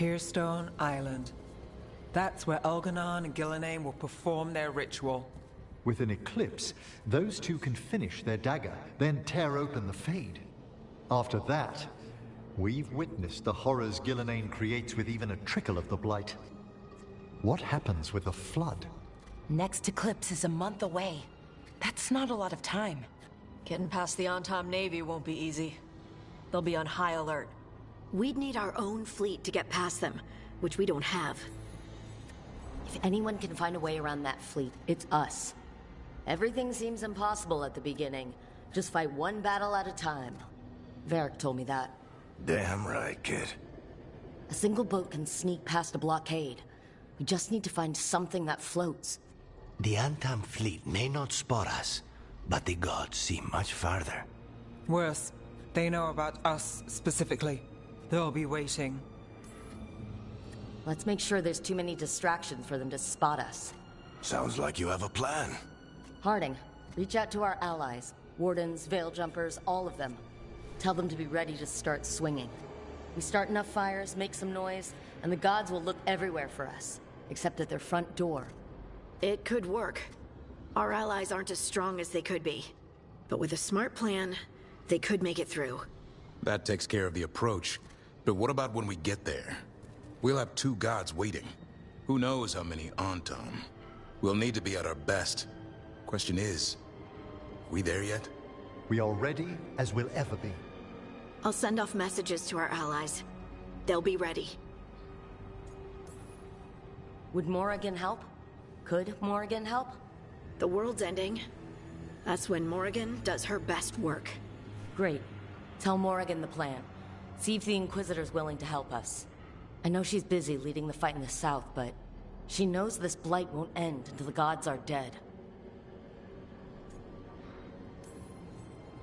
Tearstone Island. That's where Elganon and Gillenane will perform their ritual. With an eclipse, those two can finish their dagger, then tear open the Fade. After that, we've witnessed the horrors Gillenane creates with even a trickle of the Blight. What happens with the Flood? Next eclipse is a month away. That's not a lot of time. Getting past the Antom Navy won't be easy. They'll be on high alert. We'd need our own fleet to get past them, which we don't have. If anyone can find a way around that fleet, it's us. Everything seems impossible at the beginning. Just fight one battle at a time. Varric told me that. Damn right, kid. A single boat can sneak past a blockade. We just need to find something that floats. The Antam fleet may not spot us, but the gods see much farther. Worse, they know about us specifically. They'll be waiting. Let's make sure there's too many distractions for them to spot us. Sounds like you have a plan. Harding, reach out to our allies. Wardens, Veil Jumpers, all of them. Tell them to be ready to start swinging. We start enough fires, make some noise, and the gods will look everywhere for us. Except at their front door. It could work. Our allies aren't as strong as they could be. But with a smart plan, they could make it through. That takes care of the approach. But what about when we get there? We'll have two gods waiting. Who knows how many Antom? We'll need to be at our best. Question is, we there yet? We are ready as we'll ever be. I'll send off messages to our allies. They'll be ready. Would Morrigan help? Could Morrigan help? The world's ending. That's when Morrigan does her best work. Great. Tell Morrigan the plan. See if the Inquisitor's willing to help us. I know she's busy leading the fight in the south, but she knows this blight won't end until the gods are dead.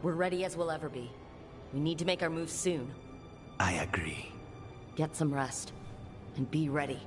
We're ready as we'll ever be. We need to make our move soon. I agree. Get some rest. And be ready.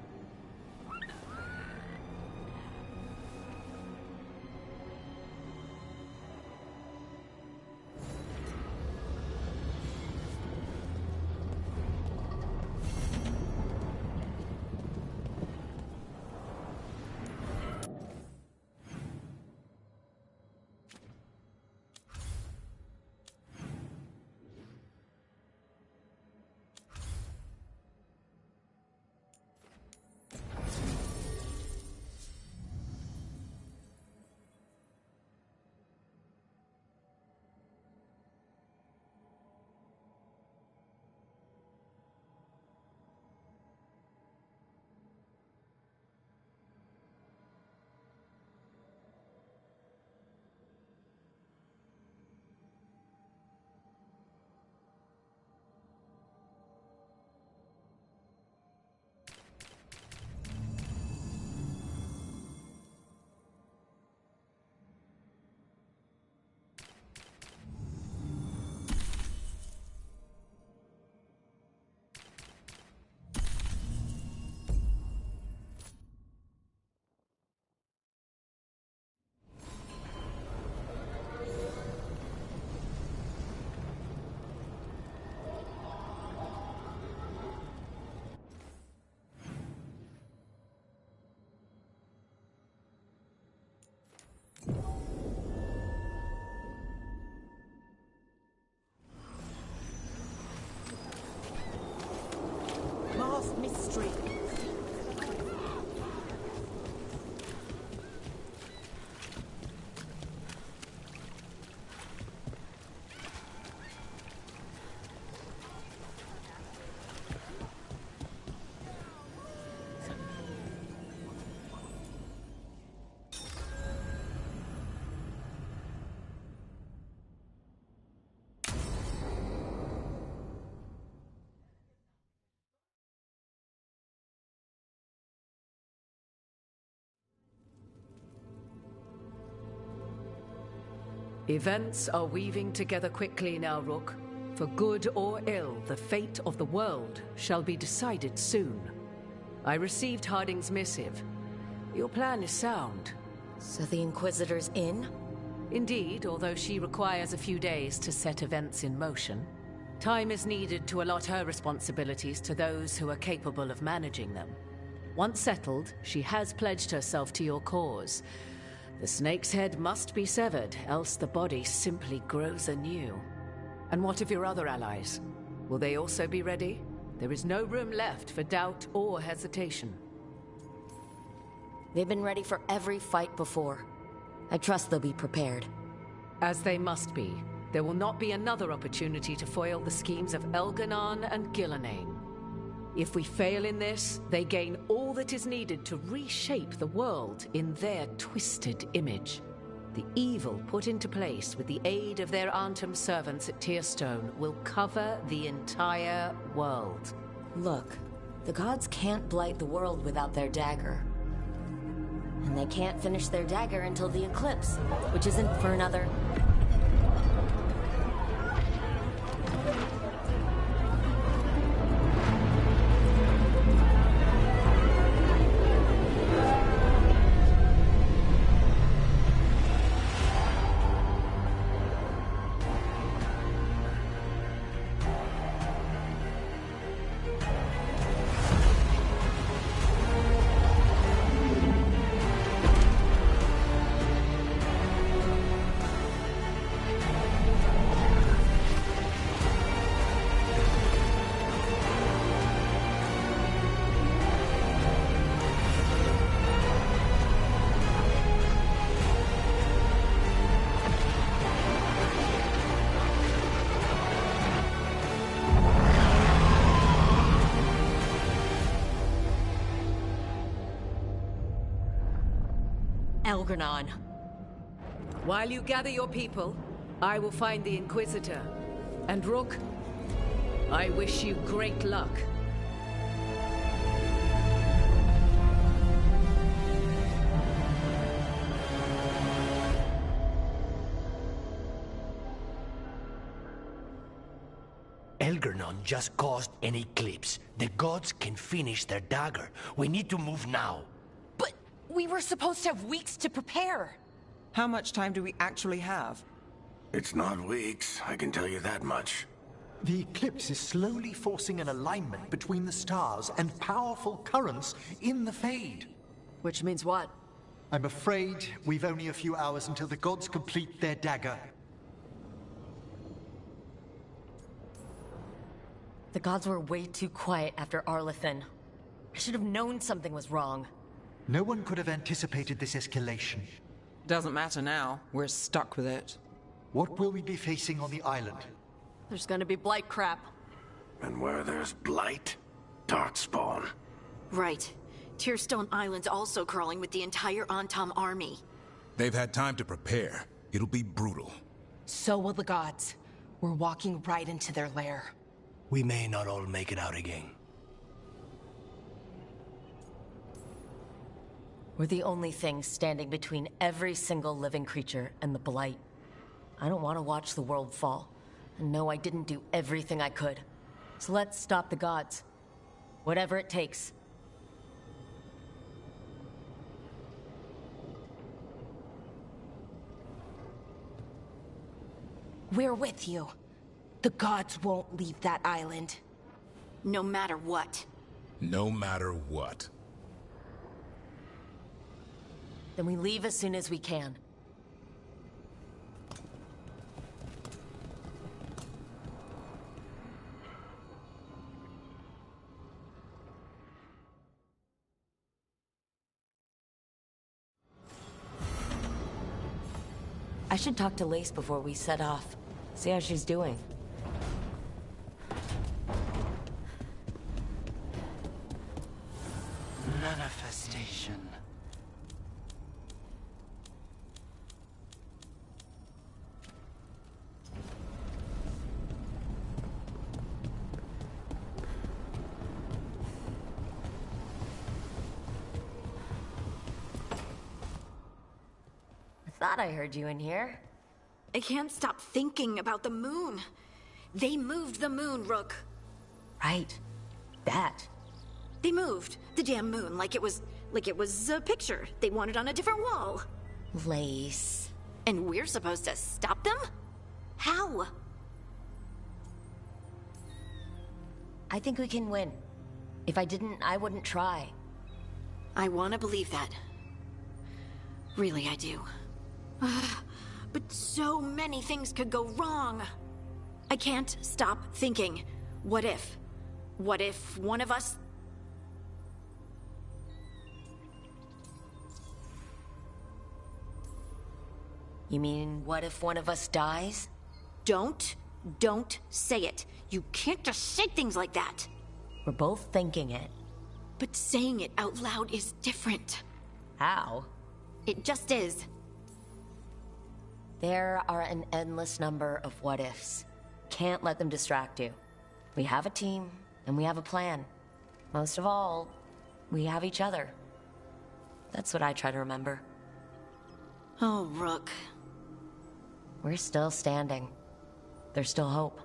Mystery. Events are weaving together quickly now, Rook. For good or ill, the fate of the world shall be decided soon. I received Harding's missive. Your plan is sound. So the Inquisitor's in? Indeed, although she requires a few days to set events in motion. Time is needed to allot her responsibilities to those who are capable of managing them. Once settled, she has pledged herself to your cause. The snake's head must be severed, else the body simply grows anew. And what of your other allies? Will they also be ready? There is no room left for doubt or hesitation. They've been ready for every fight before. I trust they'll be prepared. As they must be. There will not be another opportunity to foil the schemes of Elganon and Gillenane. If we fail in this, they gain all that is needed to reshape the world in their twisted image. The evil put into place with the aid of their Arnhem servants at Tearstone will cover the entire world. Look, the gods can't blight the world without their dagger. And they can't finish their dagger until the eclipse, which isn't for another... Elganon. While you gather your people, I will find the Inquisitor. And Rook, I wish you great luck. Elganon just caused an eclipse. The gods can finish their dagger. We need to move now. But we were supposed to have weeks to prepare. How much time do we actually have? It's not weeks, I can tell you that much. The eclipse is slowly forcing an alignment between the stars and powerful currents in the Fade. Which means what? I'm afraid we've only a few hours until the gods complete their dagger. The gods were way too quiet after Arlethan. I should have known something was wrong. No one could have anticipated this escalation. Doesn't matter now. We're stuck with it. What will we be facing on the island? There's gonna be blight crap. And where there's blight, darkspawn. Right. Tearstone Island's also crawling with the entire Antom army. They've had time to prepare. It'll be brutal. So will the gods. We're walking right into their lair. We may not all make it out again. We're the only thing standing between every single living creature and the Blight. I don't want to watch the world fall. And no, I didn't do everything I could. So let's stop the gods. Whatever it takes. We're with you. The gods won't leave that island. No matter what. No matter what. Then we leave as soon as we can. I should talk to Lace before we set off. See how she's doing. Manifestation. I thought I heard you in here. I can't stop thinking about the moon. They moved the moon, Rook. Right. That. They moved the damn moon like it was a picture they wanted on a different wall. Lace. And we're supposed to stop them? How? I think we can win. If I didn't, I wouldn't try. I want to believe that. Really, I do. But so many things could go wrong. I can't stop thinking, what if? What if one of us... You mean, what if one of us dies? Don't say it. You can't just say things like that. We're both thinking it. But saying it out loud is different. How? It just is. There are an endless number of what-ifs. Can't let them distract you. We have a team, and we have a plan. Most of all, we have each other. That's what I try to remember. Oh, Rook. We're still standing. There's still hope.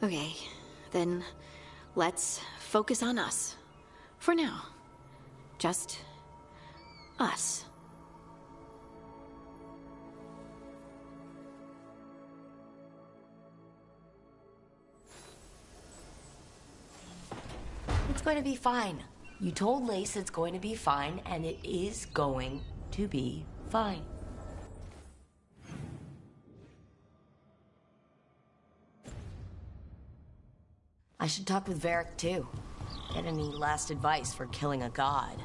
Okay, then let's focus on us. For now. Just us. It's going to be fine. You told Lace it's going to be fine, and it is going to be fine. I should talk with Varric too. Get any last advice for killing a god.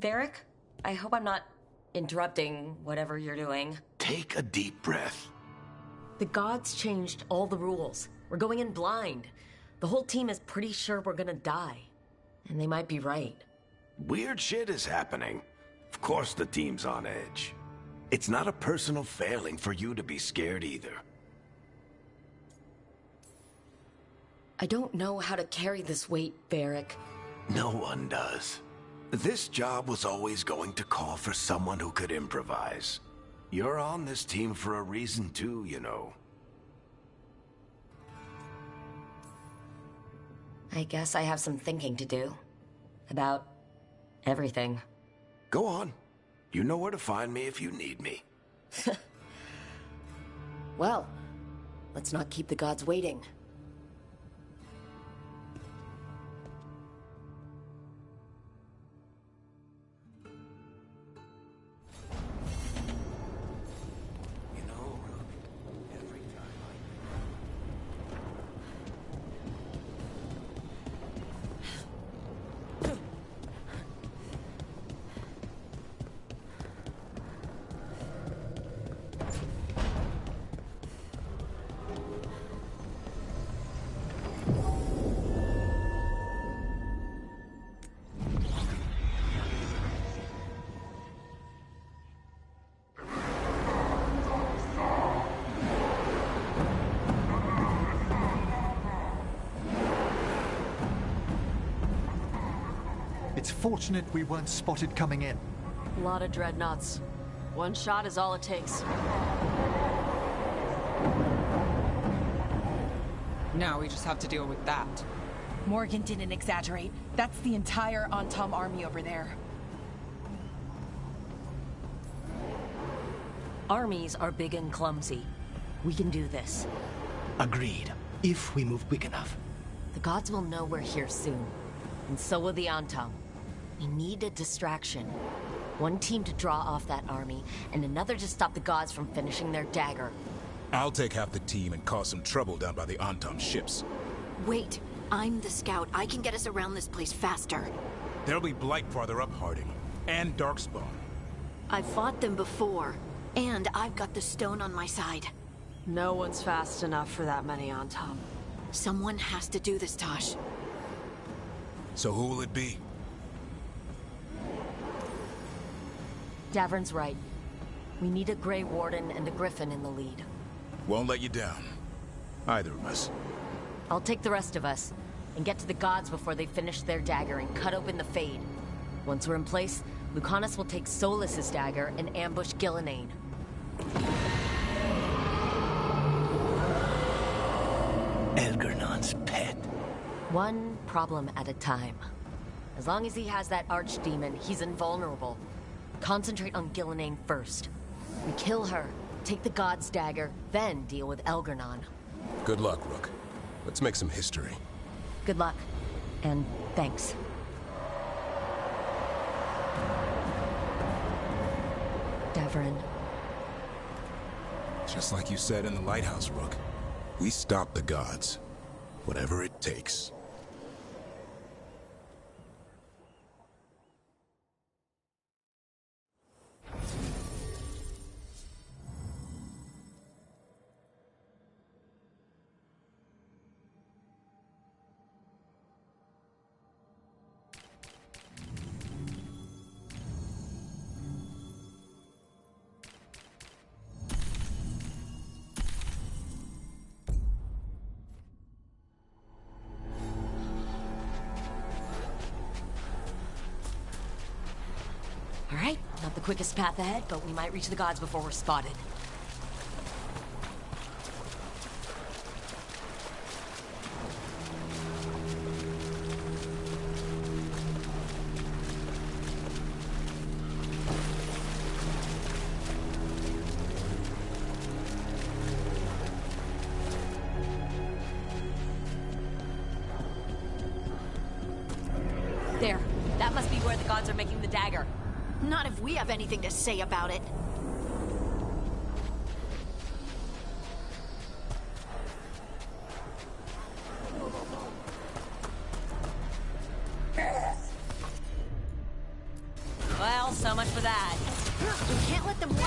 Varric, I hope I'm not interrupting whatever you're doing. Take a deep breath. The gods changed all the rules. We're going in blind. The whole team is pretty sure we're gonna die. And they might be right. Weird shit is happening. Of course the team's on edge. It's not a personal failing for you to be scared either. I don't know how to carry this weight, Varric. No one does. This job was always going to call for someone who could improvise. You're on this team for a reason too, you know. I guess I have some thinking to do. About everything. Go on. You know where to find me if you need me. Well, let's not keep the gods waiting. It's fortunate we weren't spotted coming in. A lot of dreadnoughts. One shot is all it takes. Now we just have to deal with that. Morgan didn't exaggerate. That's the entire Antom army over there. Armies are big and clumsy. We can do this. Agreed. If we move quick enough. The gods will know we're here soon. And so will the Antom. We need a distraction. One team to draw off that army, and another to stop the gods from finishing their dagger. I'll take half the team and cause some trouble down by the Antom ships. Wait, I'm the scout. I can get us around this place faster. There'll be Blight farther up, Harding. And Darkspawn. I've fought them before, and I've got the stone on my side. No one's fast enough for that many Antom. Someone has to do this, Tosh. So who will it be? Davern's right. We need a Grey Warden and a Griffin in the lead. Won't let you down. Either of us. I'll take the rest of us, and get to the gods before they finish their dagger and cut open the Fade. Once we're in place, Lucanus will take Solas's dagger and ambush Gillenane. Elgernon's pet. One problem at a time. As long as he has that archdemon, he's invulnerable. Concentrate on Gillenane first. We kill her, take the god's dagger, then deal with Elgernon. Good luck, Rook. Let's make some history. Good luck. And thanks. Davern. Just like you said in the lighthouse, Rook. We stop the gods. Whatever it takes. Alright, not the quickest path ahead, but we might reach the gods before we're spotted. There. That must be where the gods are making the dagger. Not if we have anything to say about it. Well, so much for that. We can't let them win.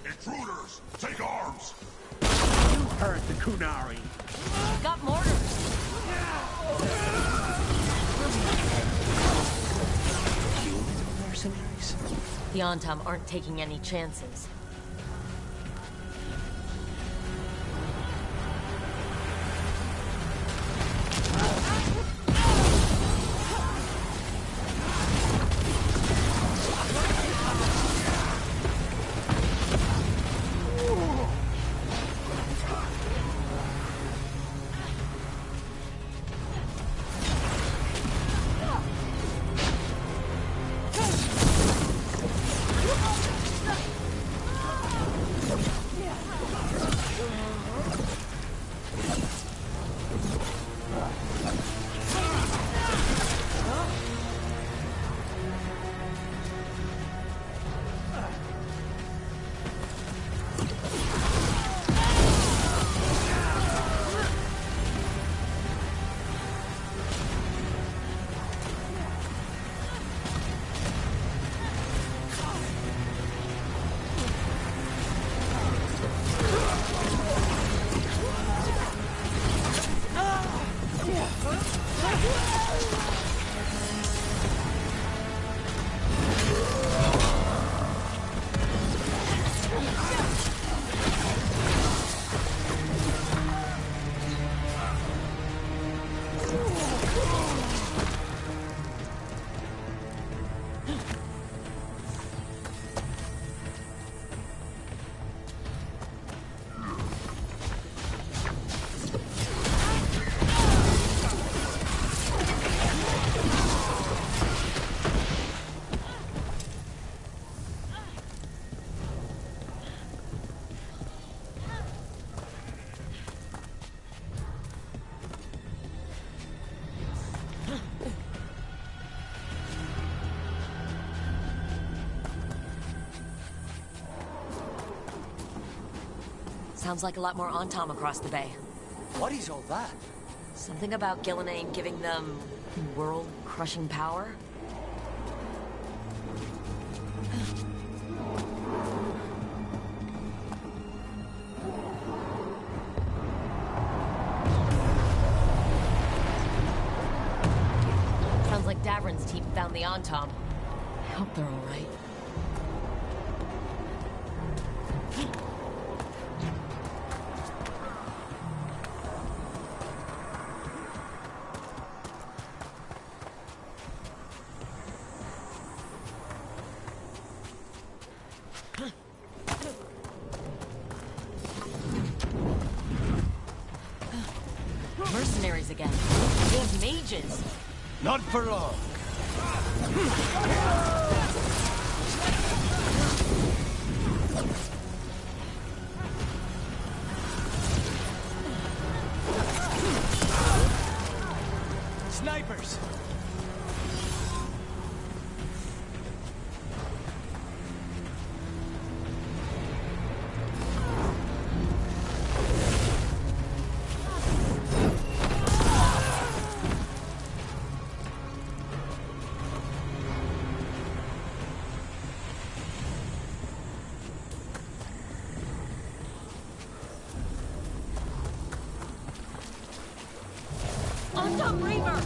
Intruders, take arms! You heard the Kunari. Got mortars! Human mercenaries? The Antom aren't taking any chances. Sounds like a lot more Antom across the bay. What is all that? Something about Gillenane giving them world-crushing power? Sounds like Davrin's team found the Antom. I hope they're all right. Mercenaries again. They have mages. Not for long. Snipers! Antom Reaver!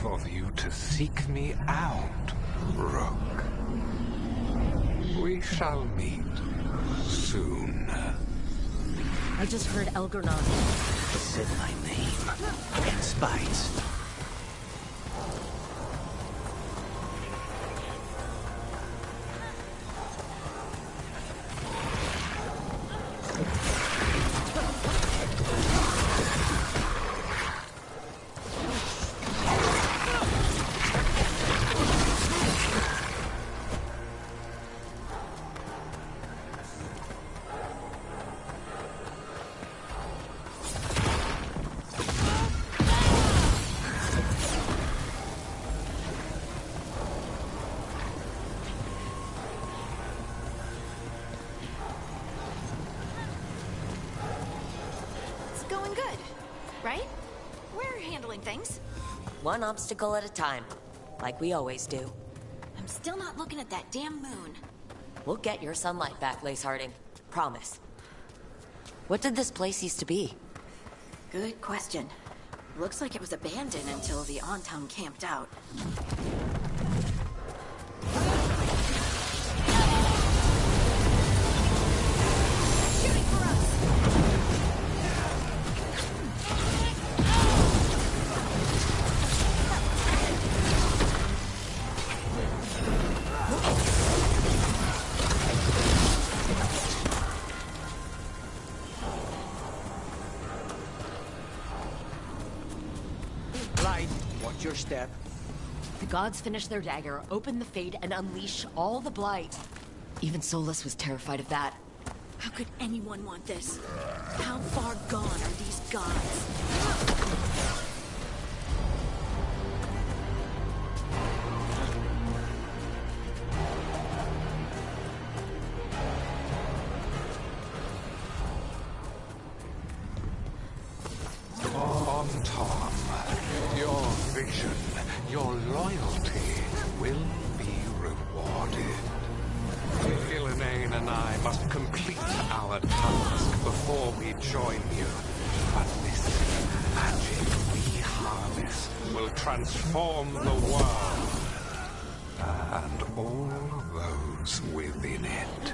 Of you to seek me out, Rook. We shall meet soon. I just heard Elgarnon. He said my name. And spies. Going good, right? We're handling things. One obstacle at a time, like we always do. I'm still not looking at that damn moon. We'll get your sunlight back, Lace Harding. Promise. What did this place used to be? Good question. Looks like it was abandoned until the Antom camped out. Shooting for us! Watch your step. The gods finish their dagger, open the Fade, and unleash all the blight. Even Solus was terrified of that. How could anyone want this? How far gone are these gods? Your vision, your loyalty will be rewarded. Gillenane and I must complete our task before we join you. But this magic we harness will transform the world and all those within it.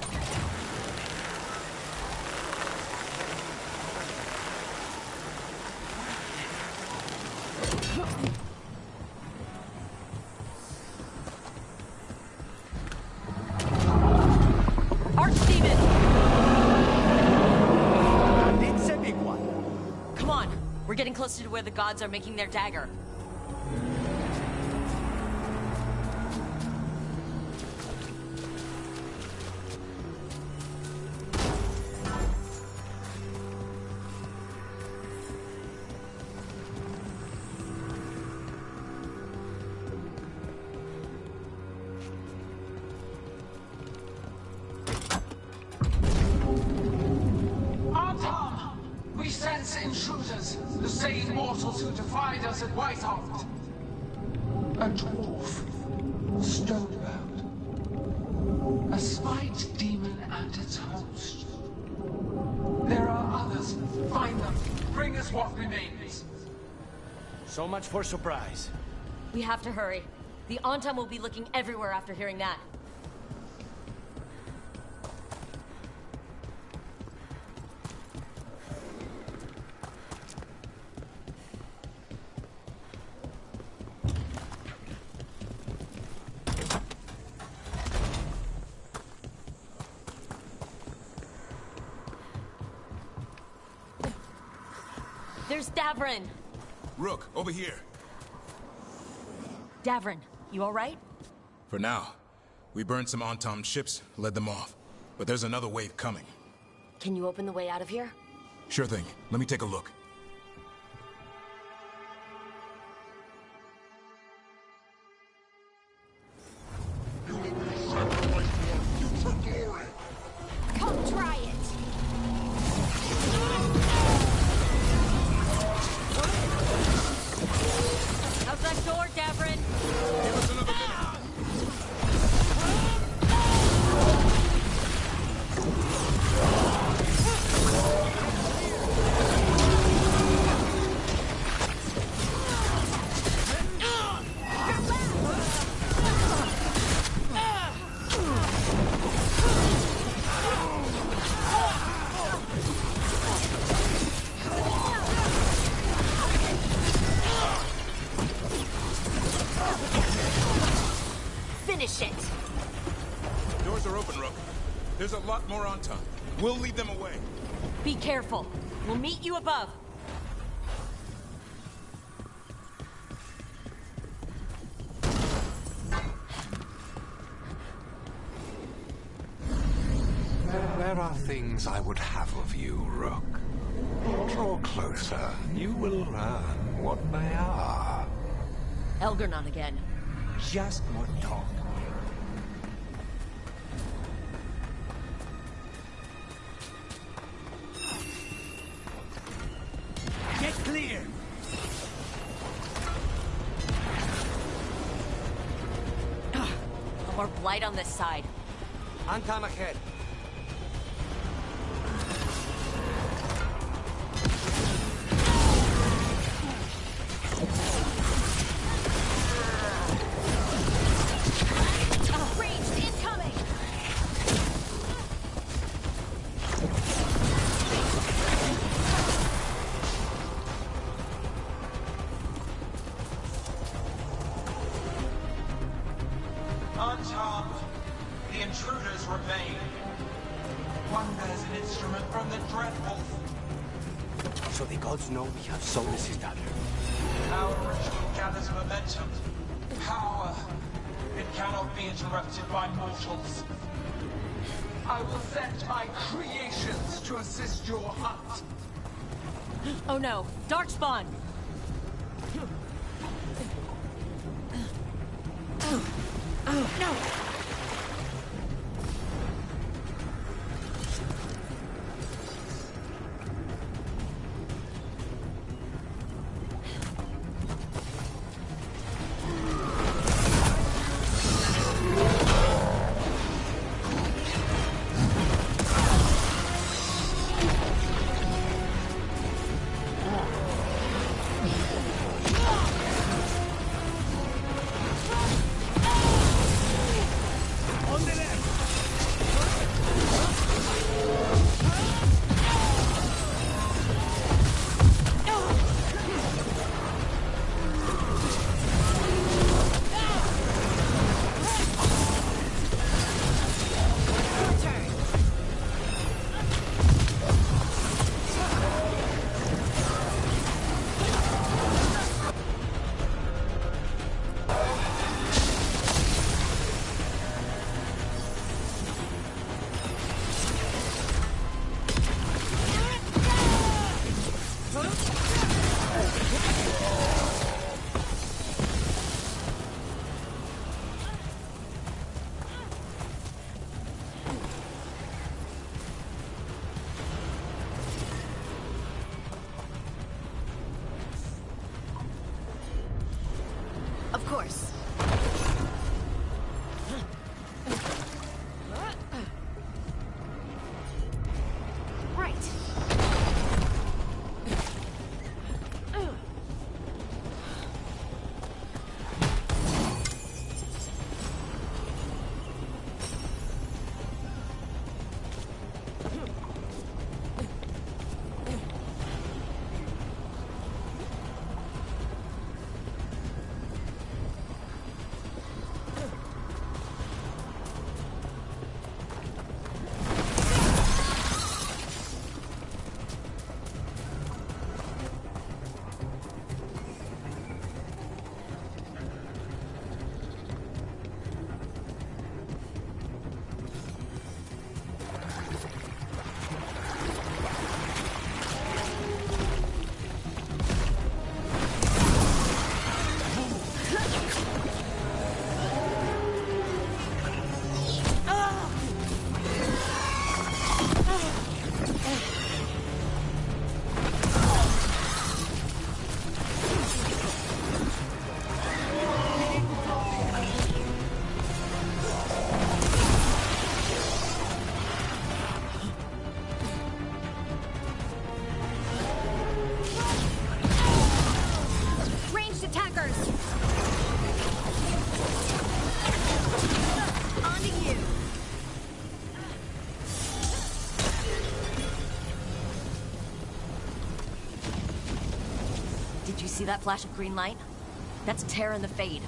getting closer to where the gods are making their dagger. Intruders, the same mortals who defied us at Whiteheart. A dwarf, stonebound, a spite demon and its host. There are others. Find them. Bring us what remains. So much for surprise. We have to hurry. The Antam will be looking everywhere after hearing that. There's Davrin! Rook, over here. Davrin, you alright? For now. We burned some Antam ships, led them off. But there's another wave coming. Can you open the way out of here? Sure thing. Let me take a look. Come try it! How's that door, Davrin? Give us another minute. Finish it! Doors are open, Rook. There's a lot more Antam. We'll lead them away. Be careful. We'll meet you above. There are things I would have of you, Rook. Draw closer. You will learn what they are. Elgernon again. Just more talk. Get clear! No more blight on this side. Antam ahead. Ranged incoming! Unharmed, the intruders remain. One bears an instrument from the Dreadwolf. So the gods know we have Solus's dagger. Our ritual gathers momentum. Power. It cannot be interrupted by mortals. I will send my creations to assist your hunt. Oh no, Darkspawn! Oh, no! Do you see that flash of green light? That's Tear in the Fade.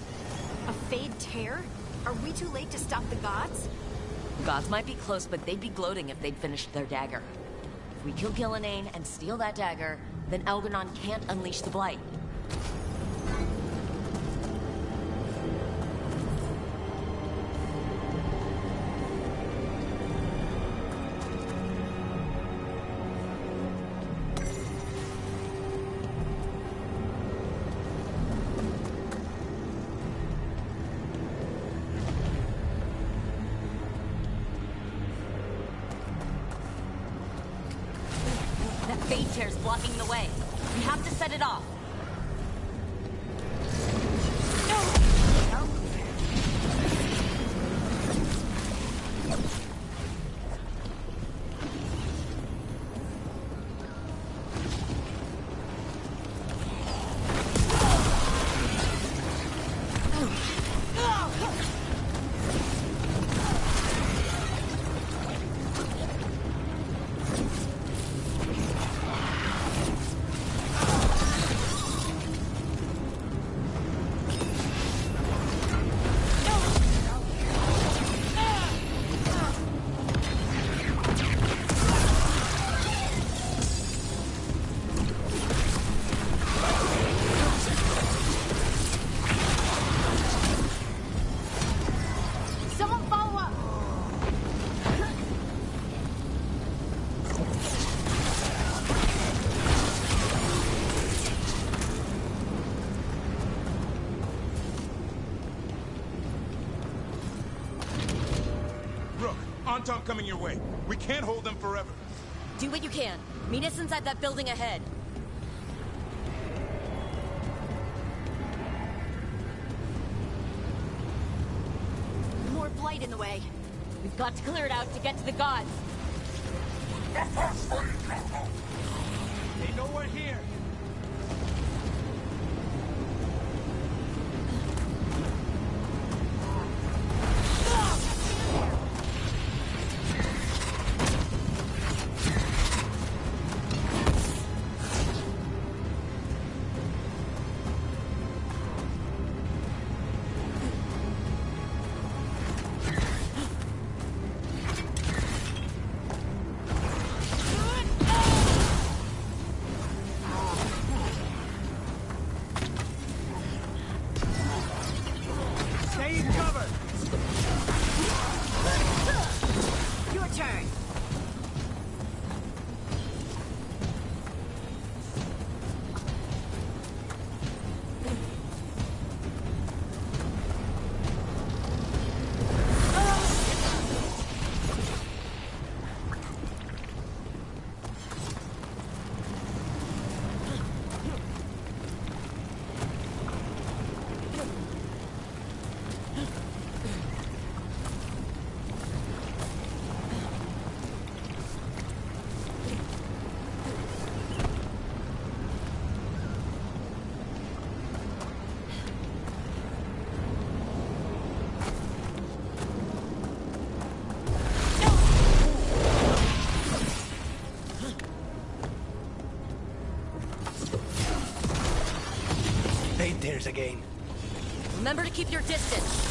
A Fade Tear? Are we too late to stop the gods? Gods might be close, but they'd be gloating if they'd finished their dagger. If we kill Gillenane and steal that dagger, then Algernon can't unleash the Blight. Fade Tear's blocking the way. We have to set it off. Anton coming your way. We can't hold them forever. Do what you can. Meet us inside that building ahead. More blight in the way. We've got to clear it out to get to the gods. They know we're here. Tears again. Remember to keep your distance.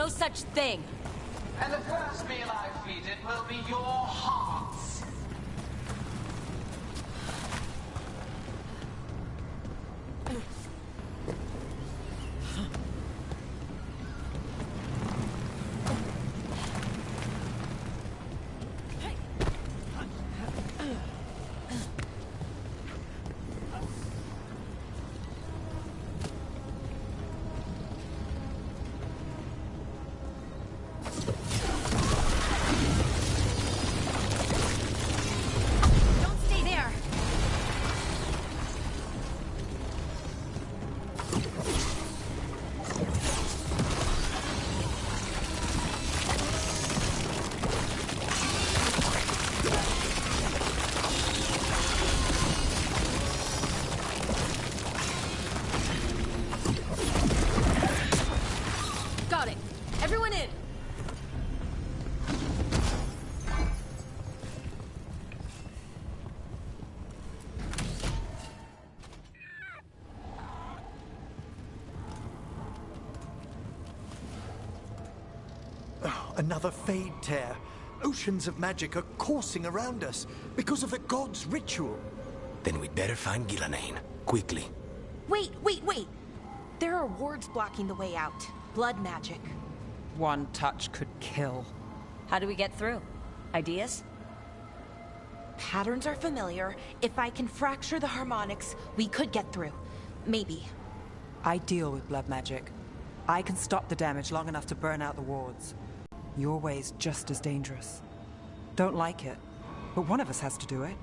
no such thing. And the first meal I feed it will be your hearts. Another fade tear. Oceans of magic are coursing around us because of the god's ritual. Then we'd better find Gillenane. Quickly. Wait! There are wards blocking the way out. Blood magic. One touch could kill. How do we get through? Ideas? Patterns are familiar. If I can fracture the harmonics, we could get through. Maybe. I deal with blood magic. I can stop the damage long enough to burn out the wards. Your way's just as dangerous. Don't like it, but one of us has to do it.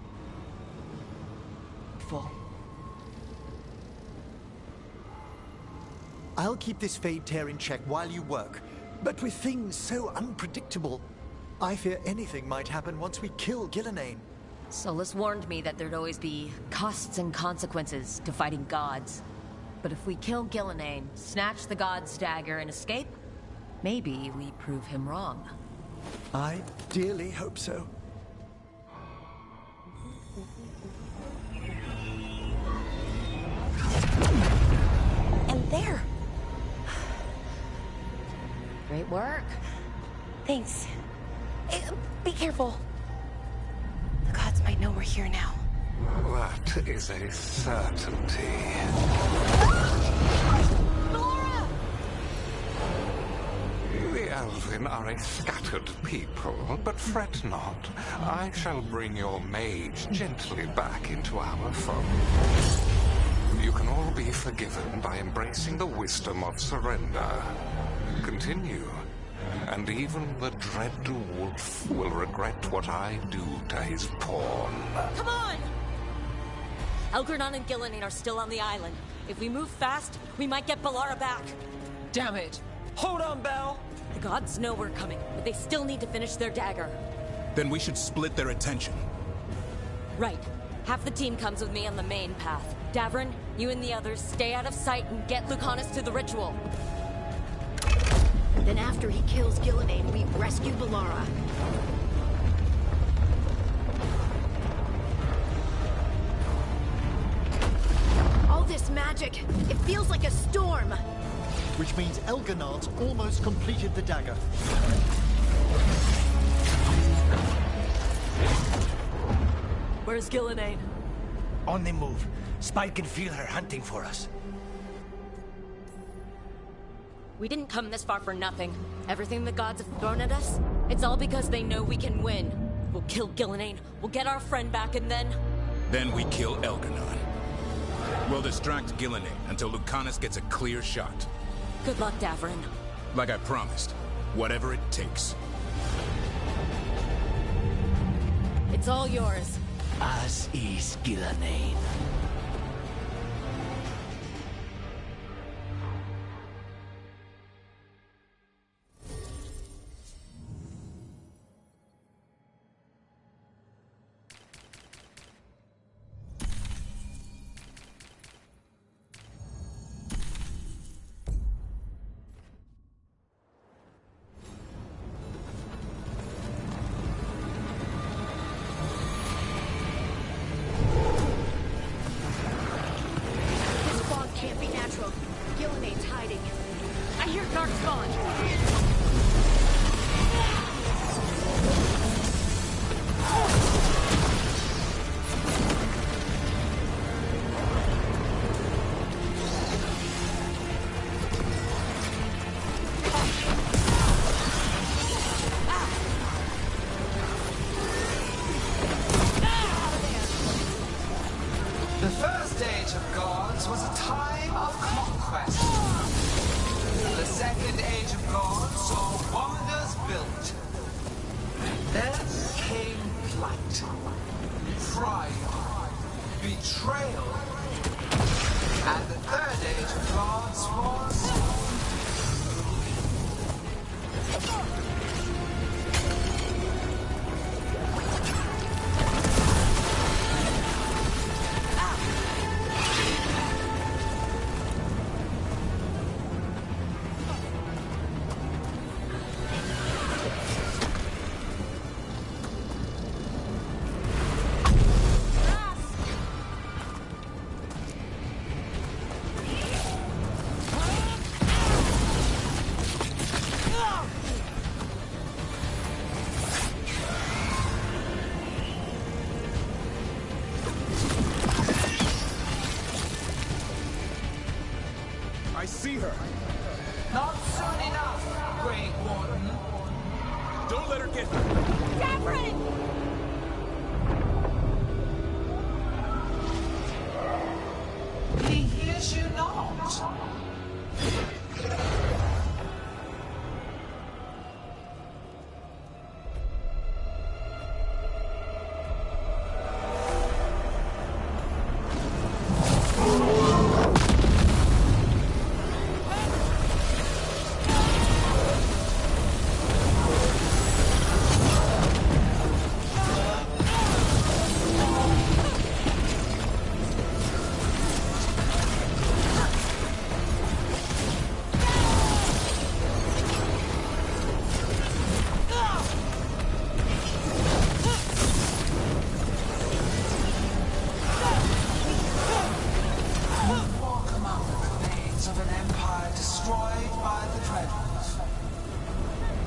Full. I'll keep this fade tear in check while you work. But with things so unpredictable, I fear anything might happen once we kill Gillenane. Solus warned me that there'd always be costs and consequences to fighting gods. But if we kill Gillenane, snatch the god's dagger, and escape, maybe we prove him wrong. I dearly hope so. And there! Great work. Thanks. Be careful. The gods might know we're here now. That is a certainty. Laura! The Elven are a scattered people, but fret not. I shall bring your mage gently back into our fold. You can all be forgiven by embracing the wisdom of surrender. Continue, and even the Dreadwolf will regret what I do to his pawn. Come on! Elgornon and Gillenane are still on the island. If we move fast, we might get Balara back. Damn it! Hold on, Belle! The gods know we're coming, but they still need to finish their dagger. Then we should split their attention. Right. Half the team comes with me on the main path. Davrin, you and the others stay out of sight and get Lucanus to the ritual. Then after he kills Gillenane, we rescue Balara. All this magic, it feels like a storm. Which means Elgonard's almost completed the dagger. Where's Gillenane? On the move. Spike can feel her hunting for us. We didn't come this far for nothing. Everything the gods have thrown at us, it's all because they know we can win. We'll kill Gillenane, we'll get our friend back, and then... Then we kill Elgornon. We'll distract Gillenane until Lucanus gets a clear shot. Good luck, Davrin. Like I promised, whatever it takes. It's all yours. As is Gillenane. The first age of gods was a time of conquest. The second age of gods saw wonders built. Then came flight, pride, betrayal, and the third age of gods was... I see her. Not soon enough, Great Warden. Don't let her get her. Catherine! He hears you not.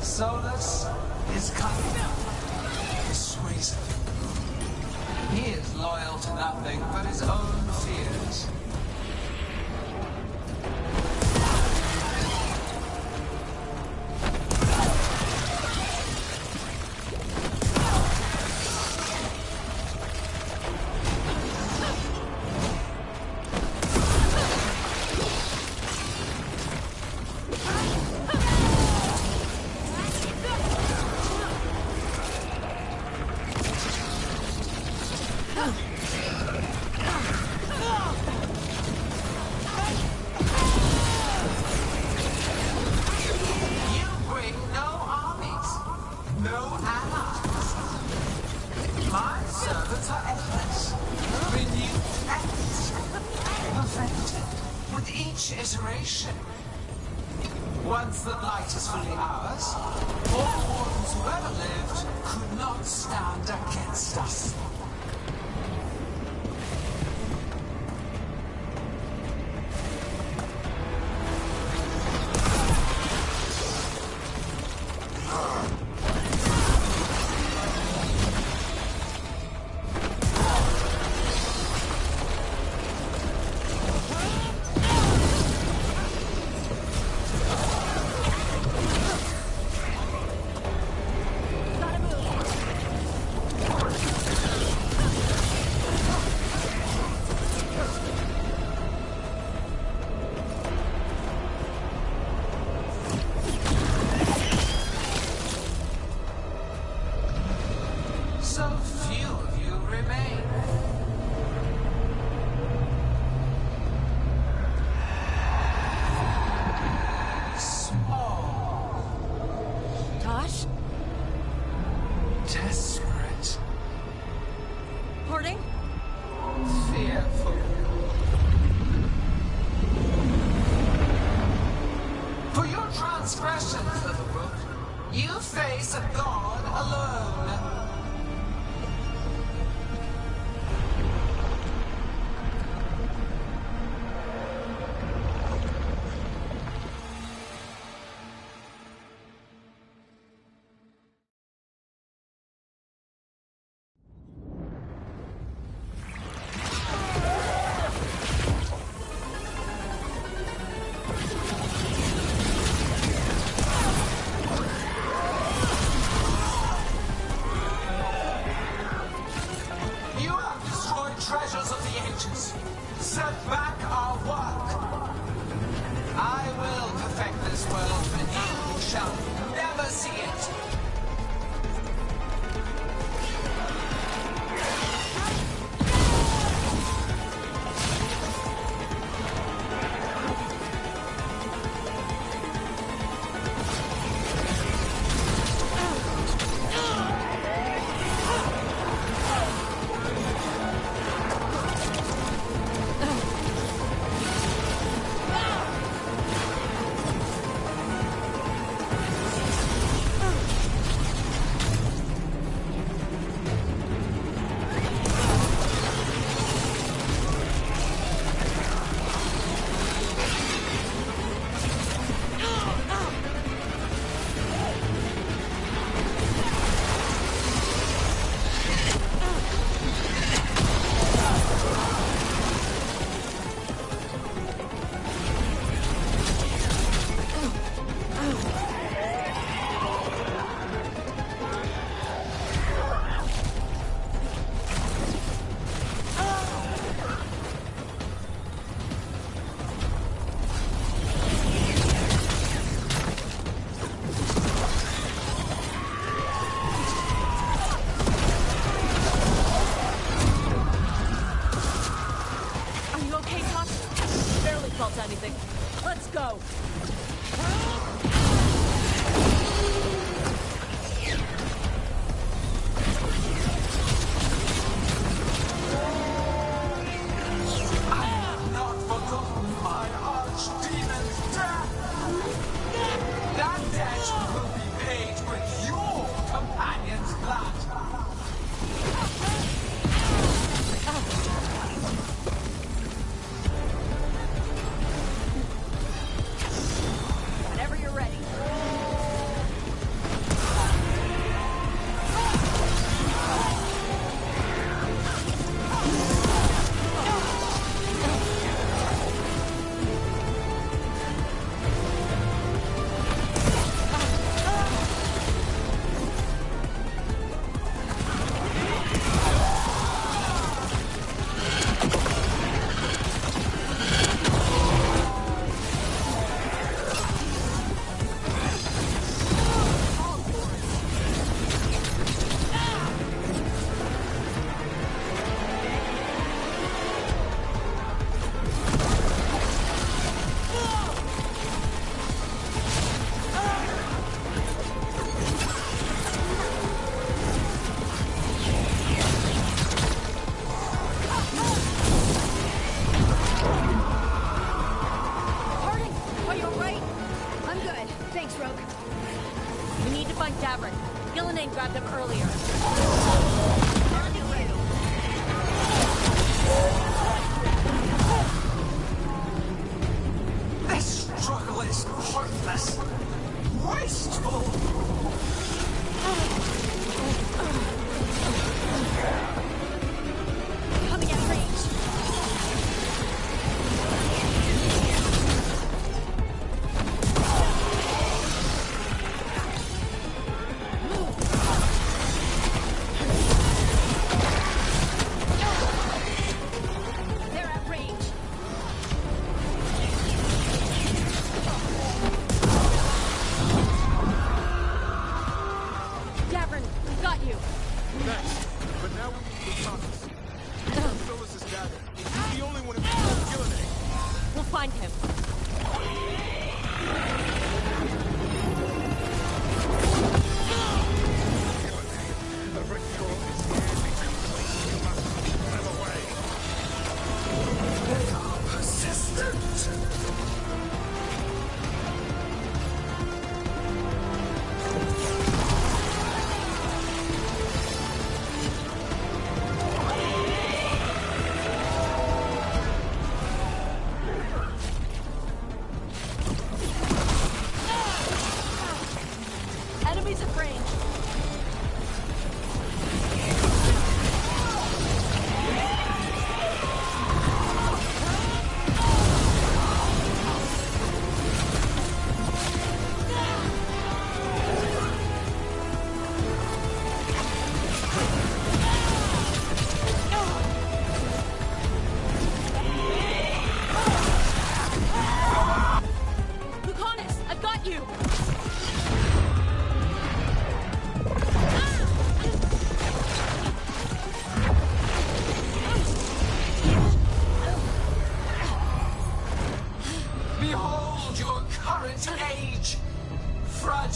Solus is cunning, persuasive. He is loyal to nothing but his own fears. Iteration. Once the light is fully ours, all wardens who ever lived could not stand against us. So few of you remain. Small. Tosh? Desperate. Hoarding? Fearful. For your transgressions, little rook, you face a god alone. back our work. I will perfect this world, but you shall never see it.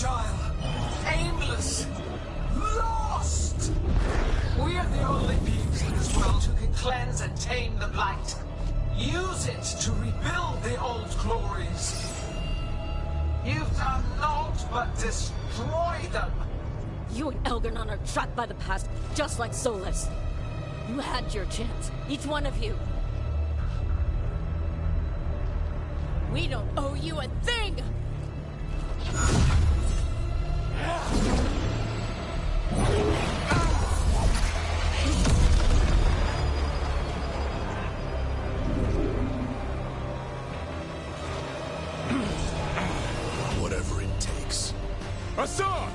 fragile, aimless, lost. We are the only beings in this world who can cleanse and tame the blight. Use it to rebuild the old glories. You've done naught but destroy them. You and Elgarnon are trapped by the past, just like Solus. You had your chance, each one of you. We don't owe you a thing! Whatever it takes. Hassan!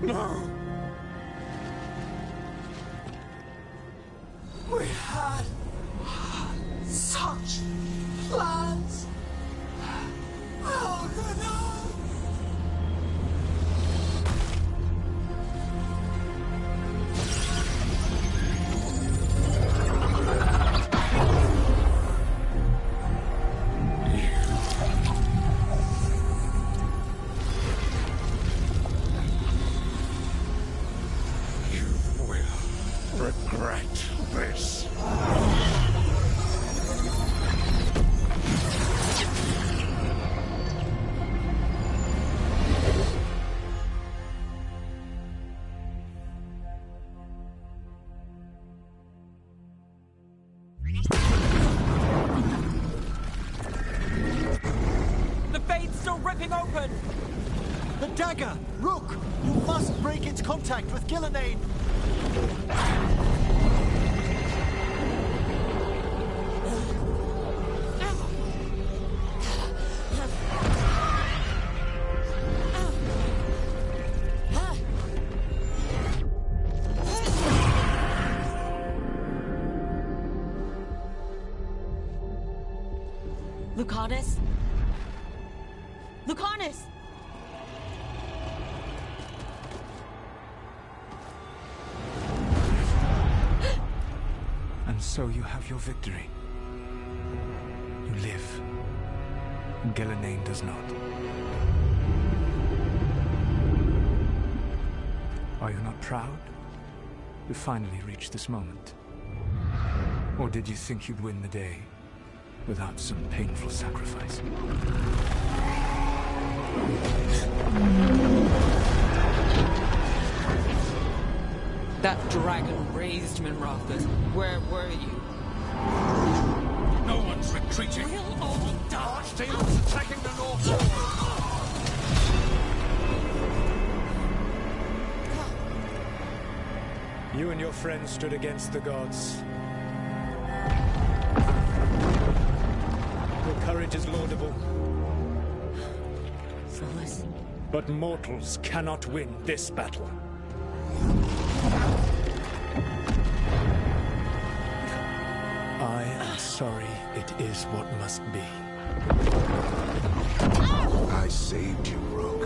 No. We had such plans. Elgarnon. Regret this. The fade's still ripping open! The dagger! Rook! You must break its contact with Gillenane! Lucanus? Lucanus! And so you have your victory. You live. And Gillenane does not. Are you not proud? You finally reached this moment. Or did you think you'd win the day without some painful sacrifice? That dragon raised Minrathas. Where were you? No one's retreating. We'll all die. Archtail's attacking the North Wall. You and your friends stood against the gods. Your courage is laudable. Solus. But mortals cannot win this battle. I am sorry it is what must be. I saved you, Rook.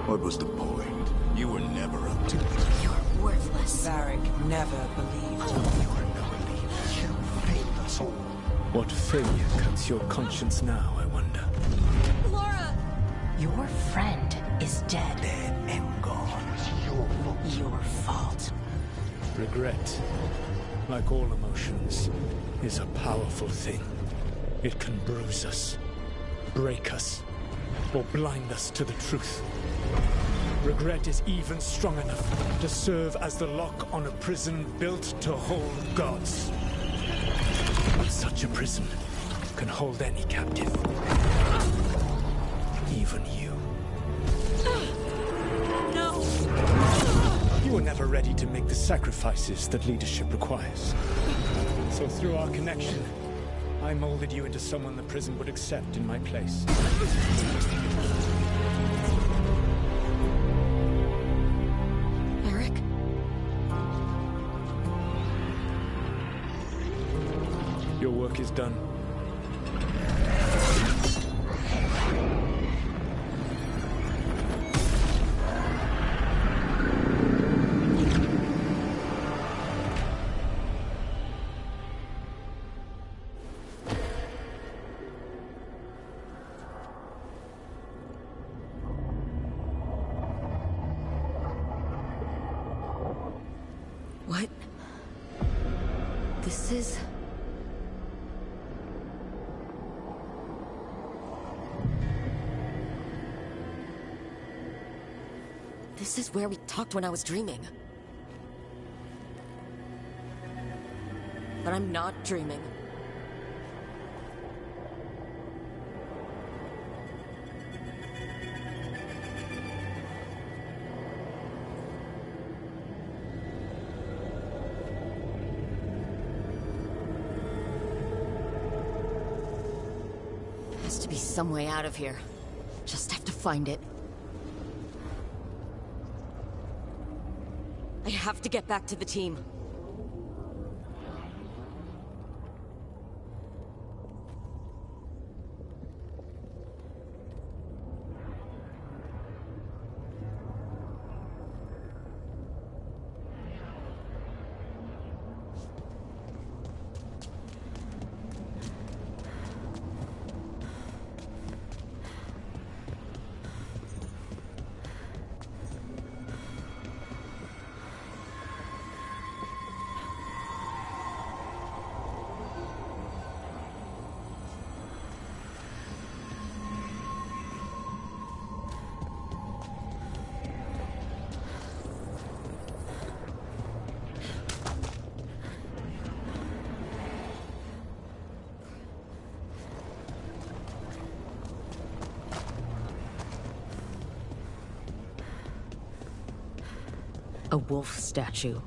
What was the point? You were never up to it. You're worthless. Varric never believed. You are no elite. You failed us all. What failure cuts your conscience now, I wonder? Laura! Your friend is dead. Dead and gone. It was your fault. Your fault. Regret, like all emotions, is a powerful thing. It can bruise us, break us, or blind us to the truth. Regret is even strong enough to serve as the lock on a prison built to hold gods. Such a prison can hold any captive. Even you. No! You were never ready to make the sacrifices that leadership requires. So through our connection, I molded you into someone the prison would accept in my place. Eric? Your work is done. What? This is... This is where we talked when I was dreaming. But I'm not dreaming. There has to be some way out of here. Just have to find it. I have to get back to the team. A wolf statue,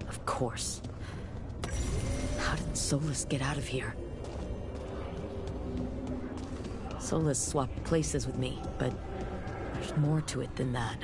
of course. How did Solus get out of here? Solus swapped places with me, but there's more to it than that.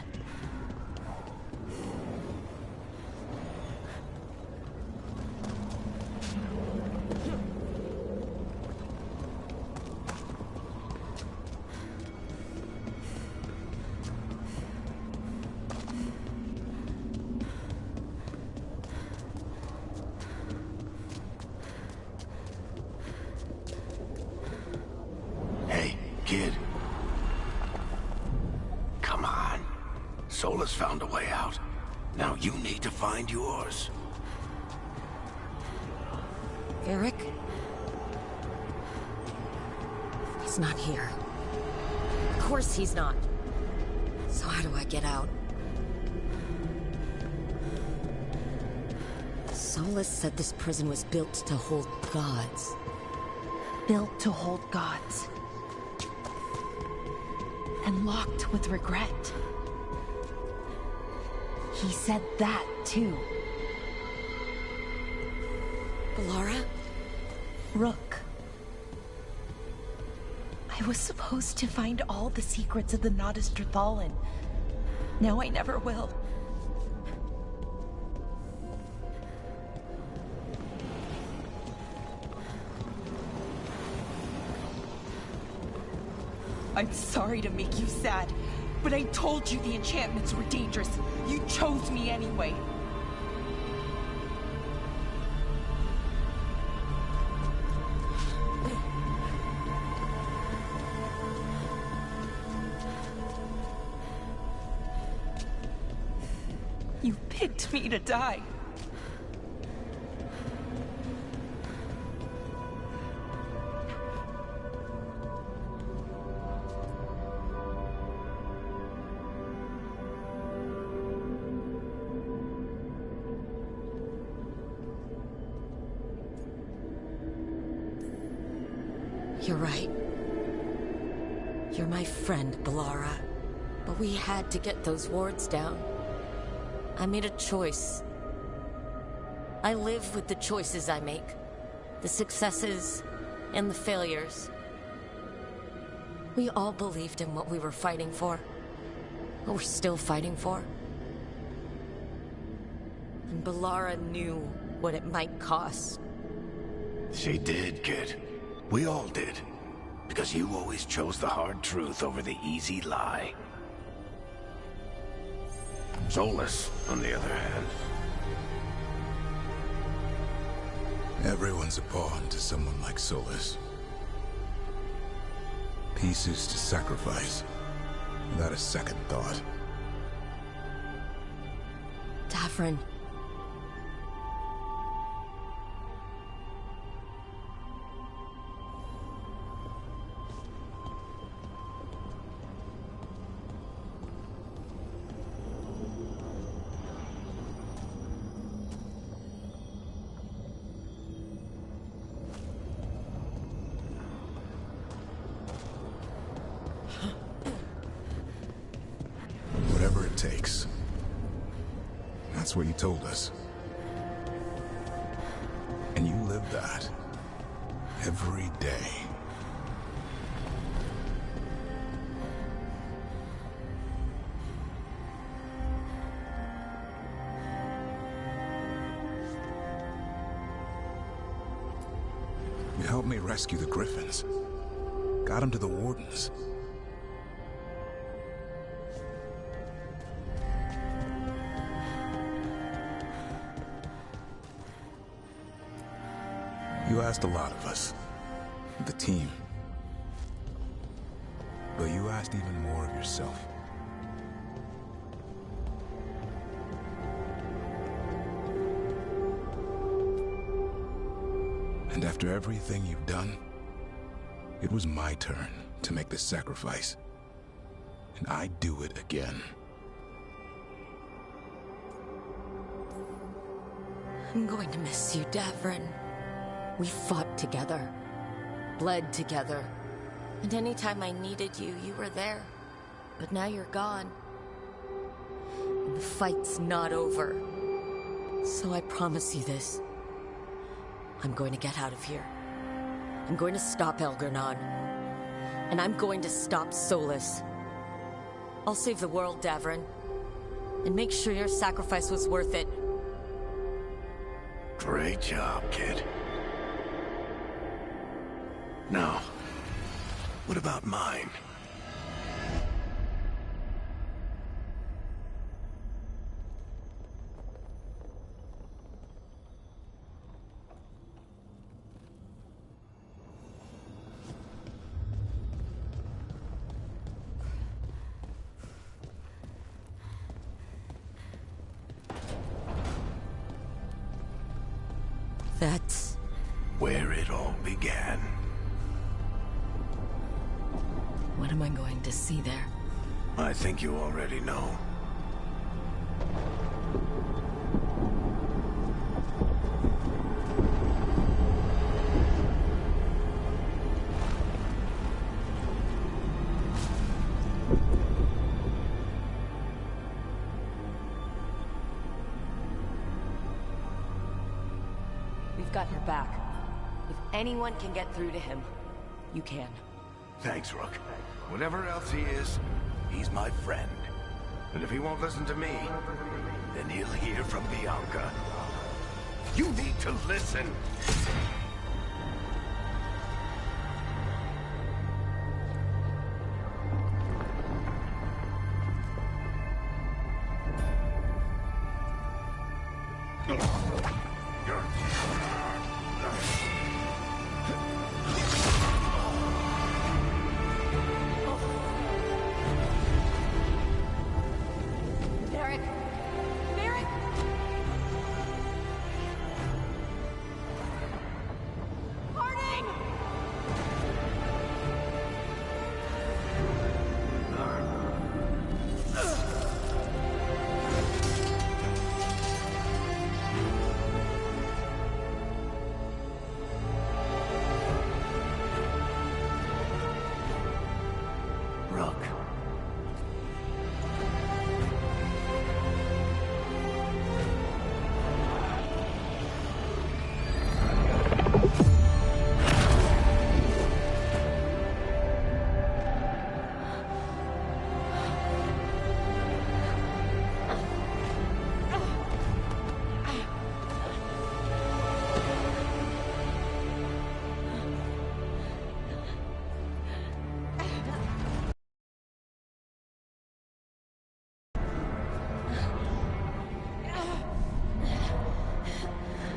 Kid. Come on. Solus found a way out. Now you need to find yours. Eric? He's not here. Of course he's not. So how do I get out? Solus said this prison was built to hold gods. Built to hold gods. And locked with regret. He said that, too. Laura? Rook. I was supposed to find all the secrets of the Nodus Drathallan. Now I never will. I'm sorry to make you sad, but I told you the enchantments were dangerous. You chose me anyway. picked me to die. You're right. You're my friend, Bellara. But we had to get those wards down. I made a choice. I live with the choices I make. The successes and the failures. We all believed in what we were fighting for. What we're still fighting for. And Bellara knew what it might cost. She did, kid. We all did. Because you always chose the hard truth over the easy lie. Solus, on the other hand. Everyone's a pawn to someone like Solus. Pieces to sacrifice, without a second thought. Davrin. Whatever it takes. That's what you told us. And you live that. Every day. You helped me rescue the Griffins. Got them to the Wardens. You asked a lot of us. The team. But you asked even more of yourself. And after everything you've done, it was my turn to make the sacrifice. And I'd do it again. I'm going to miss you, Davrin. We fought together, bled together, and anytime I needed you, you were there. But now you're gone. And the fight's not over. So I promise you this. I'm going to get out of here. I'm going to stop Elgernon. And I'm going to stop Solus. I'll save the world, Davrin. And make sure your sacrifice was worth it. Great job, kid. Now, what about mine? That's where it all began. What am I going to see there? I think you already know. We've got your back. If anyone can get through to him, you can. Thanks, Rook. Whatever else he is, he's my friend. And if he won't listen to me, then he'll hear from Bianca. You need to listen! Rook.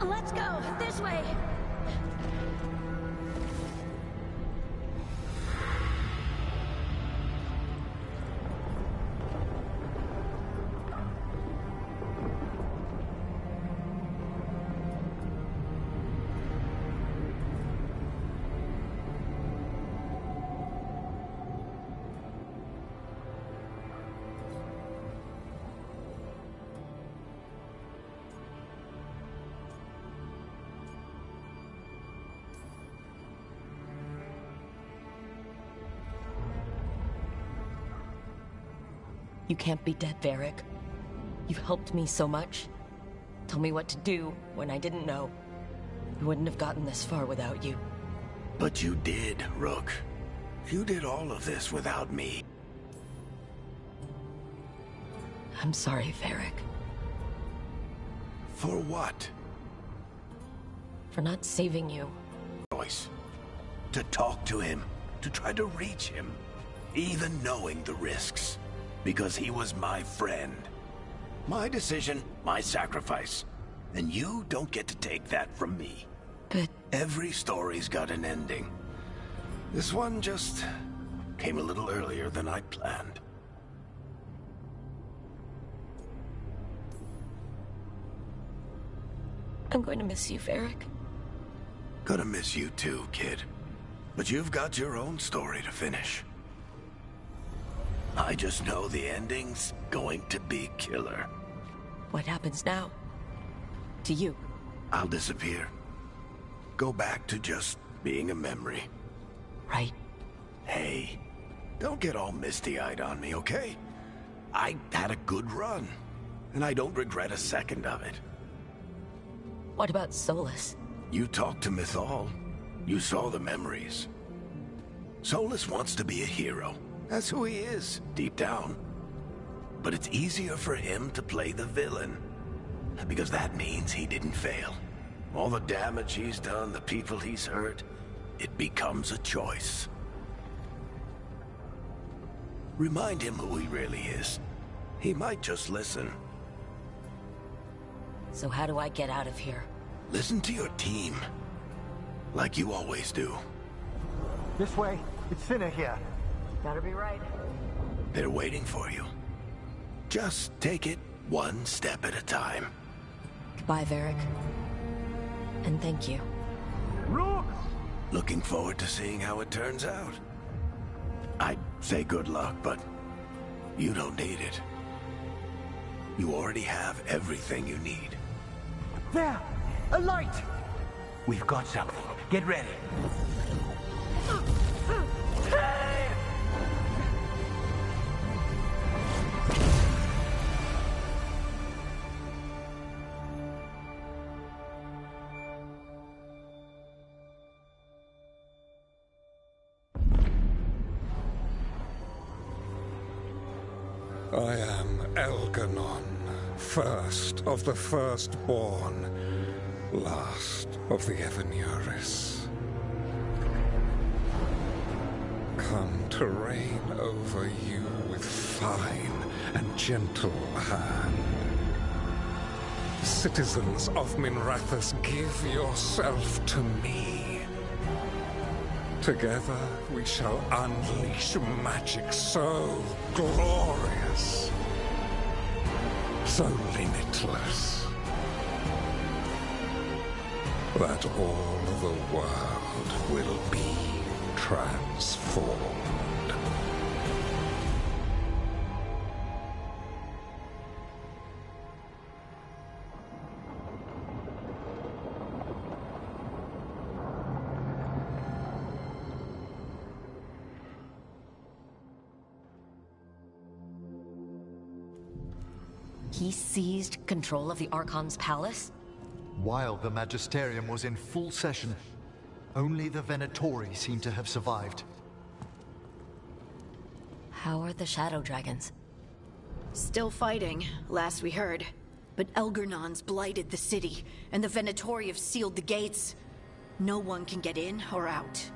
Let's go! This way! You can't be dead, Varric. You've helped me so much. Told me what to do when I didn't know. We wouldn't have gotten this far without you. But you did, Rook. You did all of this without me. I'm sorry, Varric. For what? For not saving you. Choice. To talk to him. To try to reach him. Even knowing the risks. Because he was my friend. My decision, my sacrifice. And you don't get to take that from me. But... every story's got an ending. This one just came a little earlier than I'd planned. I'm going to miss you, Varric. Gonna miss you too, kid. But you've got your own story to finish. I just know the ending's going to be killer. What happens now? To you? I'll disappear. Go back to just being a memory. Right. Hey, don't get all misty-eyed on me, okay? I had a good run, and I don't regret a second of it. What about Solus? You talked to Mythal. You saw the memories. Solus wants to be a hero. That's who he is, deep down. But it's easier for him to play the villain. Because that means he didn't fail. All the damage he's done, the people he's hurt, it becomes a choice. Remind him who he really is. He might just listen. So how do I get out of here? Listen to your team. Like you always do. This way. It's thinner here. Gotta be right. They're waiting for you. Just take it one step at a time. Goodbye, Varric. And thank you. Rook! Looking forward to seeing how it turns out. I'd say good luck, but you don't need it. You already have everything you need. There! A light! We've got something. Get ready. I am Elganon, first of the firstborn, last of the Evenuris. Come to reign over you with fine and gentle hand. Citizens of Minrathous, give yourself to me. Together we shall unleash magic so glorious, so limitless, that all the world will be transformed. He seized control of the Archon's palace? While the Magisterium was in full session, only the Venatori seem to have survived. How are the Shadow Dragons? Still fighting, last we heard. But Elgernon's blighted the city, and the Venatori have sealed the gates. No one can get in or out.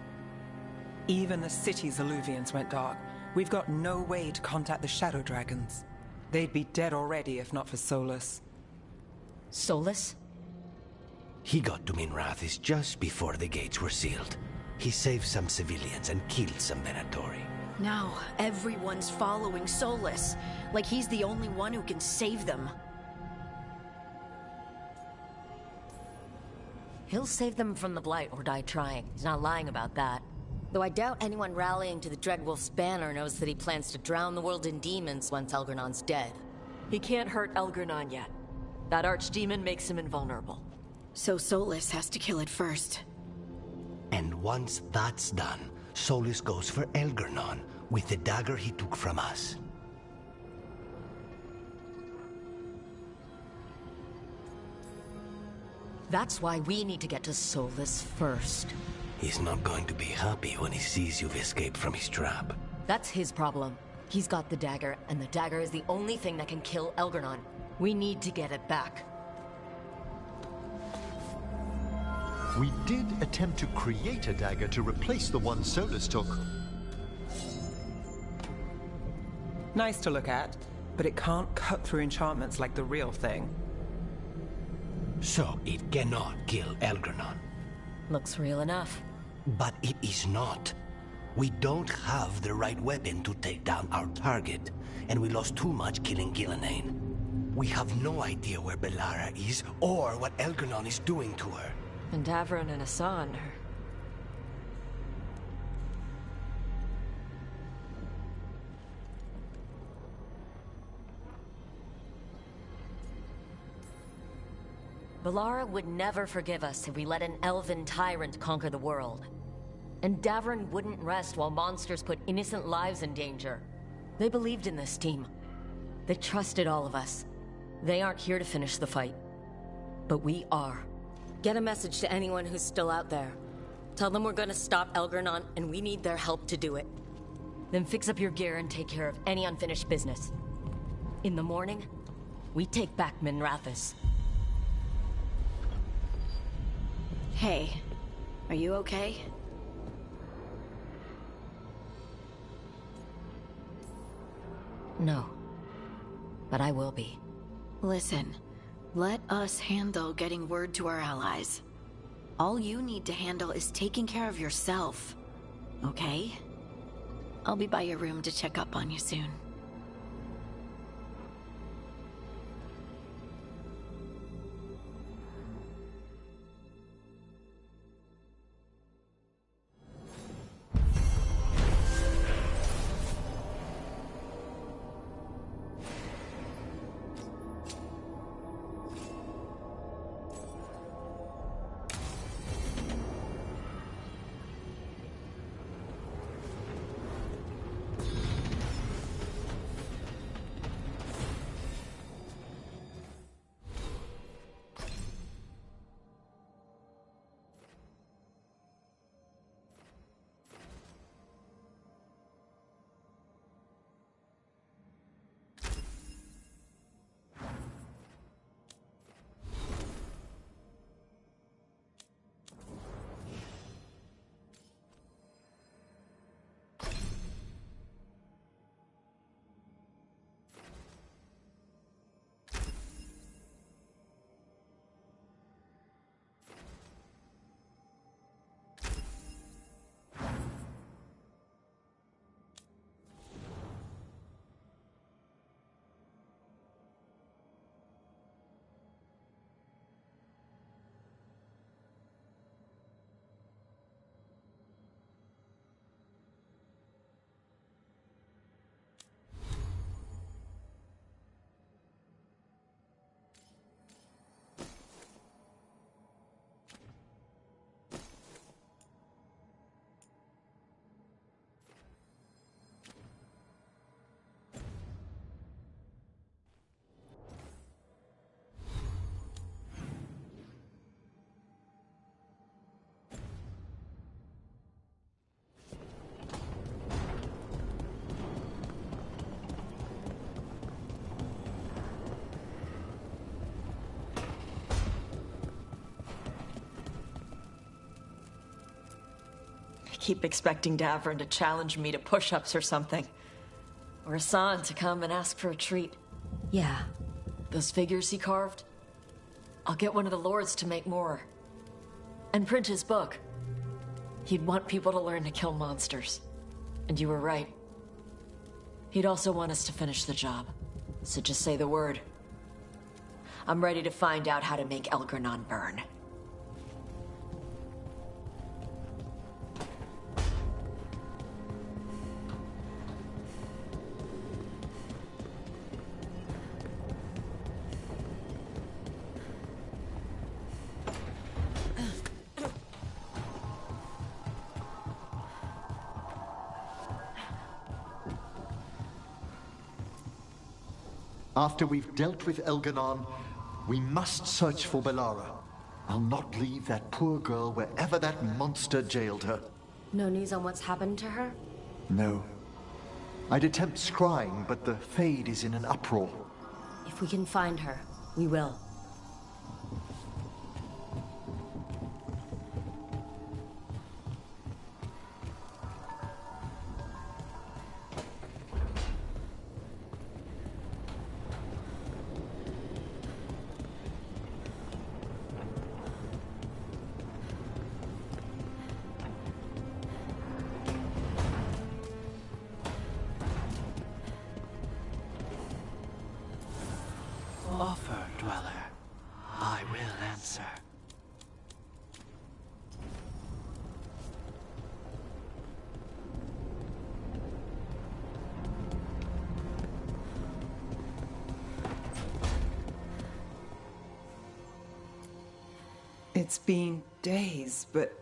Even the city's Illuvians went dark. We've got no way to contact the Shadow Dragons. They'd be dead already if not for Solus. Solus? He got to Minrathis just before the gates were sealed. He saved some civilians and killed some Venatori. Now, everyone's following Solus, like he's the only one who can save them. He'll save them from the Blight or die trying. He's not lying about that. Though I doubt anyone rallying to the Dreadwolf's banner knows that he plans to drown the world in demons once Elgernon's dead. He can't hurt Elgernon yet. That archdemon makes him invulnerable. So Solus has to kill it first. And once that's done, Solus goes for Elgernon with the dagger he took from us. That's why we need to get to Solus first. He's not going to be happy when he sees you've escaped from his trap. That's his problem. He's got the dagger, and the dagger is the only thing that can kill Elgernon. We need to get it back. We did attempt to create a dagger to replace the one Solus took. Nice to look at, but it can't cut through enchantments like the real thing. So it cannot kill Elgernon. Looks real enough. But it is not. We don't have the right weapon to take down our target, and we lost too much killing Gillenane. We have no idea where Bellara is, or what Elgernon is doing to her. And Davron and Asan are... Bellara would never forgive us if we let an elven tyrant conquer the world. And Davron wouldn't rest while monsters put innocent lives in danger. They believed in this team. They trusted all of us. They aren't here to finish the fight. But we are. Get a message to anyone who's still out there. Tell them we're gonna stop Elgernon, and we need their help to do it. Then fix up your gear and take care of any unfinished business. In the morning, we take back Minrathis. Hey, are you okay? No, but I will be. Listen, let us handle getting word to our allies. All you need to handle is taking care of yourself, okay? I'll be by your room to check up on you soon. keep expecting Davern to challenge me to push-ups or something. Or Hassan to come and ask for a treat. Yeah. Those figures he carved? I'll get one of the lords to make more. And print his book. He'd want people to learn to kill monsters. And you were right. He'd also want us to finish the job. So just say the word. I'm ready to find out how to make Elgranon burn. After we've dealt with Elganon, we must search for Belara. I'll not leave that poor girl wherever that monster jailed her. No news on what's happened to her? No. I'd attempt scrying, but the Fade is in an uproar. If we can find her, we will. Offer, Dweller. I will answer. It's been days, but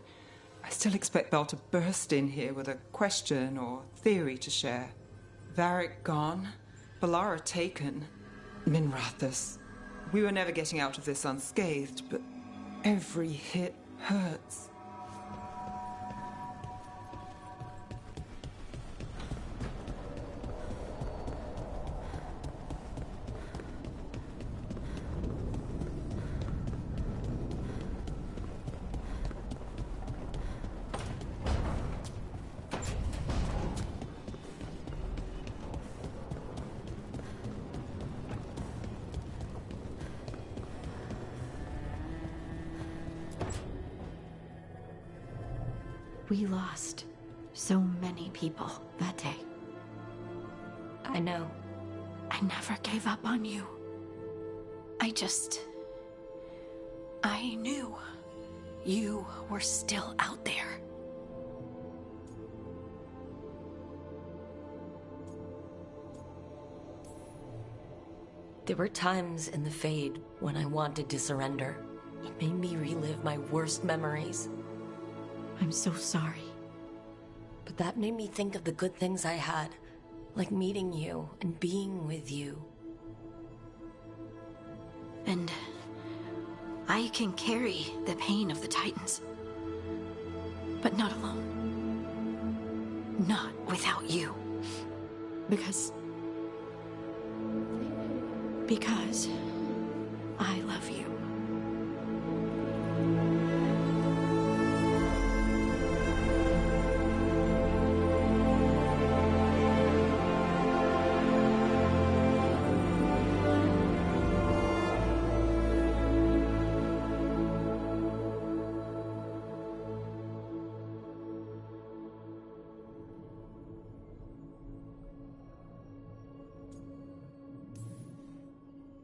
I still expect Belle to burst in here with a question or theory to share. Varric gone, Belara taken, Minrathus. We were never getting out of this unscathed, but every hit hurts. We lost so many people that day. I know. I never gave up on you. I knew you were still out there. There were times in the Fade when I wanted to surrender. It made me relive my worst memories. I'm so sorry. But that made me think of the good things I had, like meeting you and being with you. And I can carry the pain of the Titans. But not alone. Not without you. Because I love you.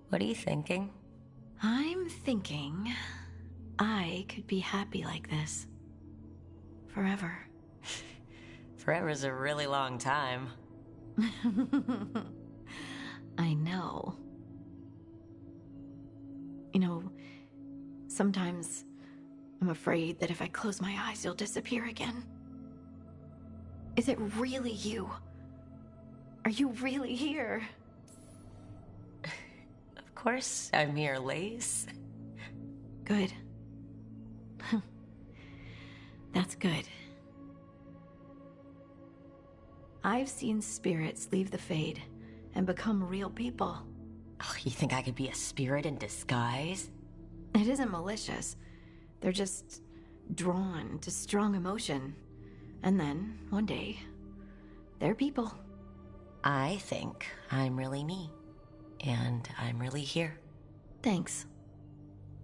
What are you thinking? I'm thinking I could be happy like this. Forever. Forever's a really long time. I know. You know, sometimes I'm afraid that if I close my eyes, you'll disappear again. Is it really you? Are you really here? Of course, I'm here, Lace. Good. That's good. I've seen spirits leave the Fade and become real people. Oh, you think I could be a spirit in disguise? It isn't malicious. They're just drawn to strong emotion. And then, one day, they're people. I think I'm really me. And I'm really here. Thanks.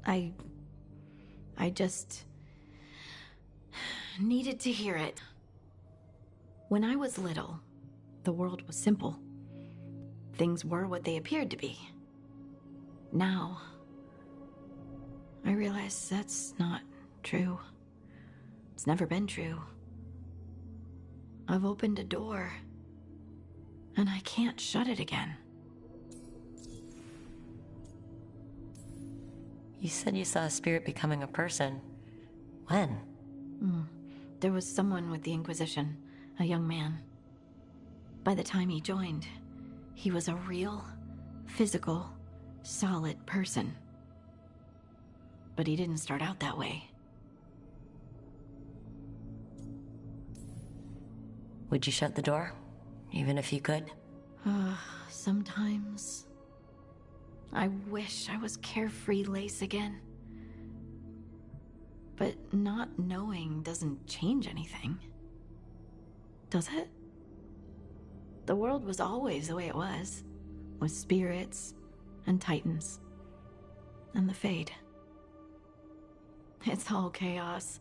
I just needed to hear it. When I was little, the world was simple. Things were what they appeared to be. Now, I realize that's not true. It's never been true. I've opened a door, and I can't shut it again. You said you saw a spirit becoming a person. When? There was someone with the Inquisition, a young man. By the time he joined, he was a real, physical, solid person. But he didn't start out that way. Would you shut the door? Even if you could? Sometimes. I wish I was carefree Lace again. But not knowing doesn't change anything. Does it? The world was always the way it was, with spirits and titans and the Fade. It's all chaos,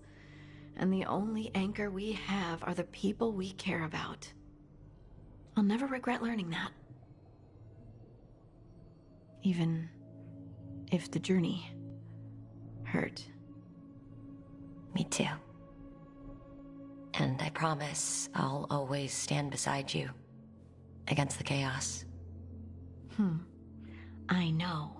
and the only anchor we have are the people we care about. I'll never regret learning that. Even if the journey hurt. Me too. And I promise I'll always stand beside you. Against the chaos. I know.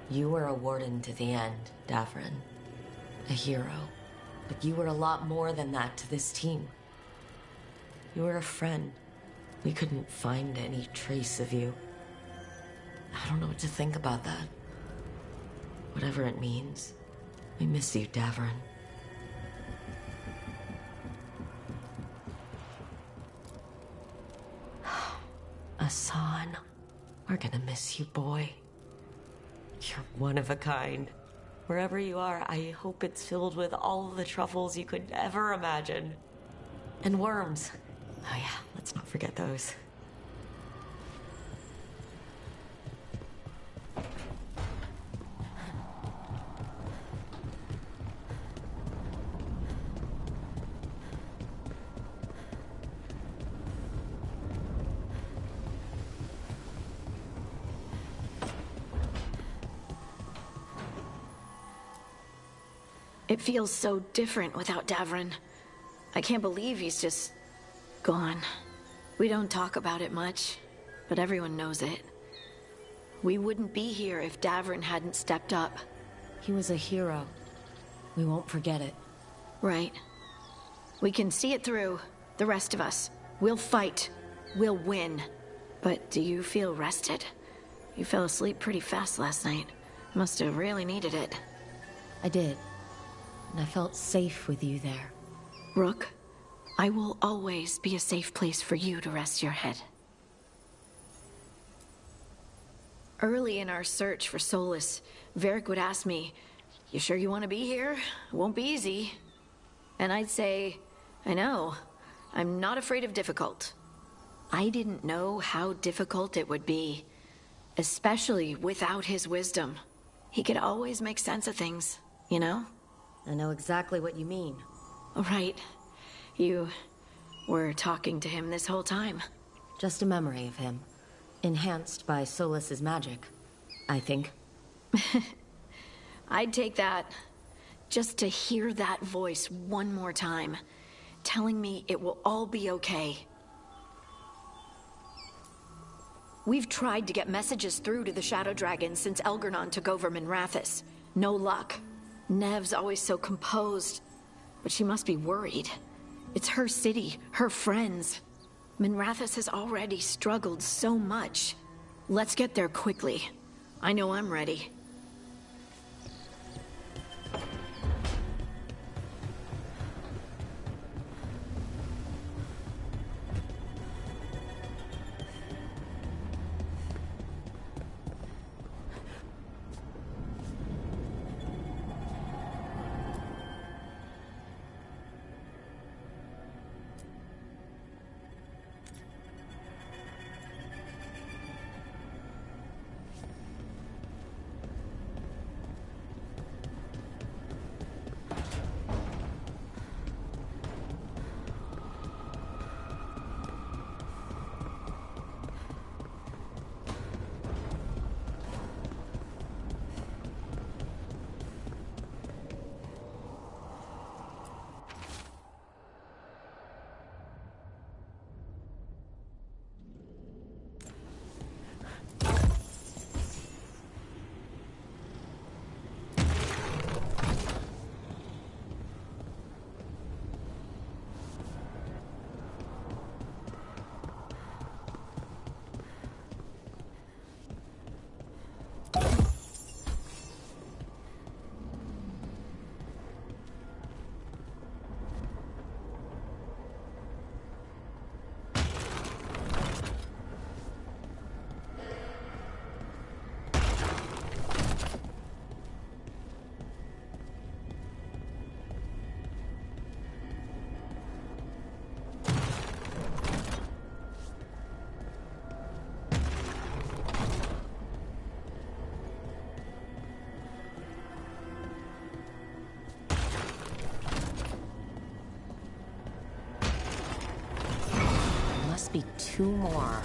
You were a warden to the end, Davrin. A hero. But you were a lot more than that to this team. You were a friend. We couldn't find any trace of you. I don't know what to think about that. Whatever it means, we miss you, Davrin. Asan, we're gonna miss you, boy. You're one of a kind. Wherever you are, I hope it's filled with all the truffles you could ever imagine. And worms. Oh yeah, let's not forget those. It feels so different without Davrin. I can't believe he's just gone. We don't talk about it much, but everyone knows it. We wouldn't be here if Davrin hadn't stepped up. He was a hero. We won't forget it. Right. We can see it through, the rest of us. We'll fight. We'll win. But do you feel rested? You fell asleep pretty fast last night. Must have really needed it. I did. And I felt safe with you there. Rook, I will always be a safe place for you to rest your head. Early in our search for solace, Varric would ask me, "You sure you want to be here? It won't be easy." And I'd say, "I know. I'm not afraid of difficult." I didn't know how difficult it would be, especially without his wisdom. He could always make sense of things, you know? I know exactly what you mean. Right. You were talking to him this whole time. Just a memory of him. Enhanced by Solas's magic, I think. I'd take that. Just to hear that voice one more time, telling me it will all be okay. We've tried to get messages through to the Shadow Dragon since Elgernon took over Minrathous. No luck. Nev's always so composed, but she must be worried. It's her city, her friends. Minrathous has already struggled so much. Let's get there quickly. I know I'm ready. Be 2 more.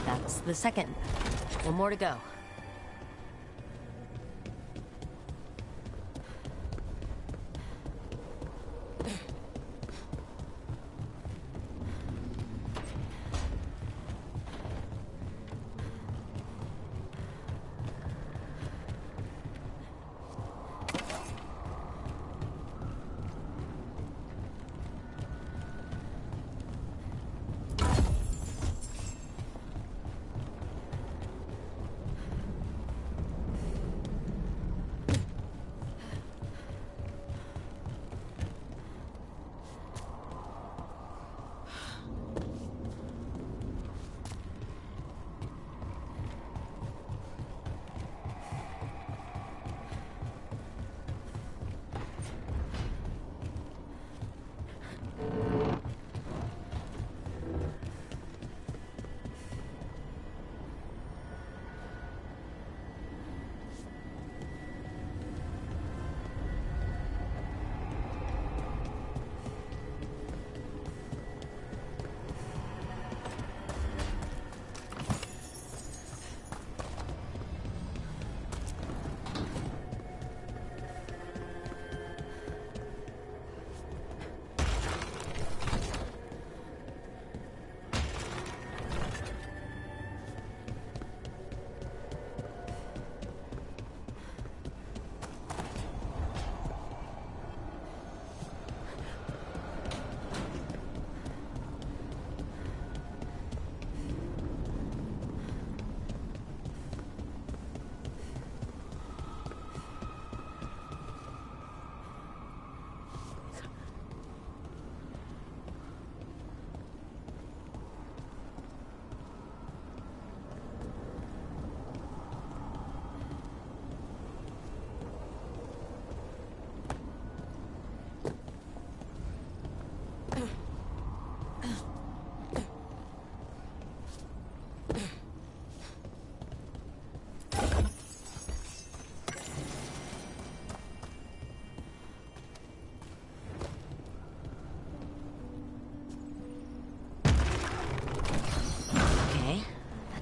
That's the second. 1 more to go.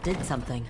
That did something.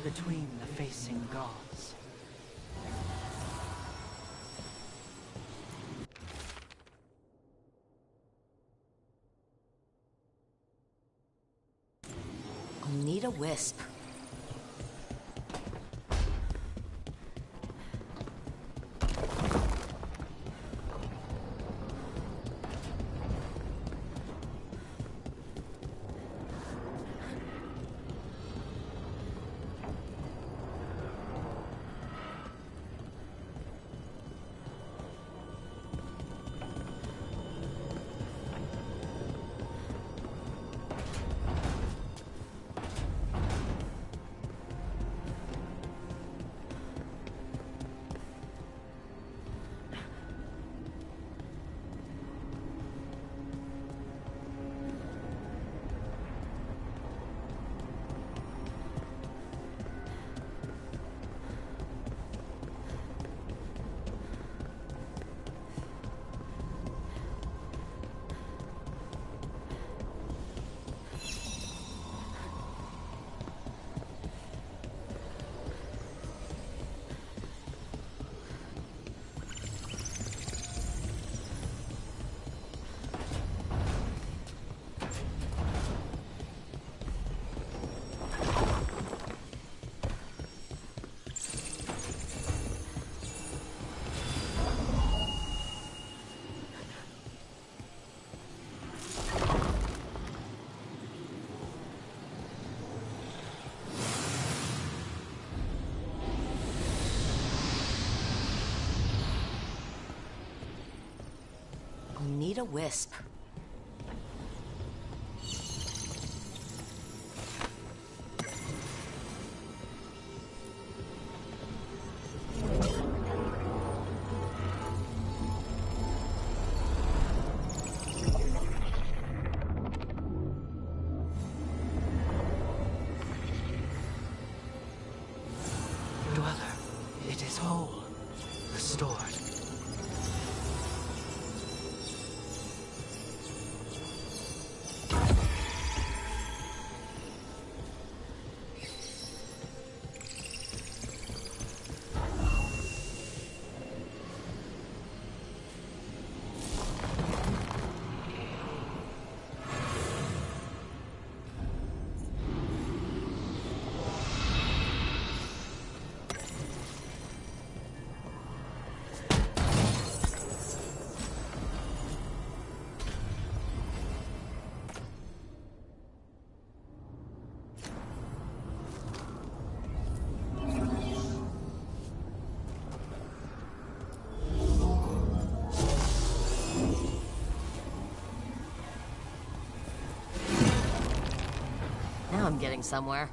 Between the facing gods. I'll need a wisp. Need a wisp. Dweller, it is whole, restored. Now I'm getting somewhere.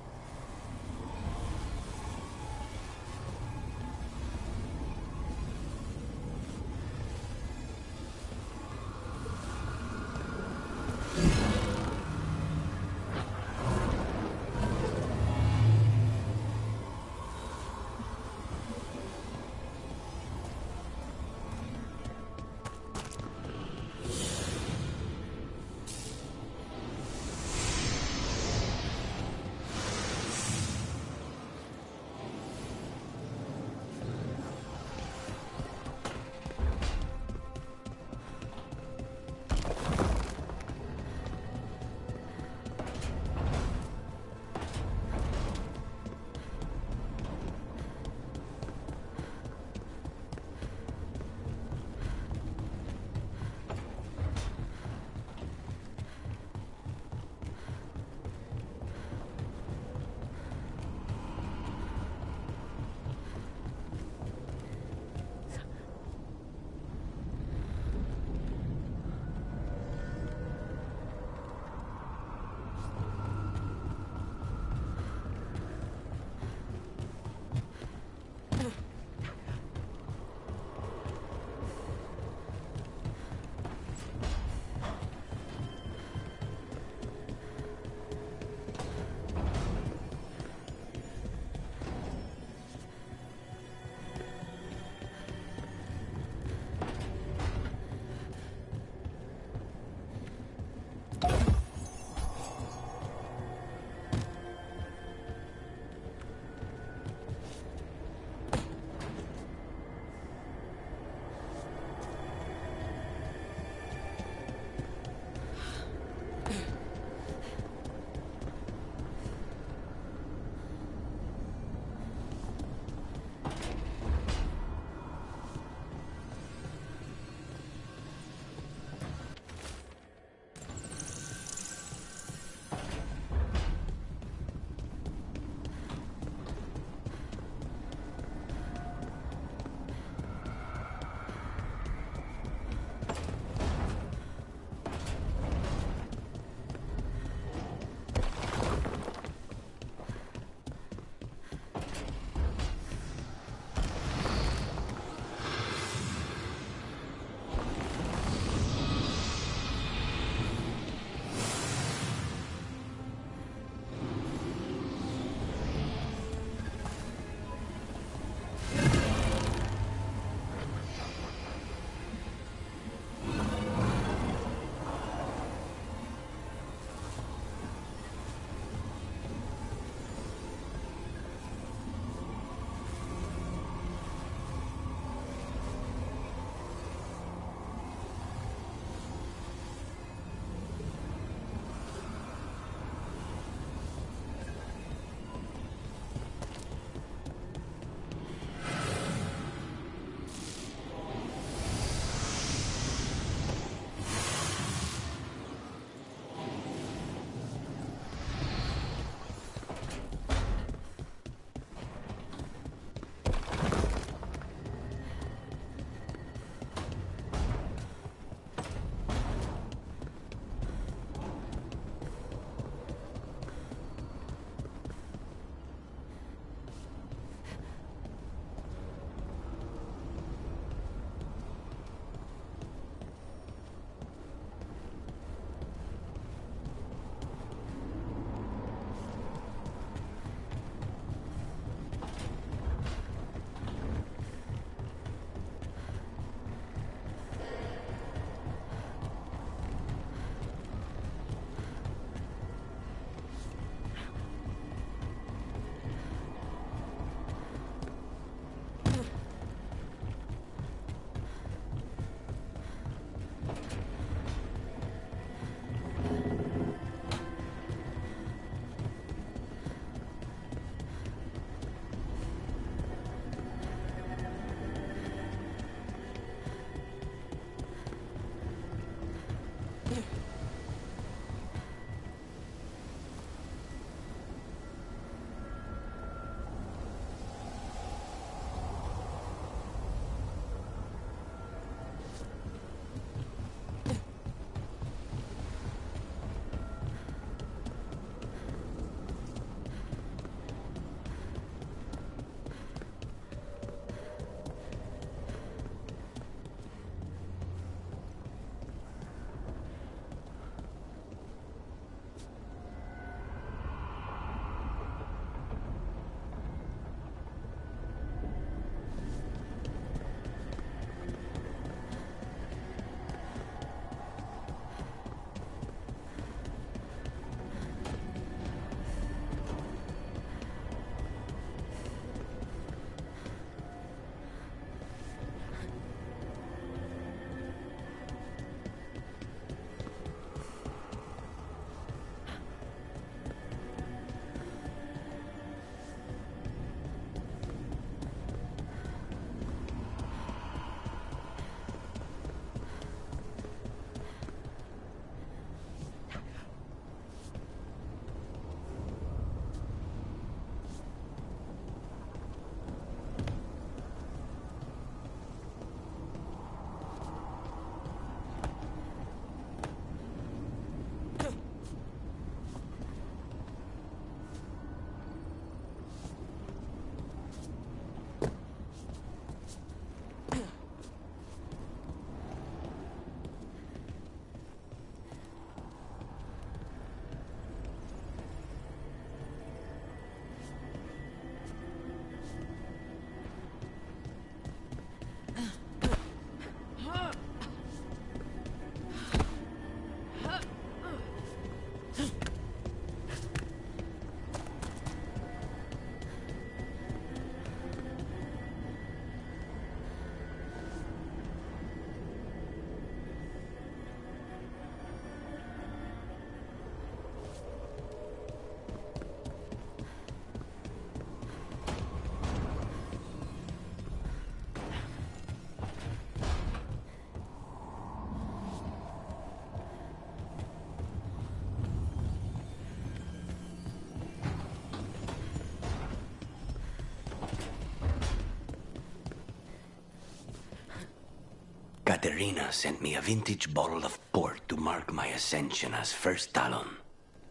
Katerina sent me a vintage bottle of port to mark my ascension as First Talon.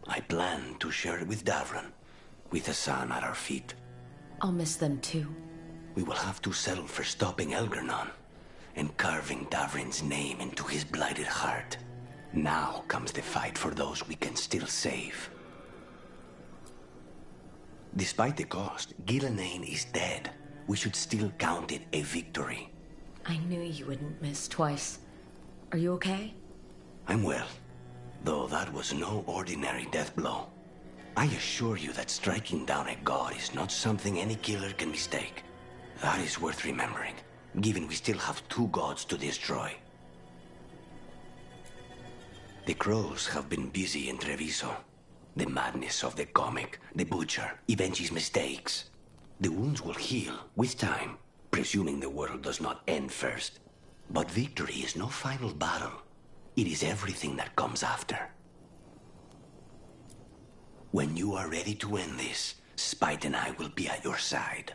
I plan to share it with Davron, with the sun at our feet. I'll miss them too. We will have to settle for stopping Elgernon and carving Davrin's name into his blighted heart. Now comes the fight for those we can still save. Despite the cost, Gillenane is dead. We should still count it a victory. I knew you wouldn't miss twice. Are you okay? I'm well, though that was no ordinary death blow. I assure you that striking down a god is not something any killer can mistake. That is worth remembering, given we still have 2 gods to destroy. The crows have been busy in Treviso. The madness of the comic, the butcher, Evenchi's mistakes. The wounds will heal with time, presuming the world does not end first. But victory is no final battle. It is everything that comes after. When you are ready to end this, Spite and I will be at your side.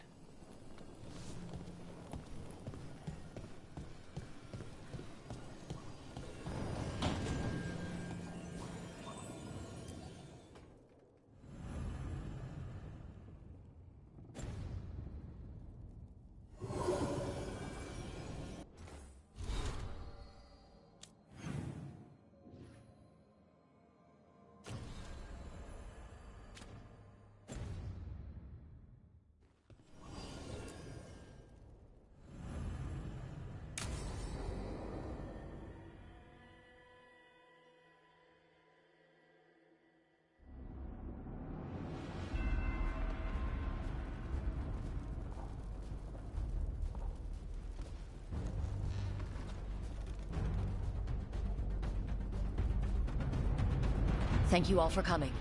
Thank you all for coming.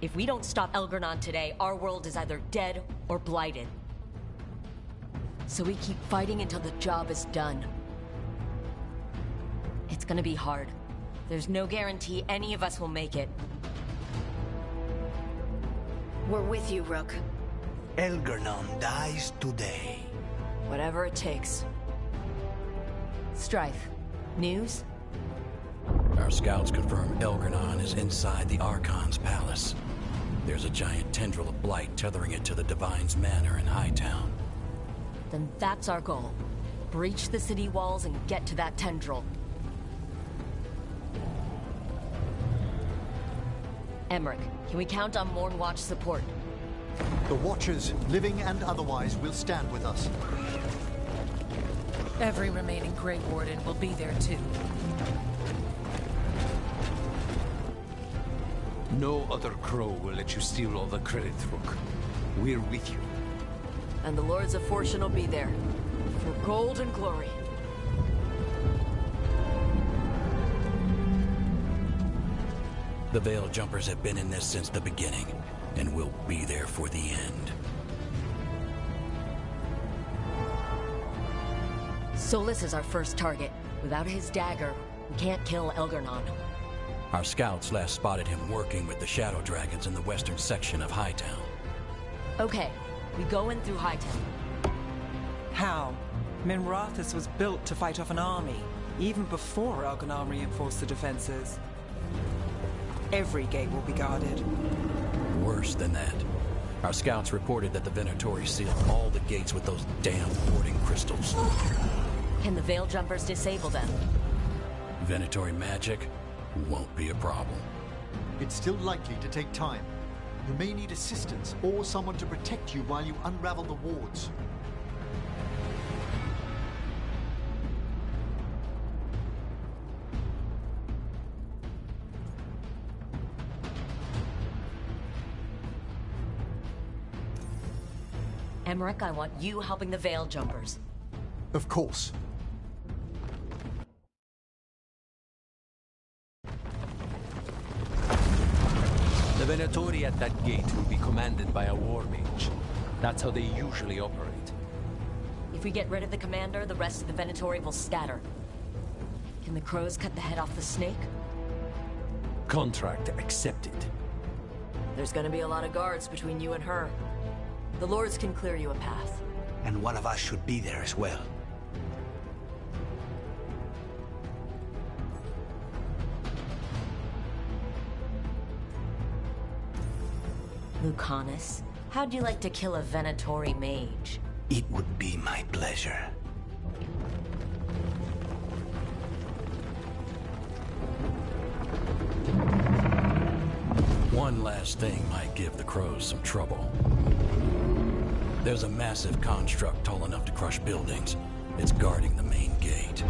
If we don't stop Elgernon today, our world is either dead or blighted. So we keep fighting until the job is done. It's gonna be hard. There's no guarantee any of us will make it. We're with you, Rook. Elgernon dies today. Whatever it takes. Strife, news? Our scouts confirm Elgernon is inside the Archon's palace. There's a giant tendril of blight tethering it to the Divine's manor in Hightown. Then that's our goal. Breach the city walls and get to that tendril. Emmerich, can we count on Mornwatch support? The Watchers, living and otherwise, will stand with us. Every remaining Grey Warden will be there too. No other crow will let you steal all the credit, Rook. We're with you. And the Lords of Fortune will be there. For gold and glory. The Veil Jumpers have been in this since the beginning, and will be there for the end. Solus is our first target. Without his dagger, we can't kill Elgernon. Our scouts last spotted him working with the Shadow Dragons in the western section of Hightown. Okay, we go in through Hightown. How? Minrathus was built to fight off an army, even before Elgernon reinforced the defenses. Every gate will be guarded. Worse than that. Our scouts reported that the Venatori sealed all the gates with those damn warding crystals. Can the Veil Jumpers disable them? Venatori magic won't be a problem. It's still likely to take time. You may need assistance or someone to protect you while you unravel the wards. Hemrick, I want you helping the Veil Jumpers. Of course. The Venatori at that gate will be commanded by a war mage. That's how they usually operate. If we get rid of the commander, the rest of the Venatori will scatter. Can the crows cut the head off the snake? Contract accepted. There's gonna be a lot of guards between you and her. The Lords can clear you a path. And one of us should be there as well. Lucanus, how'd you like to kill a Venatori mage? It would be my pleasure. One last thing might give the crows some trouble. There's a massive construct tall enough to crush buildings. It's guarding the main gate.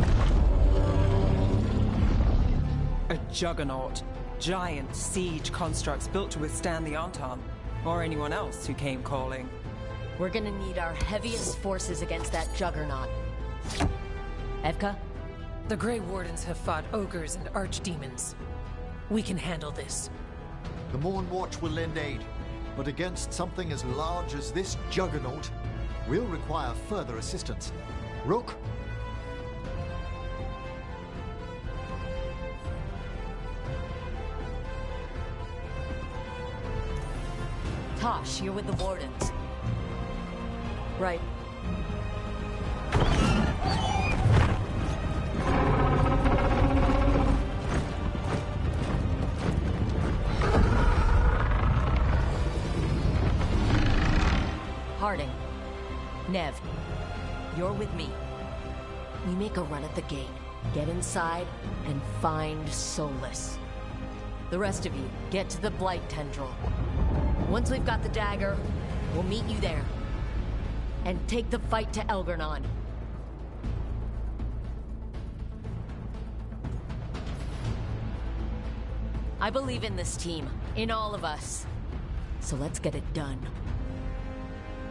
A juggernaut. Giant siege constructs built to withstand the Anton. Or anyone else who came calling. We're gonna need our heaviest forces against that juggernaut. Evka? The Grey Wardens have fought ogres and archdemons. We can handle this. The Morn Watch will lend aid, but against something as large as this juggernaut, we'll require further assistance. Rook? Tosh, you're with the Wardens. Right. Harding. Nev. You're with me. We make a run at the gate, get inside, and find Solus. The rest of you, get to the Blight Tendril. Once we've got the dagger, we'll meet you there. And take the fight to Elgernon. I believe in this team, in all of us. So let's get it done.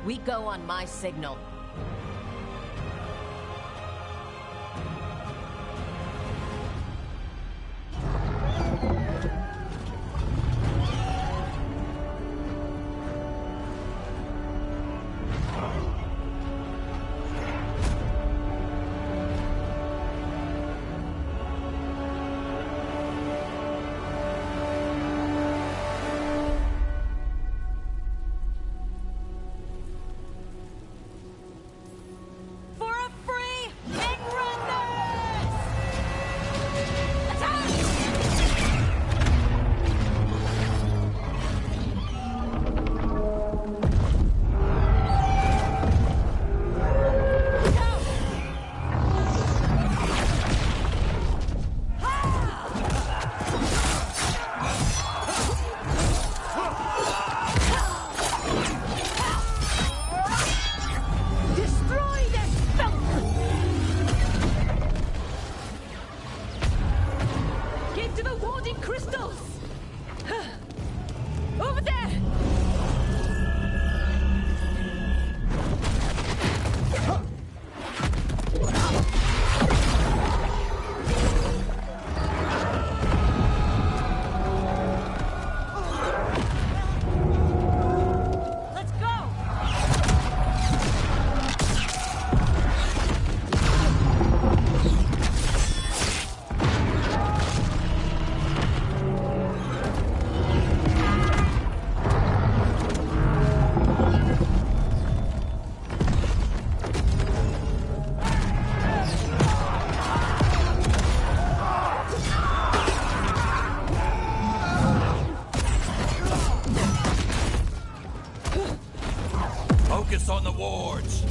We go on my signal. Focus on the wards.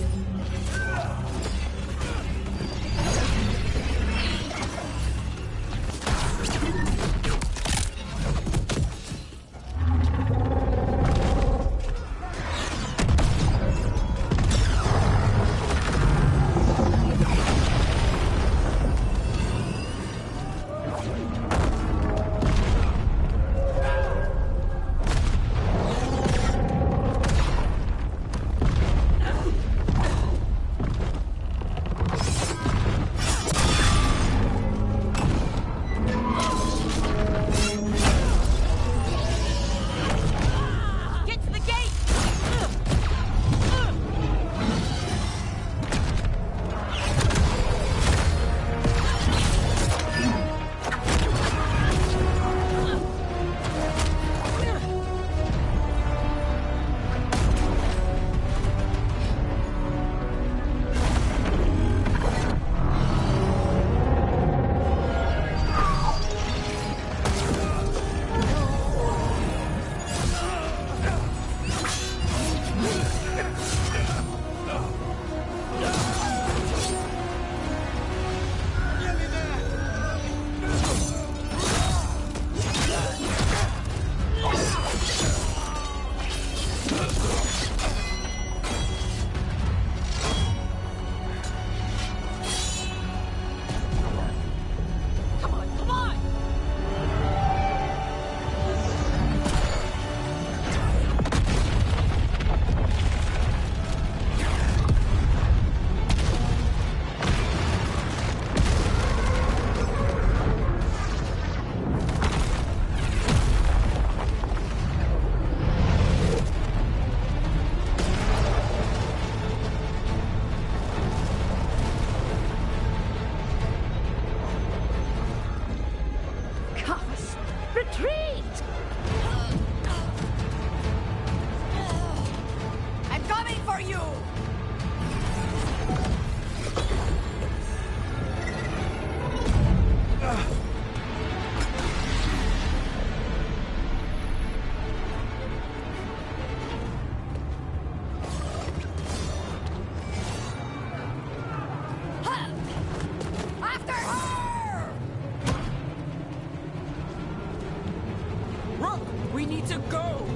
to go!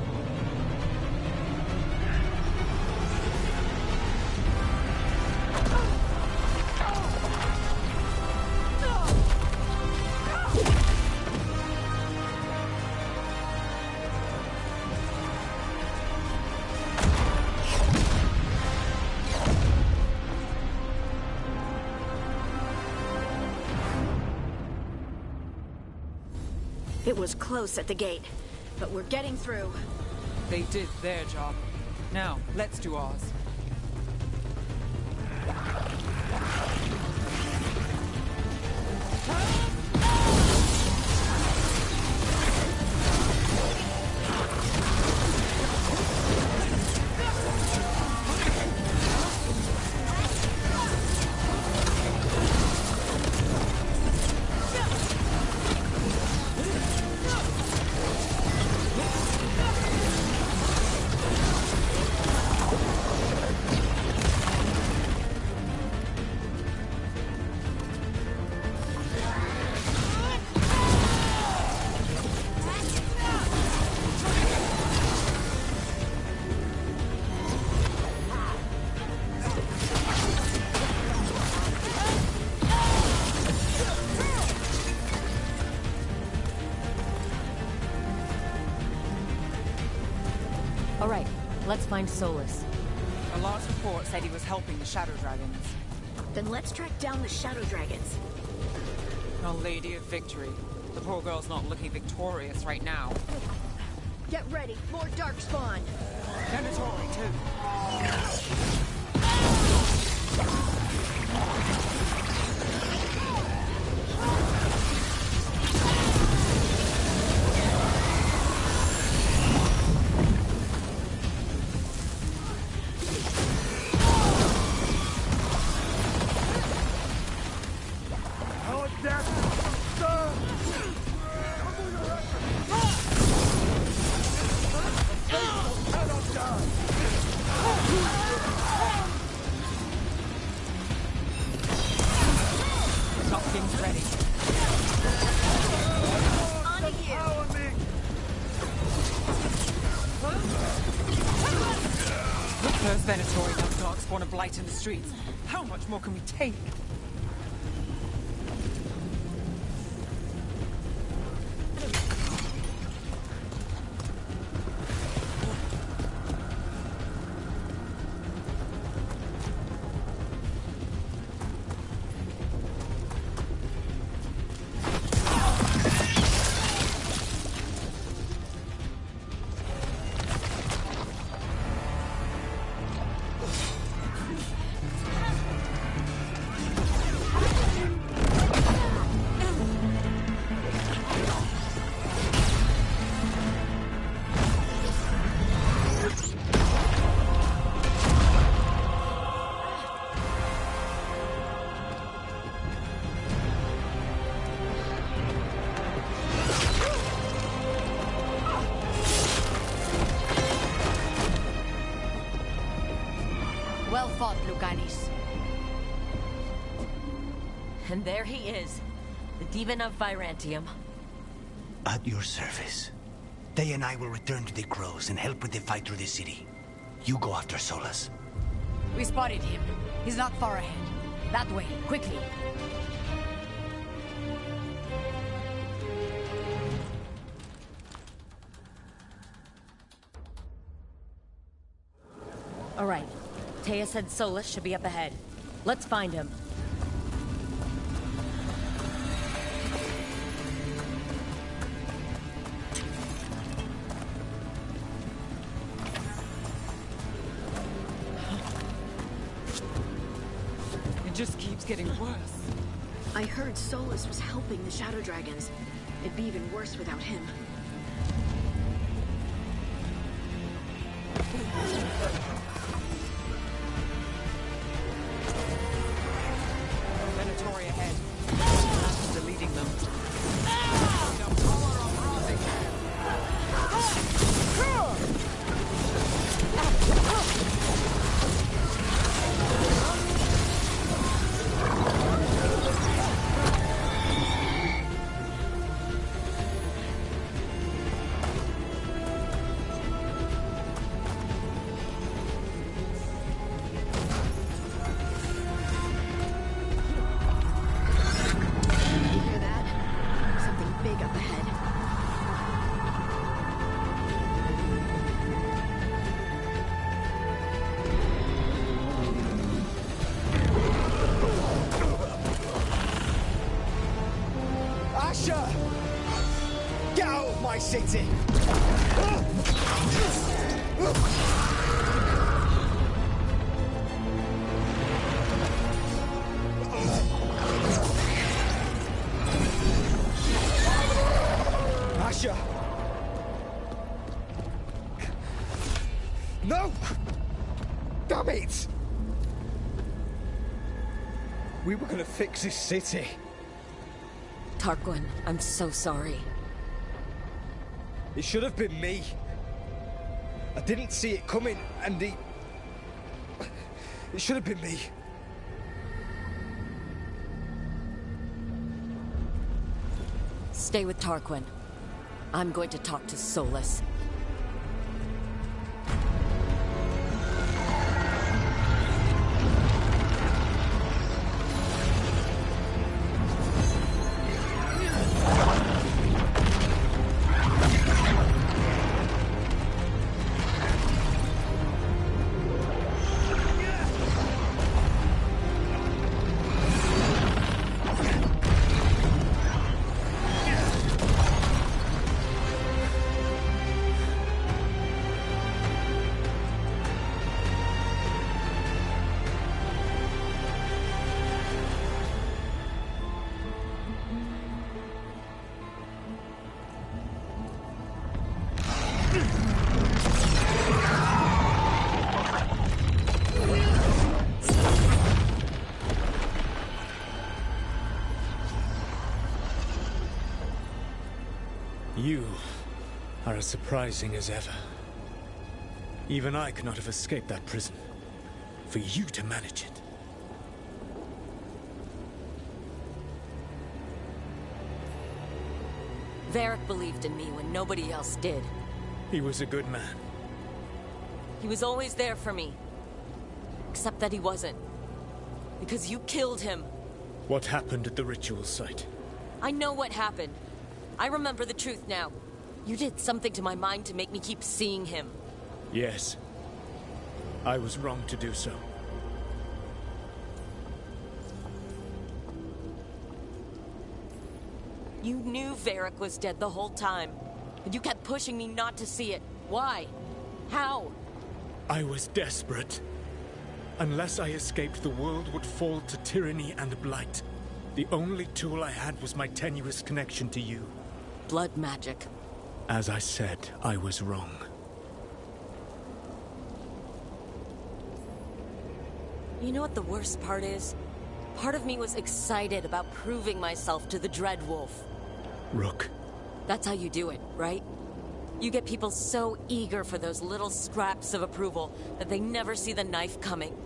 It was close at the gate, but we're getting through. They did their job. Now, let's do ours. All right, let's find Solus. A last report said he was helping the Shadow Dragons. Then let's track down the Shadow Dragons. Our Lady of Victory. The poor girl's not looking victorious right now. Get ready, more darkspawn. Venatori, too. First Venatori, now darkspawn of blight in the streets. How much more can we take? Well fought, Lucanis. And there he is, the Demon of Virantium. At your service. They and I will return to the Crows and help with the fight through the city. You go after Solus. We spotted him. He's not far ahead. That way, quickly. All right. Taya said Solus should be up ahead. Let's find him. It just keeps getting worse. I heard Solus was helping the Shadow Dragons. It'd be even worse without him. Venatori ahead. Deleting them. city! Asher! No! Damn it! We were gonna fix this city. Tarquin, I'm so sorry. It should have been me. I didn't see it coming, and it should have been me. Stay with Tarquin. I'm going to talk to Solus. You are as surprising as ever. Even I could not have escaped that prison. For you to manage it. Varric believed in me when nobody else did. He was a good man. He was always there for me. Except that he wasn't. Because you killed him. What happened at the ritual site? I know what happened. I remember the truth now. You did something to my mind to make me keep seeing him. Yes. I was wrong to do so. You knew Varric was dead the whole time. But you kept pushing me not to see it. Why? How? I was desperate. Unless I escaped, the world would fall to tyranny and blight. The only tool I had was my tenuous connection to you. Blood magic. As I said, I was wrong. You know what the worst part is? Part of me was excited about proving myself to the Dreadwolf. Rook. That's how you do it, right? You get people so eager for those little scraps of approval that they never see the knife coming.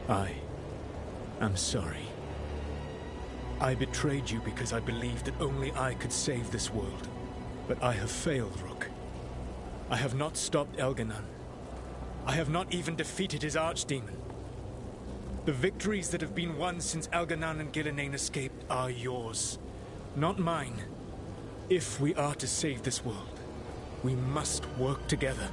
I am sorry. I betrayed you because I believed that only I could save this world. But I have failed, Rook. I have not stopped Elganon. I have not even defeated his archdemon. The victories that have been won since Elganon and Gillenane escaped are yours, not mine. If we are to save this world, we must work together.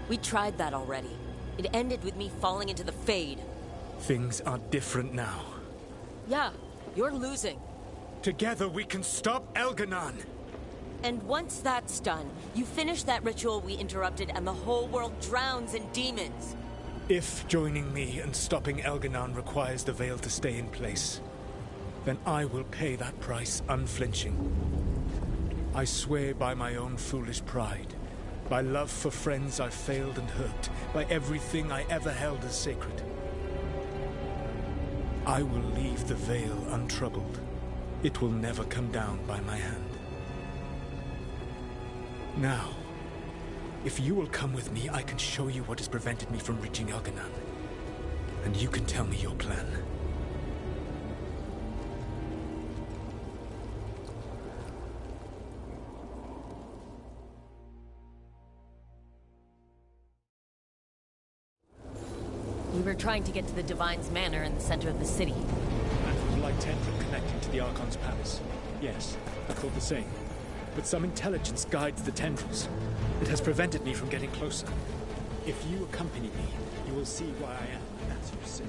We tried that already. It ended with me falling into the Fade. Things are different now. Yeah, you're losing. Together we can stop Elganon! And once that's done, you finish that ritual we interrupted and the whole world drowns in demons. If joining me and stopping Elganon requires the Veil to stay in place, then I will pay that price unflinching. I swear by my own foolish pride, by love for friends I failed and hurt, by everything I ever held as sacred. I will leave the Veil untroubled. It will never come down by my hand. Now, if you will come with me, I can show you what has prevented me from reaching Elganon. And you can tell me your plan. We were trying to get to the Divine's Manor in the center of the city. And the light tendril connecting to the Archon's palace. Yes, I thought the same. but some intelligence guides the tendrils. It has prevented me from getting closer. If you accompany me, you will see why I am, as you say,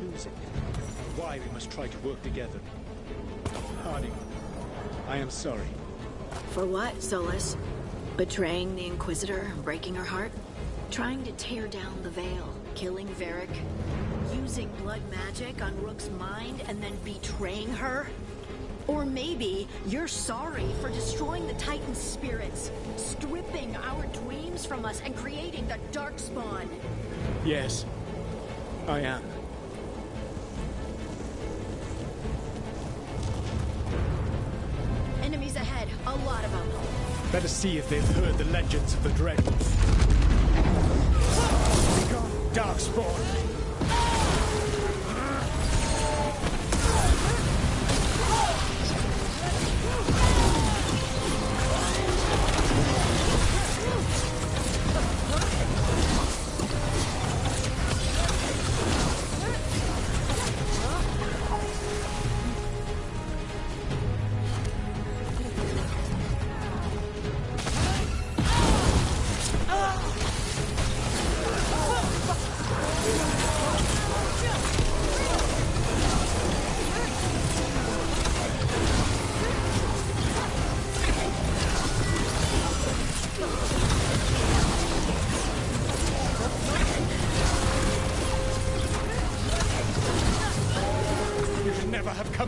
losing. And why we must try to work together. Harding, I am sorry. For what, Solus? Betraying the Inquisitor and breaking her heart? Trying to tear down the Veil, killing Varric? Using blood magic on Rook's mind and then betraying her? Or maybe you're sorry for destroying the Titan's spirits, stripping our dreams from us and creating the Darkspawn. Yes, I am. Enemies ahead, a lot of them. Better see if they've heard the legends of the Dreadwolf. Begone, Darkspawn!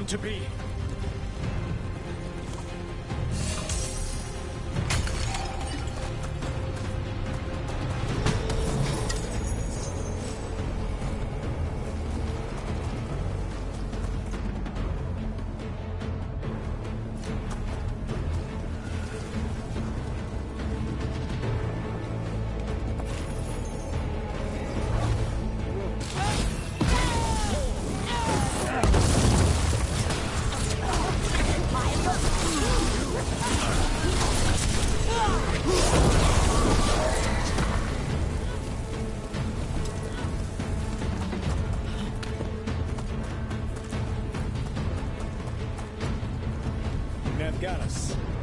To be.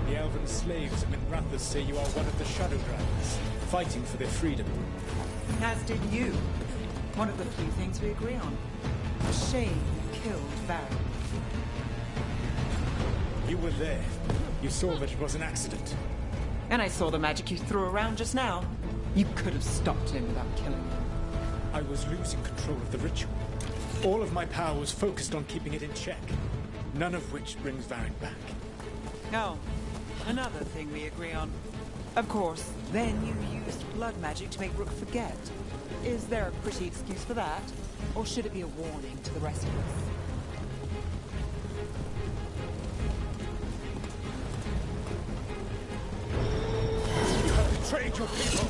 The elven slaves of Minrathous say you are one of the Shadow Dragons, fighting for their freedom. As did you. One of the few things we agree on. A shame you killed Varric. You were there. You saw that it was an accident. And I saw the magic you threw around just now. You could have stopped him without killing him. I was losing control of the ritual. All of my power was focused on keeping it in check. None of which brings Varric back. Oh, another thing we agree on. Of course, then you used blood magic to make Rook forget. Is there a pretty excuse for that? Or should it be a warning to the rest of us? You have betrayed your people!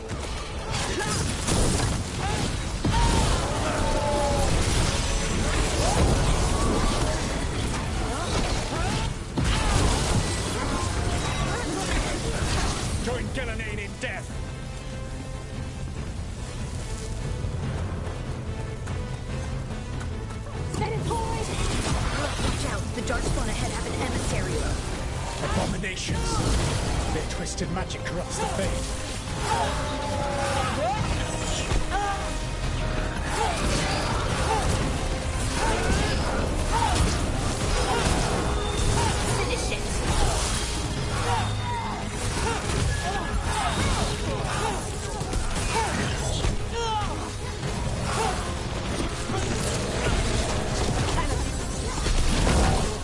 Join Gillenane in death! Set it poised! Watch out, the Darkspawn ahead have an emissary. Abominations! Their twisted magic corrupts the fate. Finish it!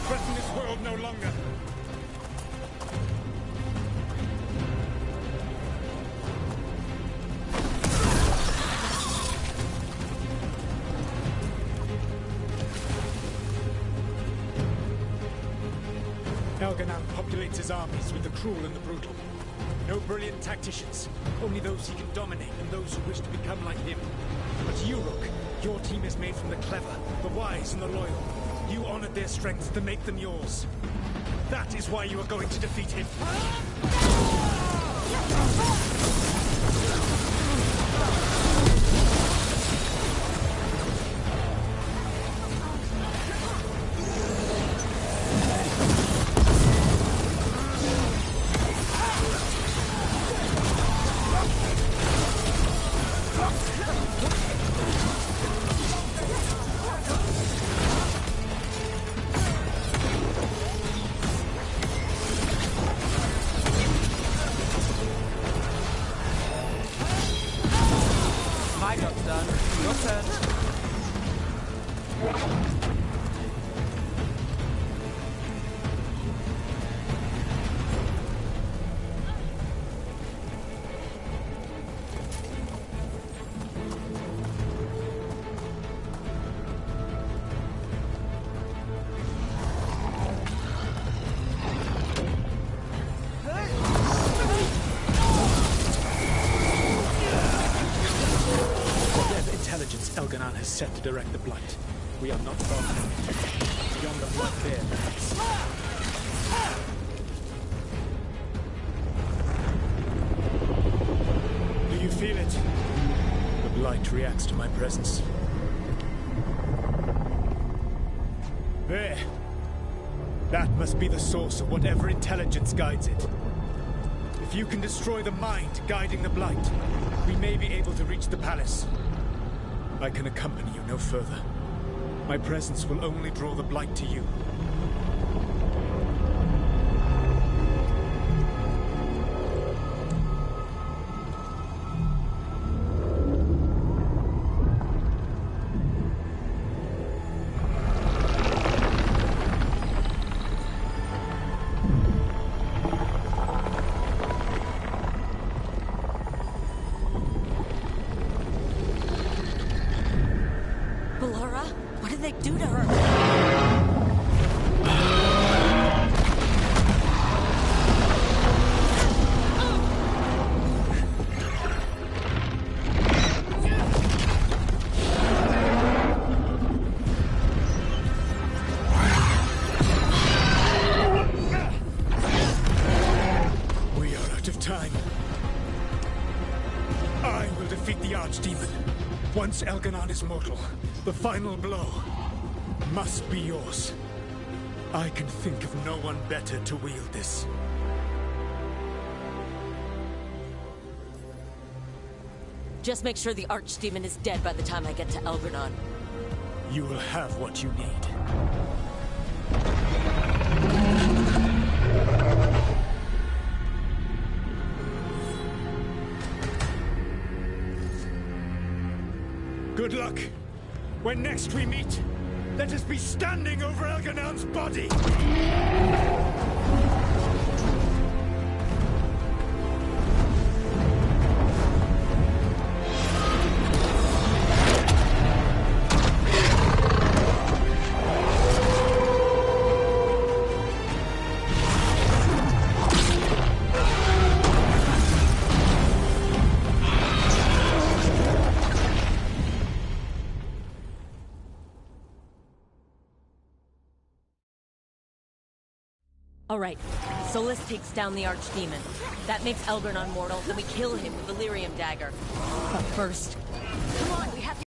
Threaten this world no longer. Elganan populates his armies with the cruel and the brutal. No brilliant tacticians, only those he can dominate and those who wish to become like him. But you, Rook, your team is made from the clever, the wise, and the loyal. You honored their strengths to make them yours. That is why you are going to defeat him. Job's done. Your turn. Elganon has set to direct the Blight. We are not far from it. Beyond the Blood Bear, perhaps. Do you feel it? The Blight reacts to my presence. There. That must be the source of whatever intelligence guides it. If you can destroy the mind guiding the Blight, we may be able to reach the palace. I can accompany you no further. My presence will only draw the Blight to you. Once Elganon is mortal, the final blow must be yours. I can think of no one better to wield this. Just make sure the Archdemon is dead by the time I get to Elganon. You will have what you need. Good luck. When next we meet, let us be standing over Elganon's body! All right, Solus takes down the Archdemon. That makes Elganon mortal, then we kill him with the Lyrium dagger. But first, come on, we have to...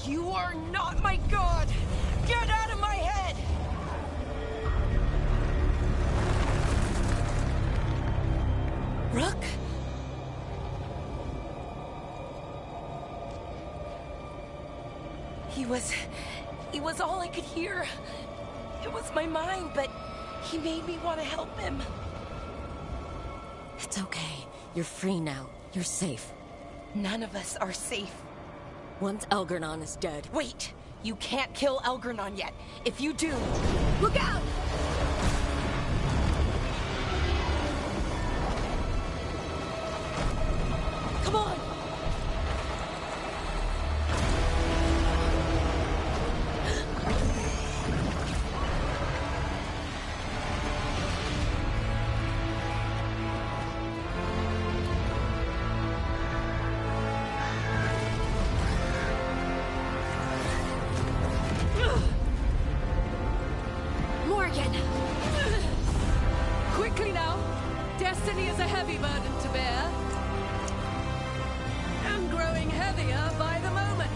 You are not my god! Get out of my head! Rook? He was all I could hear. It was my mind, but he made me want to help him. It's okay. You're free now. You're safe. None of us are safe. Once Elgernon is dead... Wait! You can't kill Elgernon yet. If you do... Look out! Come on! Quickly now! Destiny is a heavy burden to bear. And growing heavier by the moment.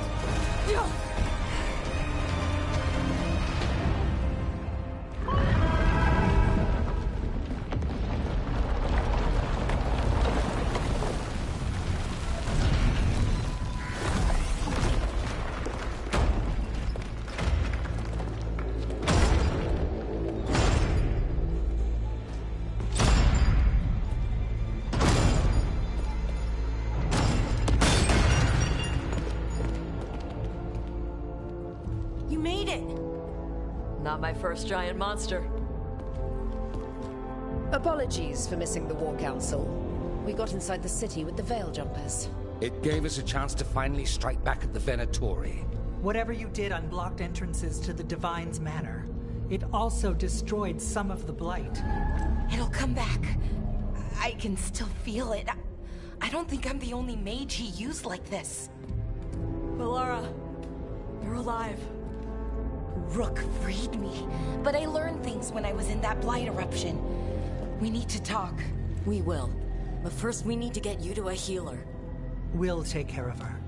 Not my first giant monster. Apologies for missing the War Council. We got inside the city with the Veil Jumpers. It gave us a chance to finally strike back at the Venatori. Whatever you did unblocked entrances to the Divine's Manor. It also destroyed some of the Blight. It'll come back. I can still feel it. I don't think I'm the only mage he used like this. Bellara, you're alive. Rook freed me, but I learned things when I was in that Blight eruption. We need to talk. We will. But first we need to get you to a healer. We'll take care of her.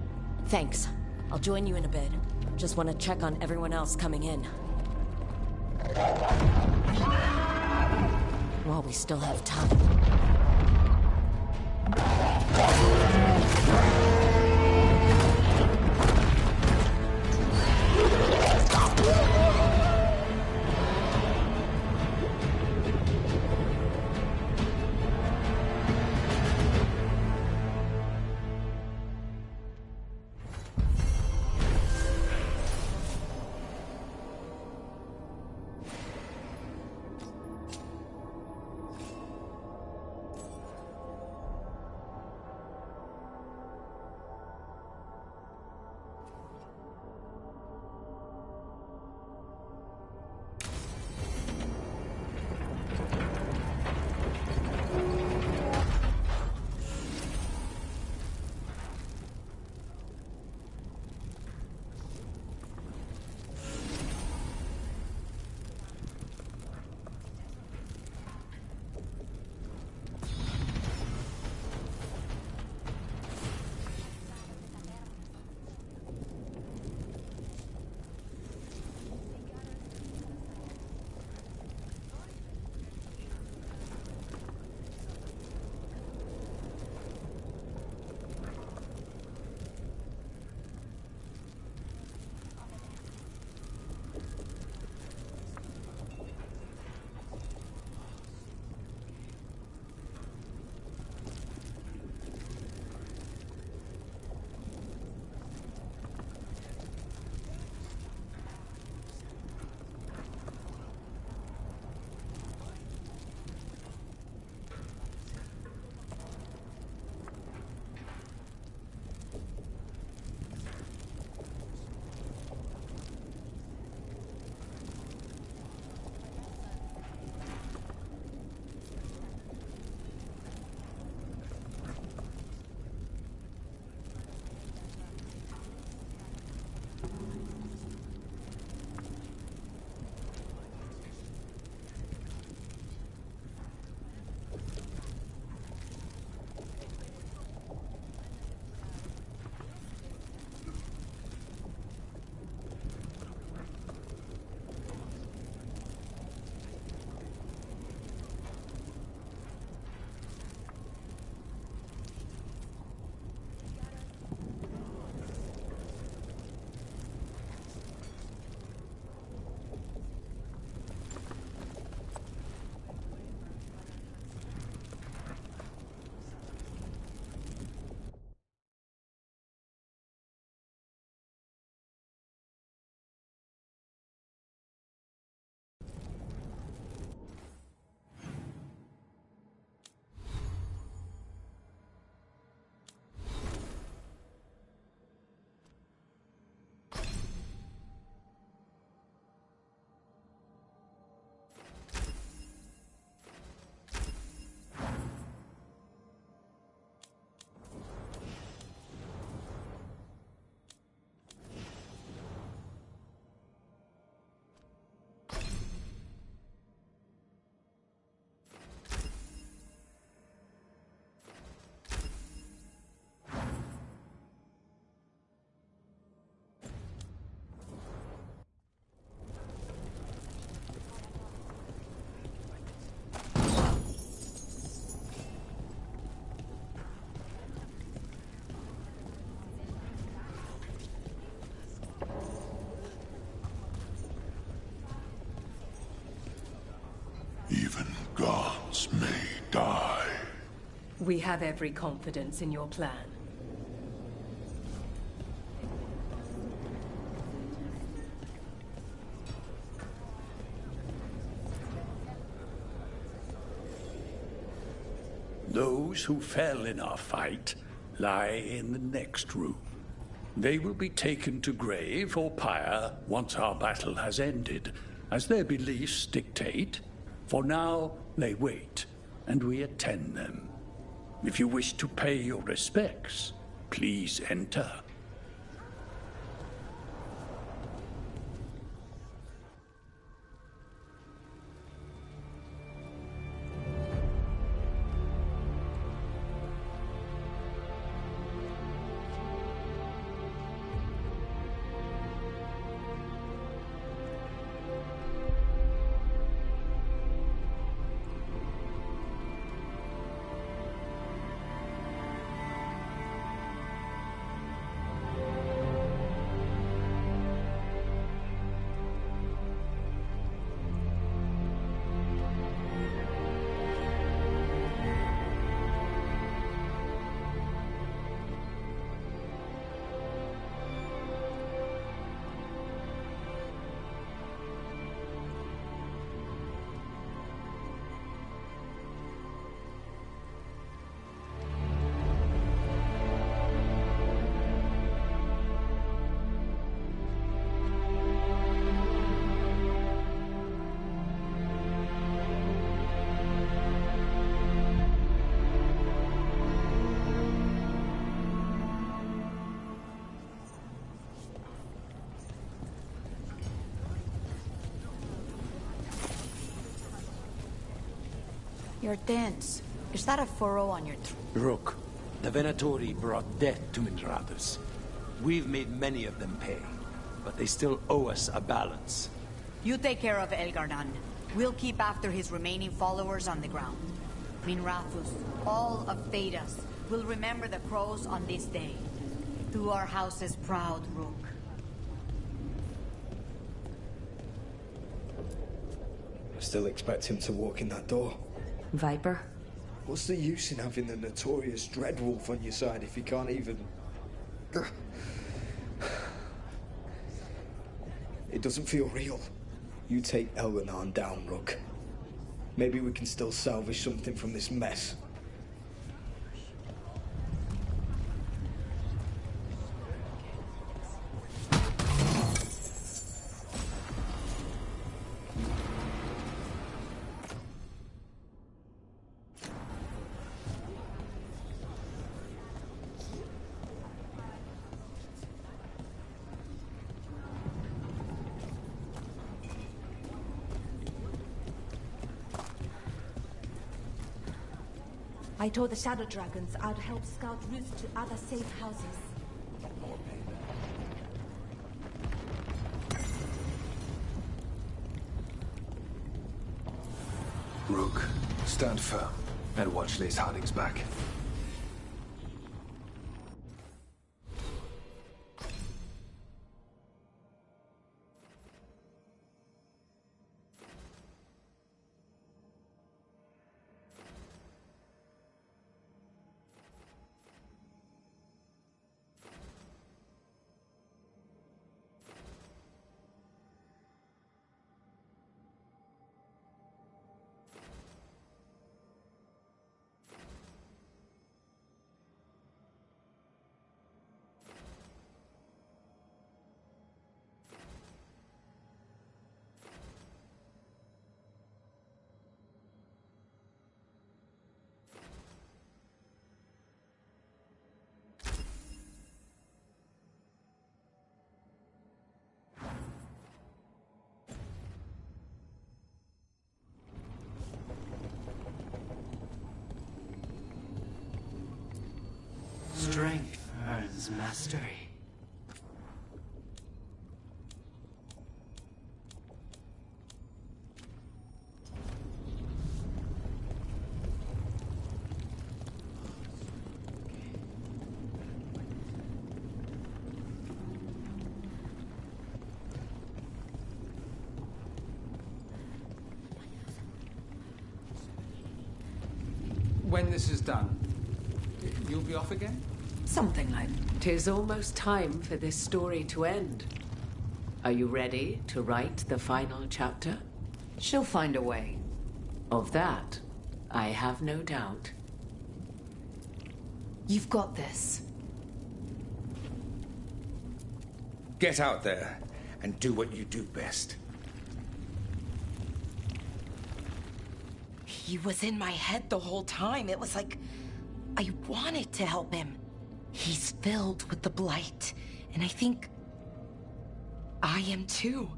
Thanks. I'll join you in a bit. Just want to check on everyone else coming in. While we still have time. We have every confidence in your plan. Those who fell in our fight lie in the next room. They will be taken to grave or pyre once our battle has ended, as their beliefs dictate. For now, they wait, and we attend them. If you wish to pay your respects, please enter. You're dense. Is that a furrow on your throat? Rook, the Venatori brought death to Mindrathus. We've made many of them pay, but they still owe us a balance. You take care of Elgar'nan. We'll keep after his remaining followers on the ground. Minrathus, all of Thedas, will remember the crows on this day. Do our house's proud, Rook. I still expect him to walk in that door. Viper? What's the use in having the notorious Dreadwolf on your side if you can't even... It doesn't feel real. You take Elgar'nan down, Rook. Maybe we can still salvage something from this mess. I told the Shadow Dragons I'd help scout routes to other safe houses. Rook, stand firm and watch Lace Harding's back. Strength earns mastery. When this is done, You'll be off again? Something like. 'Tis almost time for this story to end. Are you ready to write the final chapter? She'll find a way. Of that, I have no doubt. You've got this. Get out there and do what you do best. He was in my head the whole time. It was like I wanted to help him. He's filled with the blight, and I think I am too.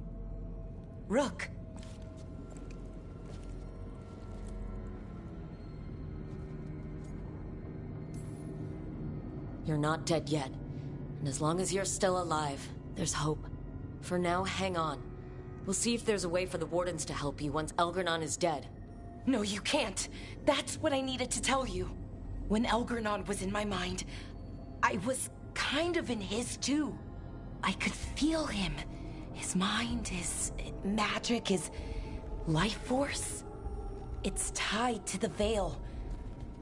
Rook. You're not dead yet. And as long as you're still alive, there's hope. For now, hang on. We'll see if there's a way for the Wardens to help you once Elgar'nan is dead. No, you can't. That's what I needed to tell you. When Elgar'nan was in my mind, I was kind of in his too. I could feel him. His mind, his magic, his life force. It's tied to the Veil.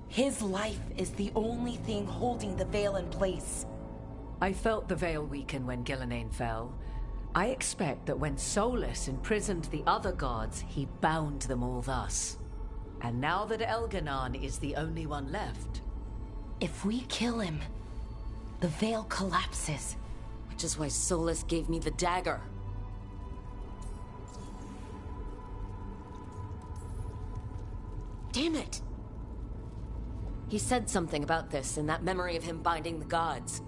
His life is the only thing holding the Veil in place. I felt the Veil weaken when Gillenane fell. I expect that when Solus imprisoned the other gods, he bound them all thus. And now that Elgar'nan is the only one left... If we kill him, the Veil collapses. Which is why Solus gave me the dagger. Damn it! He said something about this in that memory of him binding the gods.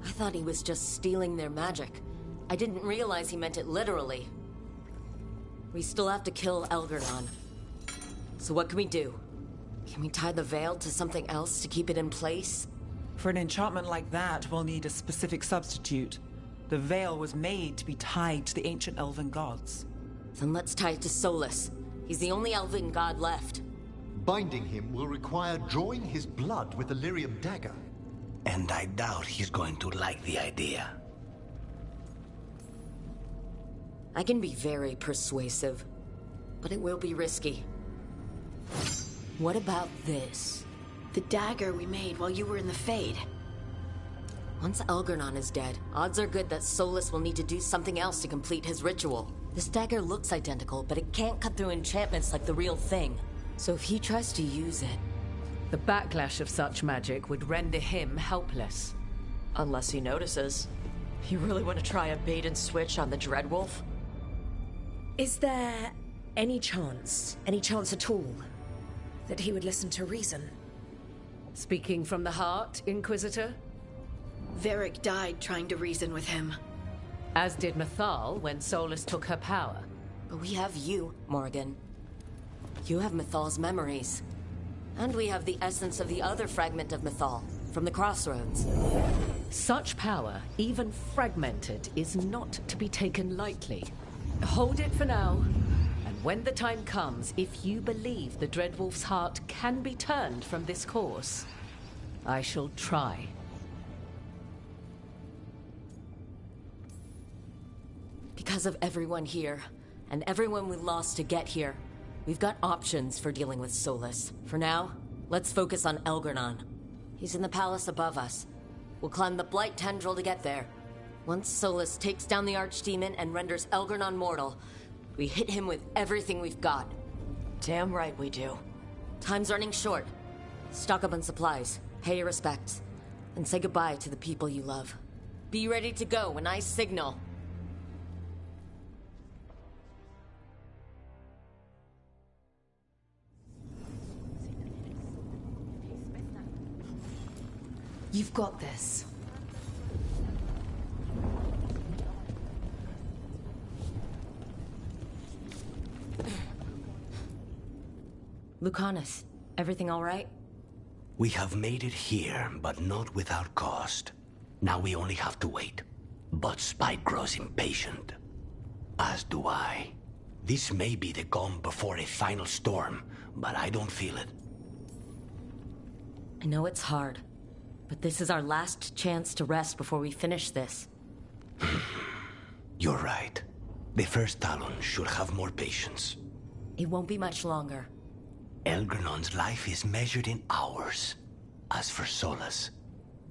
I thought he was just stealing their magic. I didn't realize he meant it literally. We still have to kill Elgar'nan. So what can we do? Can we tie the Veil to something else to keep it in place? For an enchantment like that, we'll need a specific substitute. The Veil was made to be tied to the ancient elven gods. Then let's tie it to Solus. He's the only elven god left. Binding him will require drawing his blood with the lyrium dagger. And I doubt he's going to like the idea. I can be very persuasive, but it will be risky. What about this? The dagger we made while you were in the Fade. Once Elgar'nan is dead, odds are good that Solus will need to do something else to complete his ritual. This dagger looks identical, but it can't cut through enchantments like the real thing. So if he tries to use it... The backlash of such magic would render him helpless. Unless he notices. You really want to try a bait and switch on the Dreadwolf? Is there any chance at all, that he would listen to reason? Speaking from the heart, Inquisitor? Varric died trying to reason with him. As did Mythal when Solus took her power. But we have you, Morgan. You have Mythal's memories. And we have the essence of the other fragment of Mythal, from the Crossroads. Such power, even fragmented, is not to be taken lightly. Hold it for now. And when the time comes, if you believe the Dreadwolf's heart can be turned from this course, I shall try. Because of everyone here, and everyone we lost to get here, we've got options for dealing with Solus. For now, let's focus on Elgar'nan. He's in the palace above us. We'll climb the Blight Tendril to get there. Once Solus takes down the Archdemon and renders Elgar'nan mortal, we hit him with everything we've got. Damn right we do. Time's running short. Stock up on supplies, pay your respects, and say goodbye to the people you love. Be ready to go when I signal. You've got this. Lucanus, everything all right? We have made it here, but not without cost. Now we only have to wait. But Spike grows impatient. As do I. This may be the calm before a final storm, but I don't feel it. I know it's hard, but this is our last chance to rest before we finish this. You're right. The first Talon should have more patience. It won't be much longer. Elgar'nan's life is measured in hours. As for Solus,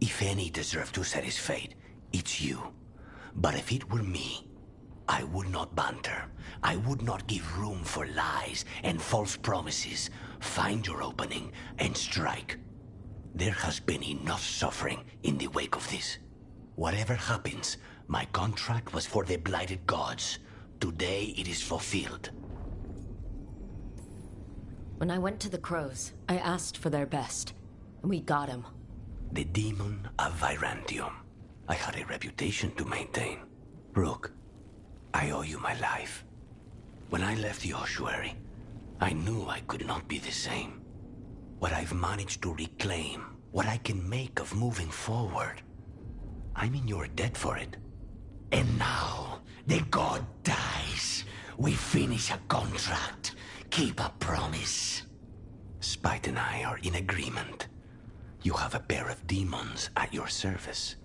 if any deserve to set his fate, it's you. But if it were me, I would not banter. I would not give room for lies and false promises. Find your opening and strike. There has been enough suffering in the wake of this. Whatever happens, my contract was for the blighted gods. Today it is fulfilled. When I went to the Crows, I asked for their best, and we got him. The demon of Virantium. I had a reputation to maintain. Rook, I owe you my life. When I left the ossuary, I knew I could not be the same. What I've managed to reclaim, what I can make of moving forward, I'm in your debt for it. And now, the god dies. We finish a contract, keep a promise. Spite and I are in agreement. You have a pair of demons at your service.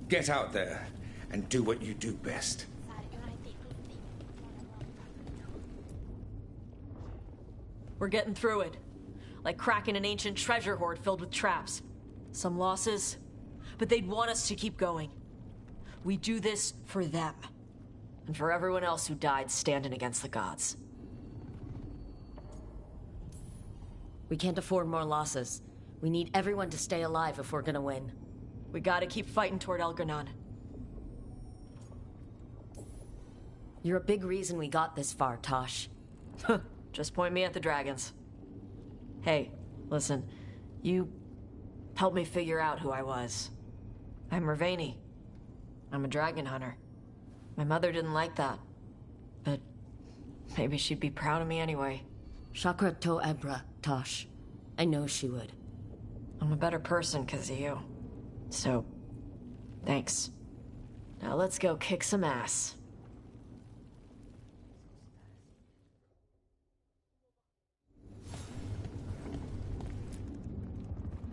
Get out there and do what you do best. We're getting through it. Like cracking an ancient treasure hoard filled with traps. Some losses, but they'd want us to keep going. We do this for them. And for everyone else who died standing against the gods. We can't afford more losses. We need everyone to stay alive if we're gonna win. We gotta keep fighting toward Elgar'nan. You're a big reason we got this far, Tosh. Just point me at the dragons. Hey, listen. You helped me figure out who I was. I'm Mervani. I'm a dragon hunter. My mother didn't like that. But maybe she'd be proud of me anyway. Chakra to Ebra, Tosh. I know she would. I'm a better person because of you. So, thanks. Now let's go kick some ass.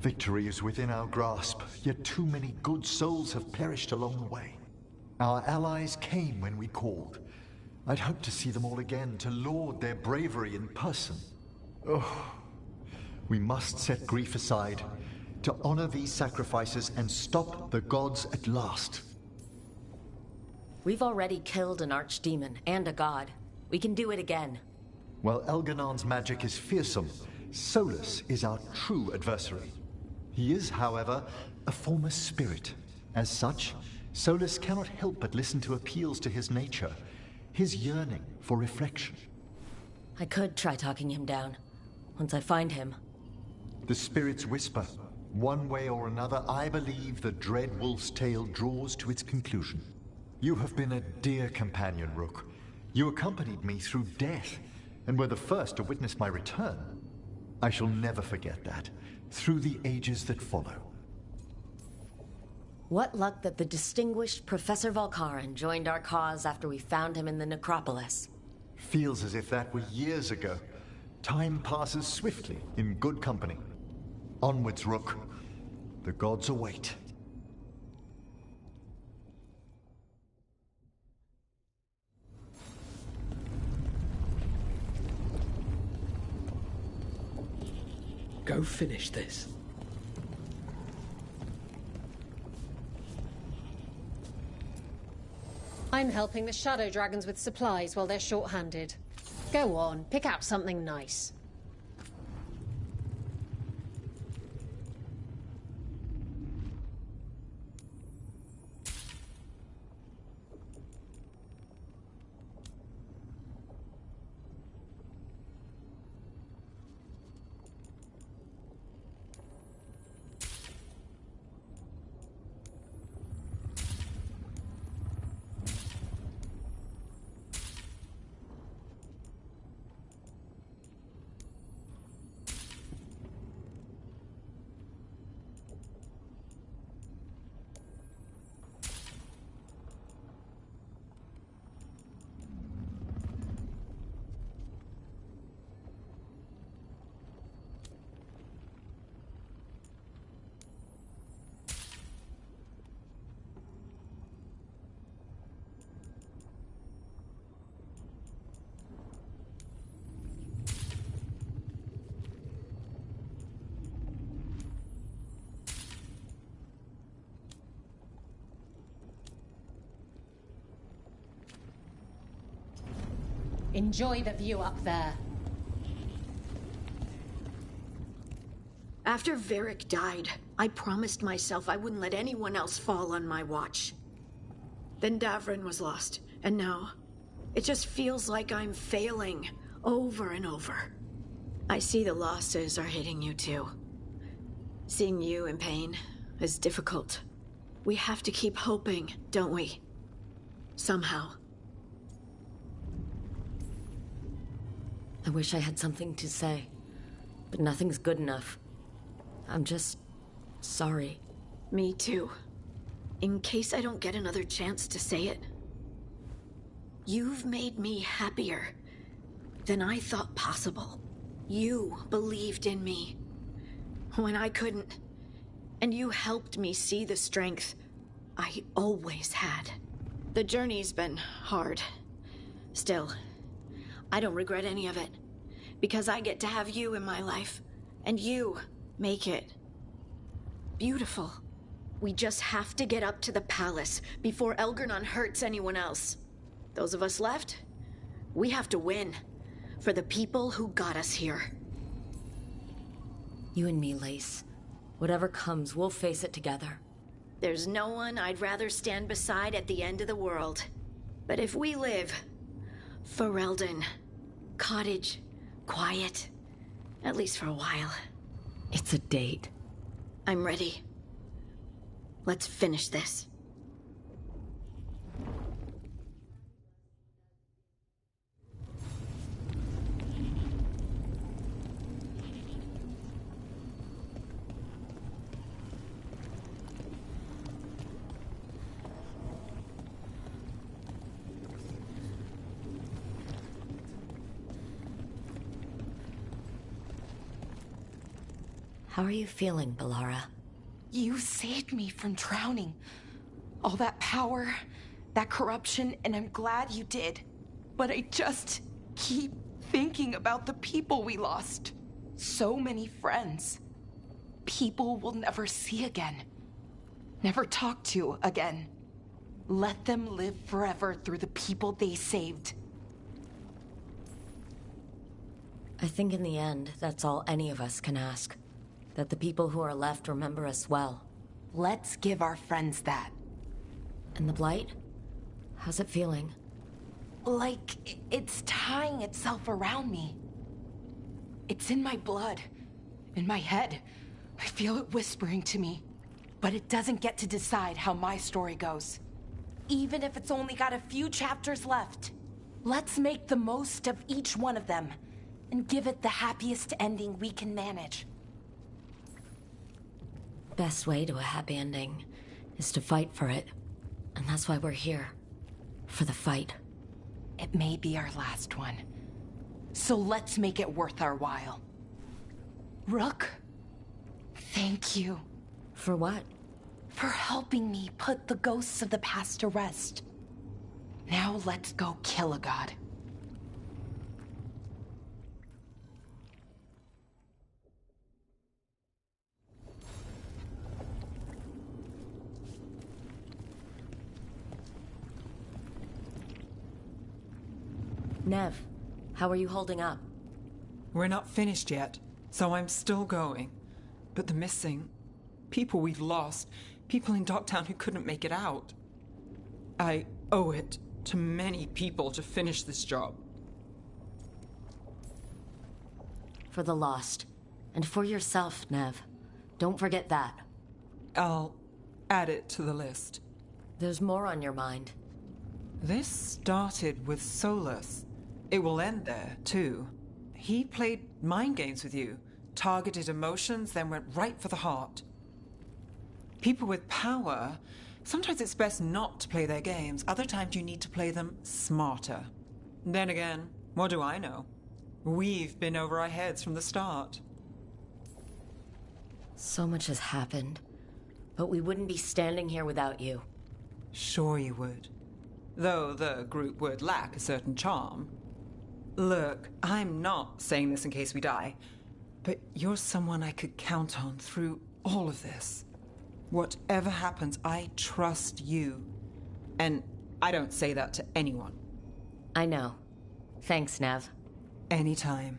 Victory is within our grasp, yet too many good souls have perished along the way. Our allies came when we called. I'd hoped to see them all again, to laud their bravery in person. Oh, we must set grief aside, to honor these sacrifices and stop the gods at last. We've already killed an archdemon and a god. We can do it again. While Elgar'nan's magic is fearsome, Solus is our true adversary. He is, however, a former spirit. As such, Solus cannot help but listen to appeals to his nature, his yearning for reflection. I could try talking him down, once I find him. The spirits whisper. One way or another, I believe the Dreadwolf's tale draws to its conclusion. You have been a dear companion, Rook. You accompanied me through death, and were the first to witness my return. I shall never forget that, through the ages that follow. What luck that the distinguished Professor Volkaran joined our cause after we found him in the necropolis. Feels as if that were years ago. Time passes swiftly in good company. Onwards, Rook. The gods await. Go finish this. I'm helping the Shadow Dragons with supplies while they're short-handed. Go on, pick out something nice. Enjoy the view up there. After Varric died, I promised myself I wouldn't let anyone else fall on my watch. Then Davrin was lost, and now it just feels like I'm failing over and over. I see the losses are hitting you too. Seeing you in pain is difficult. We have to keep hoping, don't we? Somehow. I wish I had something to say, but nothing's good enough. I'm just sorry. Me too. In case I don't get another chance to say it. You've made me happier than I thought possible. You believed in me when I couldn't, and you helped me see the strength I always had. The journey's been hard. Still, I don't regret any of it, because I get to have you in my life, and you make it beautiful. We just have to get up to the palace before Elgar'nan hurts anyone else. Those of us left, we have to win for the people who got us here. You and me, Lace. Whatever comes, we'll face it together. There's no one I'd rather stand beside at the end of the world. But if we live, Ferelden, cottage, quiet, at least for a while. It's a date. I'm ready. Let's finish this. How are you feeling, Bellara? You saved me from drowning. All that power, that corruption, and I'm glad you did. But I just keep thinking about the people we lost. So many friends. People we'll never see again. Never talk to again. Let them live forever through the people they saved. I think in the end, that's all any of us can ask. That the people who are left remember us well. Let's give our friends that. And the Blight? How's it feeling? Like it's tying itself around me. It's in my blood, in my head. I feel it whispering to me. But it doesn't get to decide how my story goes. Even if it's only got a few chapters left. Let's make the most of each one of them and give it the happiest ending we can manage. Best way to a happy ending is to fight for it. And that's why we're here. For the fight. It may be our last one. So let's make it worth our while. Rook, thank you. For what? For helping me put the ghosts of the past to rest. Now let's go kill a god. Nev, how are you holding up? We're not finished yet, so I'm still going. But the missing, people we've lost, people in Docktown who couldn't make it out. I owe it to many people to finish this job. For the lost. And for yourself, Nev. Don't forget that. I'll add it to the list. There's more on your mind. This started with Solus. It will end there, too. He played mind games with you, targeted emotions, then went right for the heart. People with power, sometimes it's best not to play their games. Other times you need to play them smarter. Then again, what do I know? We've been over our heads from the start. So much has happened, but we wouldn't be standing here without you. Sure you would. Though the group would lack a certain charm. Look, I'm not saying this in case we die, but you're someone I could count on through all of this. Whatever happens, I trust you. And I don't say that to anyone. I know. Thanks, Nav. Anytime.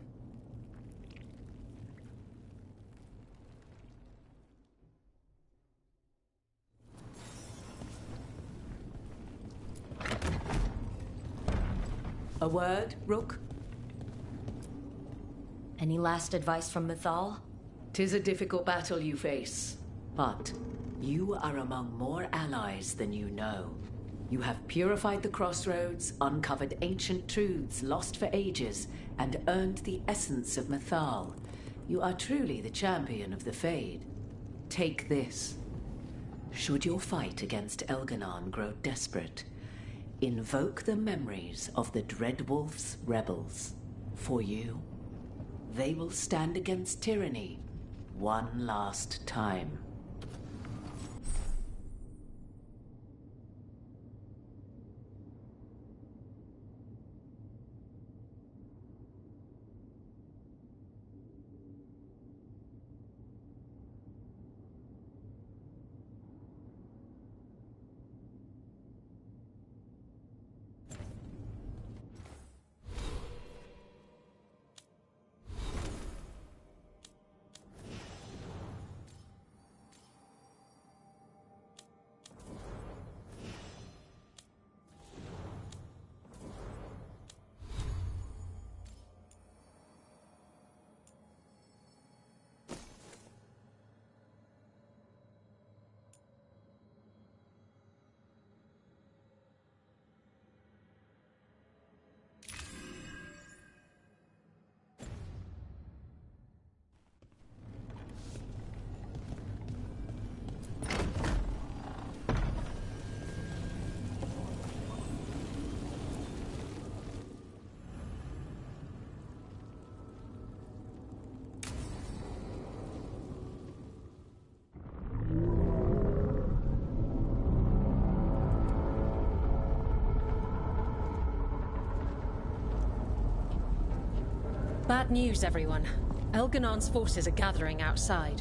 A word, Rook? Any last advice from Mythal? 'Tis a difficult battle you face, but you are among more allies than you know. You have purified the crossroads, uncovered ancient truths lost for ages, and earned the essence of Mythal. You are truly the champion of the Fade. Take this. Should your fight against Elganon grow desperate, invoke the memories of the Dreadwolf's rebels. For you, they will stand against tyranny one last time. Bad news, everyone. Elganon's forces are gathering outside.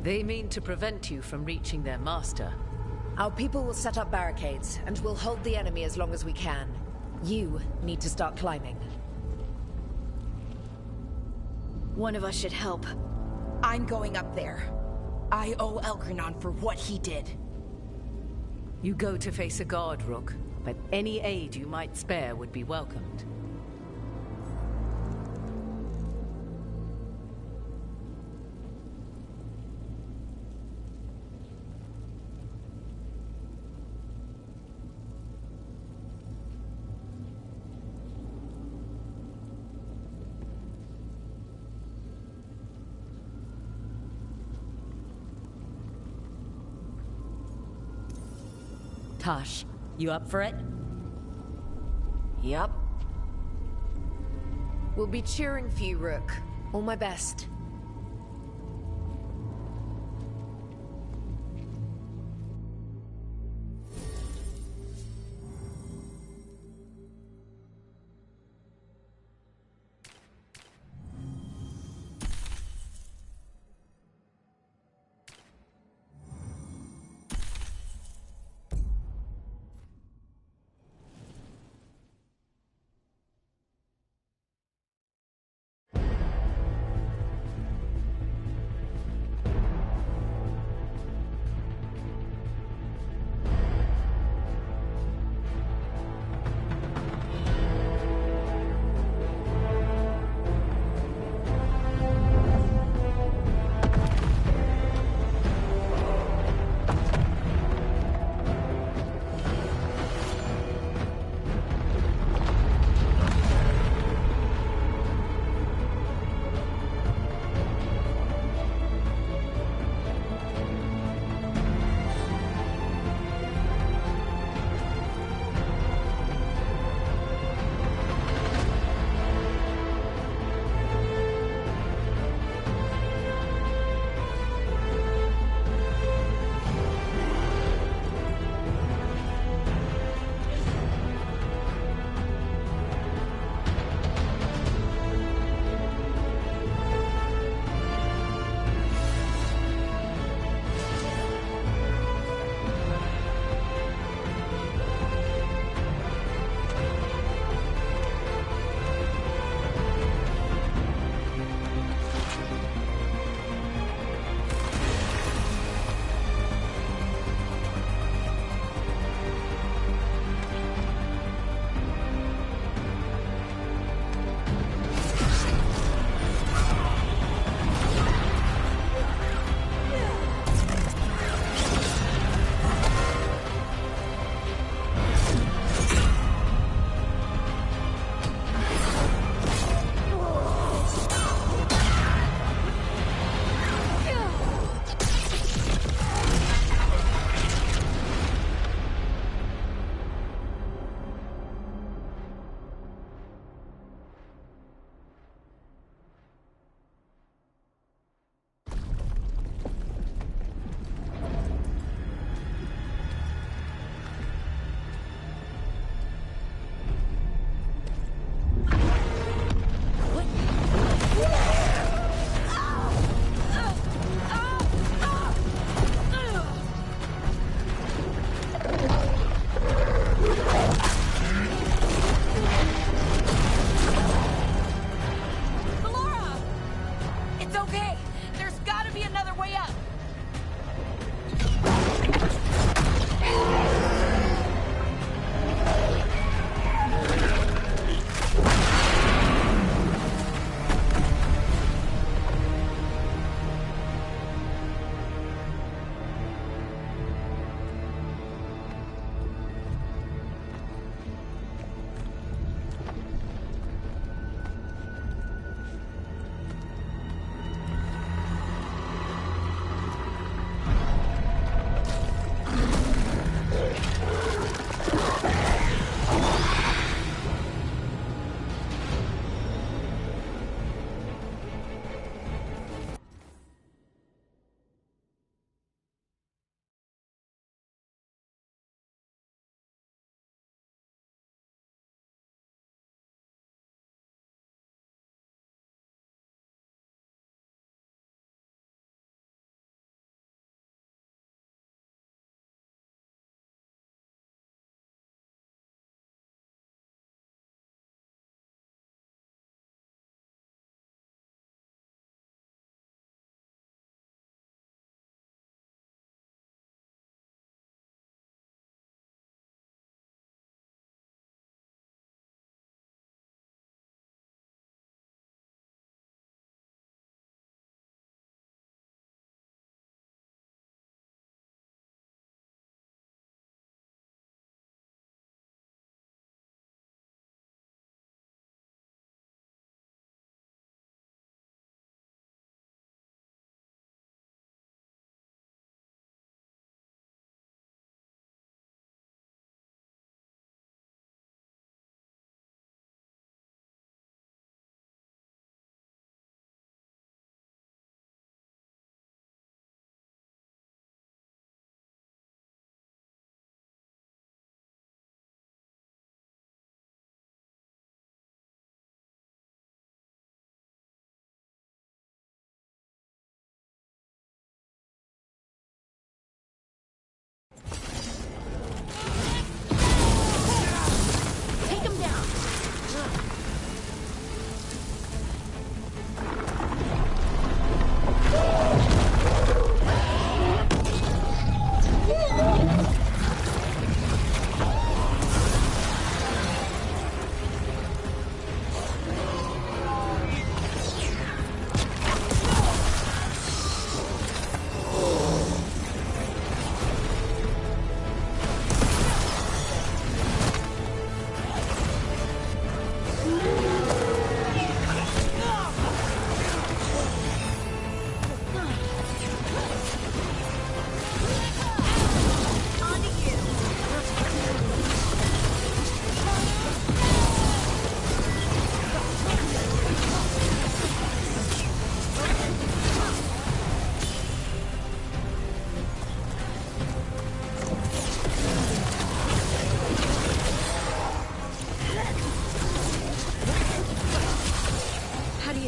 They mean to prevent you from reaching their master. Our people will set up barricades, and we'll hold the enemy as long as we can. You need to start climbing. One of us should help. I'm going up there. I owe Elgarnon for what he did. You go to face a guard, Rook, but any aid you might spare would be welcomed. Tosh, you up for it? Yup. We'll be cheering for you, Rook. All my best.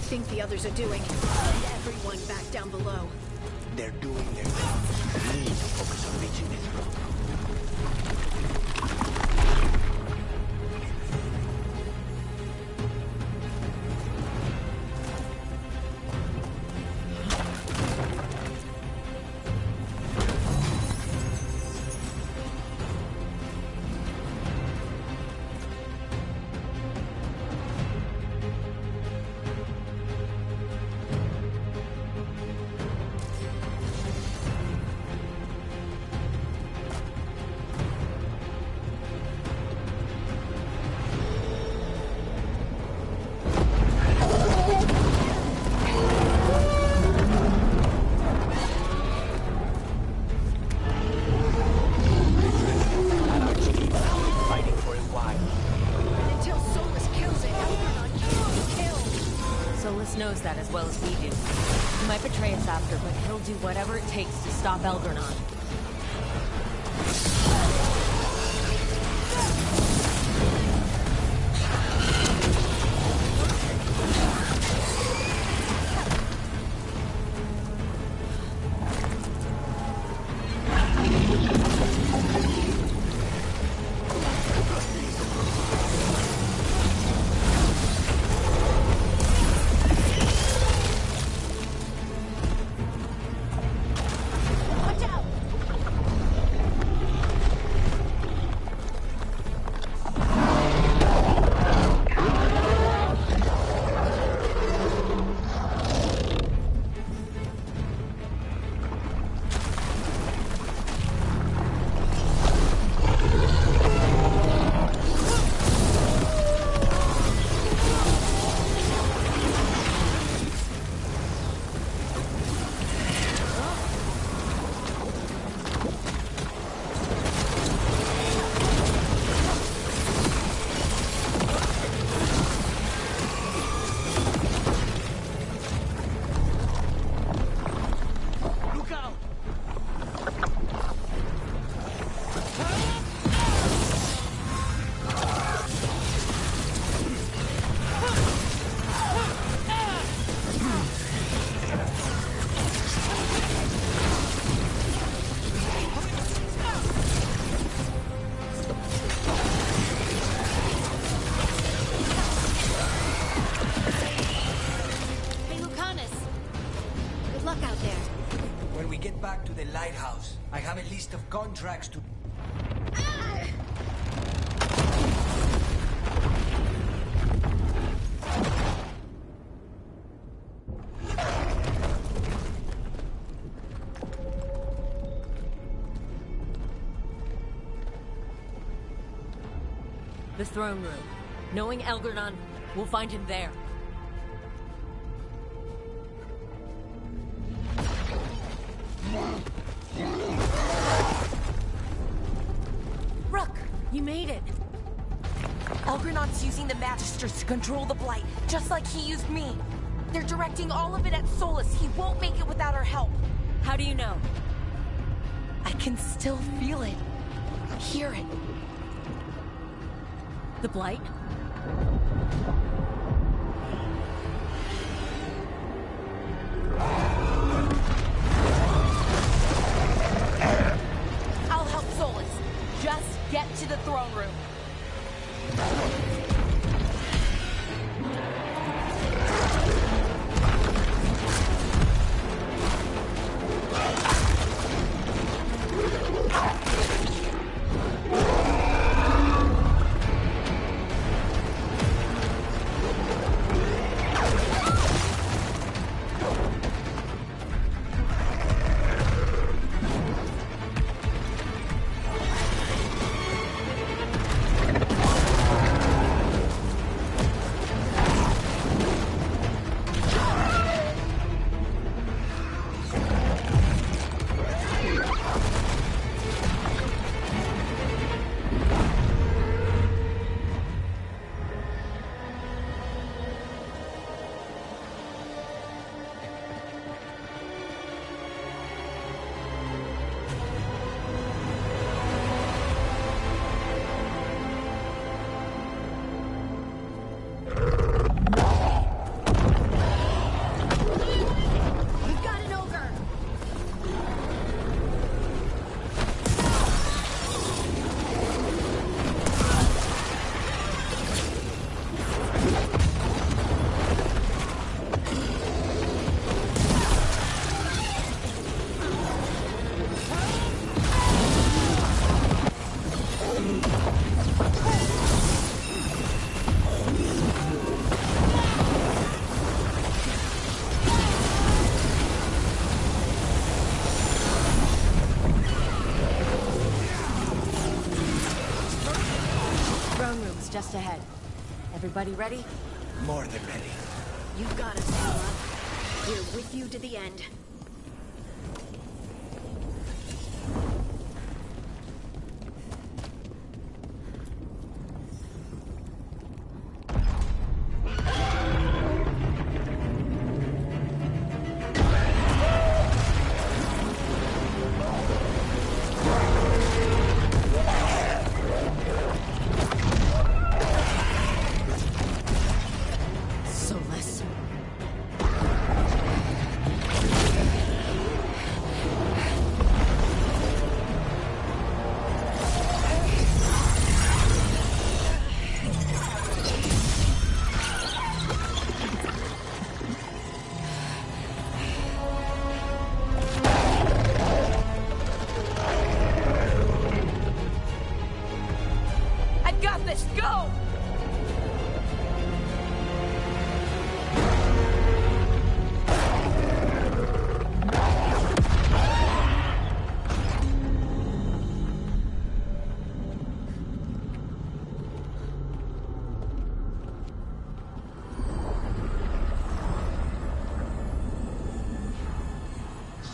think the others are doing? And everyone back down below. They're doing their best. We need to focus on reaching this rock. Knows that as well as we do. He might betray us after, but he'll do whatever it takes to stop Elgarnon. Contracts to... The throne room. Knowing Elgarnon, we'll find him there. You made it! Elgarnon's using the Magisters to control the Blight, just like he used me. They're directing all of it at Solus. He won't make it without our help. How do you know? I can still feel it. Hear it. The Blight? I'll help Solus. Just get to the throne room. Everybody ready? More than ready. You got us, Ella. We're with you to the end.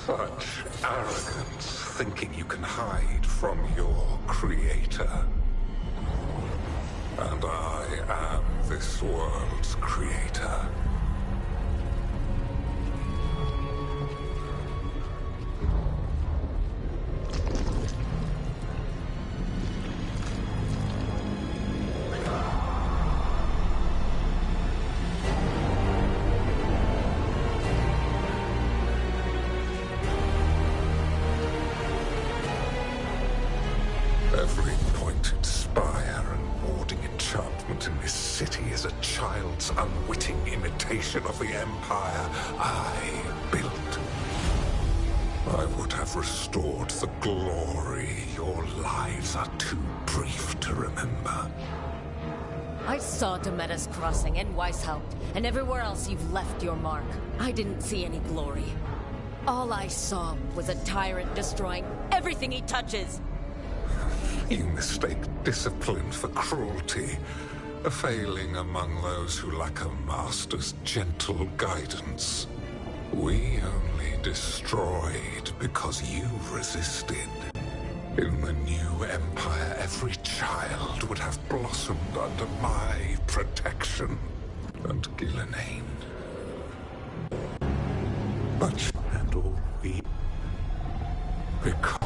Such arrogance, thinking you can hide from your creator. And I am this world's creator. Every pointed spire and warding enchantment in this city is a child's unwitting imitation of the empire I built. I would have restored the glory. Your lives are too brief to remember. I saw Demeter's Crossing and Weishaupt, and everywhere else you've left your mark. I didn't see any glory. All I saw was a tyrant destroying everything he touches. You mistake discipline for cruelty, a failing among those who lack a master's gentle guidance. We only destroyed because you resisted. In the new empire, every child would have blossomed under my protection. And Gillenane. But and all we become.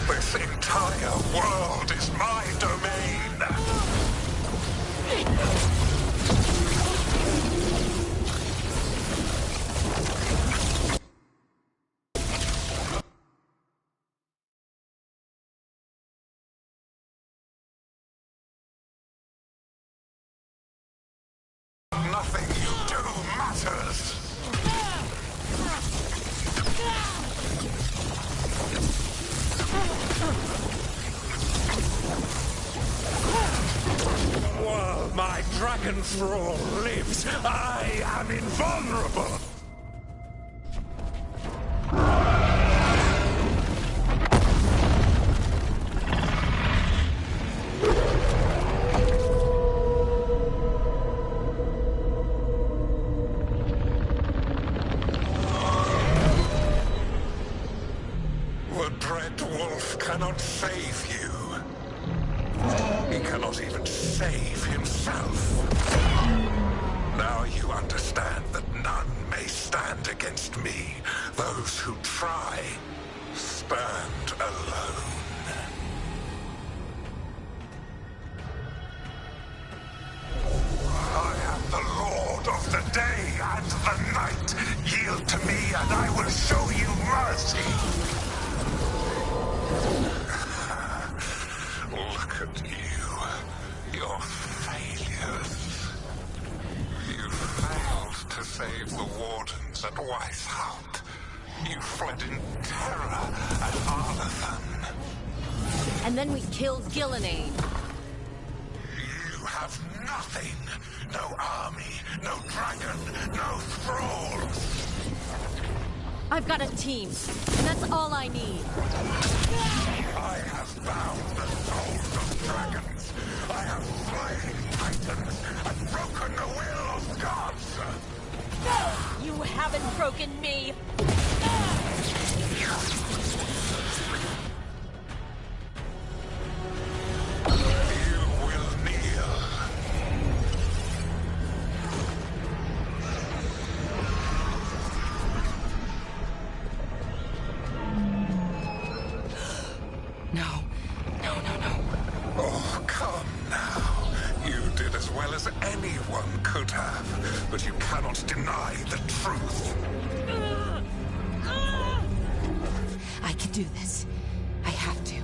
This entire world is my domain! Nothing you do matters! While my dragon thrall lives, I am invulnerable! The Dreadwolf cannot save you. He cannot even save himself. Now you understand that none may stand against me. Those who try stand alone. I am the Lord of the day and the night. Yield to me and I will show you mercy. Look at you. Your failures. You failed to save the wardens at Weishaupt. You fled in terror at Arlathan. And then we killed Gillenane. You have nothing. No army, no dragon, no thralls. I've got a team, and that's all I need. I have bound the souls of dragons. I have slain titans and broken the will of gods. You haven't broken me. But you cannot deny the truth. I can do this. I have to.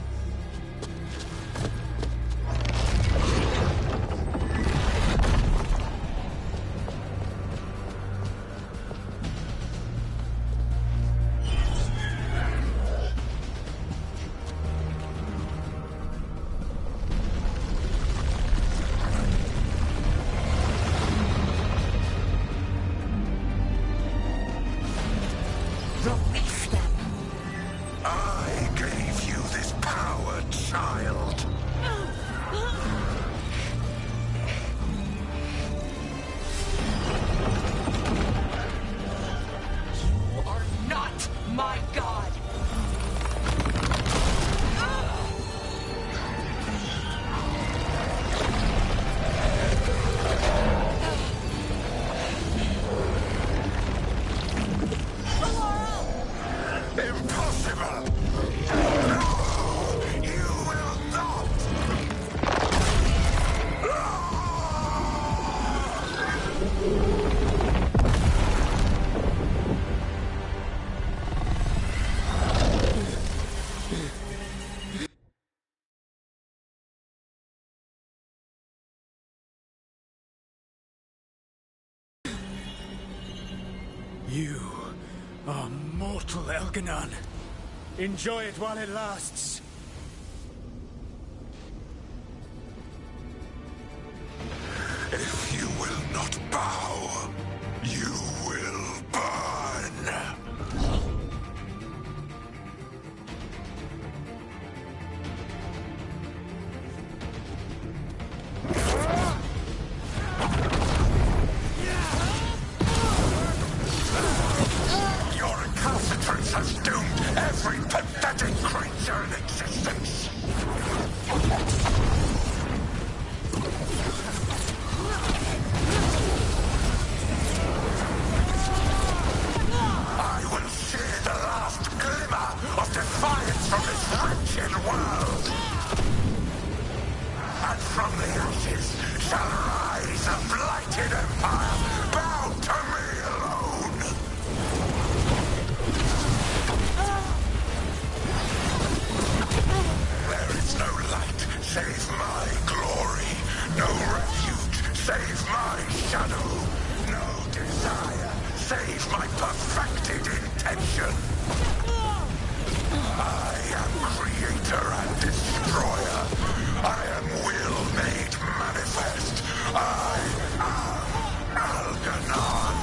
You are mortal, Elganon. Enjoy it while it lasts. If you will not bow, you will burn. Your recalcitrance has doomed every pathetic creature in existence. I will share the last glimmer of defiance from this wretched world. And from the ashes shall rise a blighted empire bound to me alone. There is no light save my glory, no refuge save my shadow, no desire save my perfected intention. I am creator and destroyer. I am will made manifest. I am Elganon.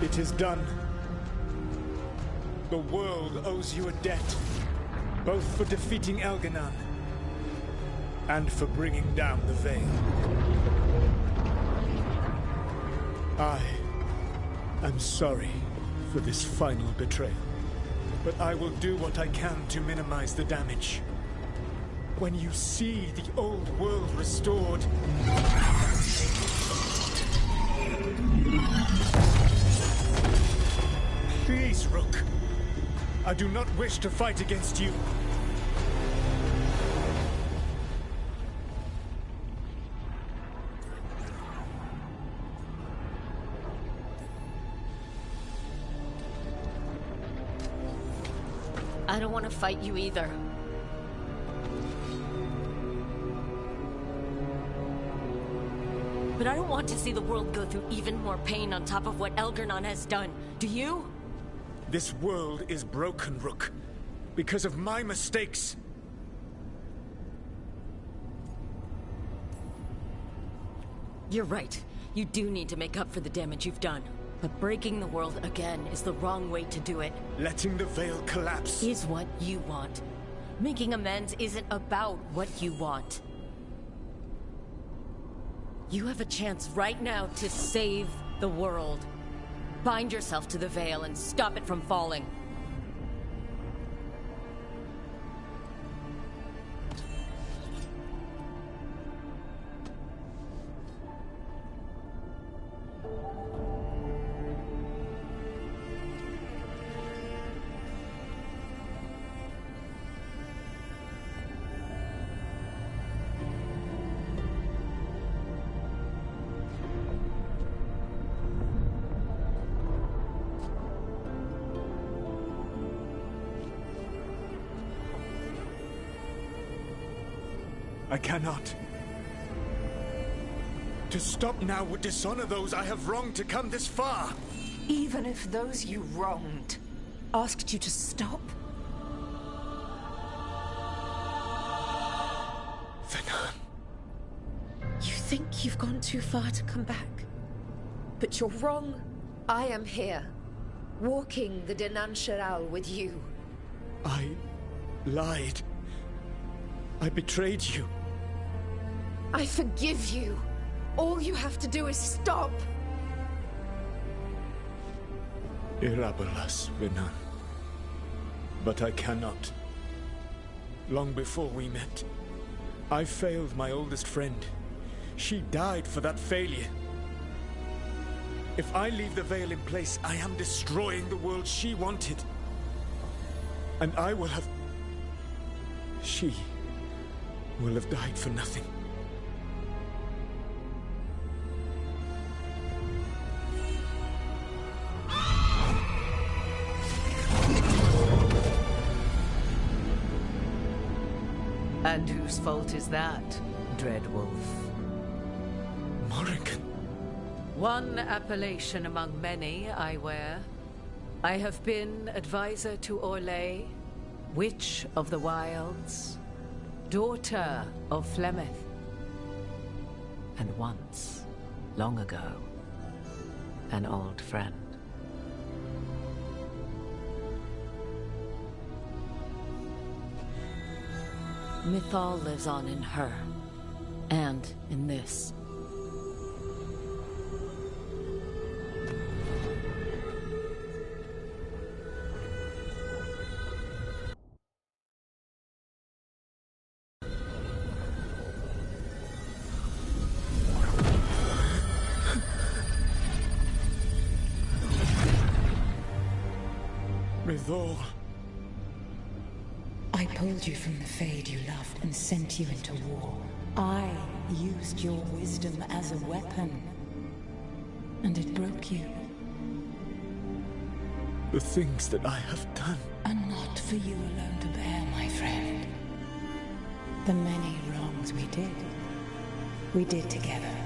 It is done. The world owes you a debt, both for defeating Elganon and for bringing down the Veil. I am sorry for this final betrayal, but I will do what I can to minimize the damage. When you see the old world restored, please, Rook. I do not wish to fight against you. I don't want to fight you either. But I don't want to see the world go through even more pain on top of what Elgarnon has done. Do you? This world is broken, Rook, because of my mistakes. You're right. You do need to make up for the damage you've done. But breaking the world again is the wrong way to do it. Letting the Veil collapse is what you want. Making amends isn't about what you want. You have a chance right now to save the world. Bind yourself to the Veil and stop it from falling. I cannot. To stop now would dishonor those I have wronged to come this far. Even if those you wronged asked you to stop? Venan. You think you've gone too far to come back? But you're wrong. I am here, walking the Denansharal with you. I lied. I betrayed you. I forgive you. All you have to do is stop. Irabolas, Venan. But I cannot. Long before we met, I failed my oldest friend. She died for that failure. If I leave the Veil in place, I am destroying the world she wanted. And I will have... She will have died for nothing. And whose fault is that, Dreadwolf? Morrigan. One appellation among many I wear. I have been advisor to Orlais, Witch of the Wilds, daughter of Flemeth, and once, long ago, an old friend. Mythal lives on in her, and in this. Mythal. I pulled you from the Fade you loved and sent you into war. I used your wisdom as a weapon. And it broke you. The things that I have done are not for you alone to bear, my friend. The many wrongs we did together.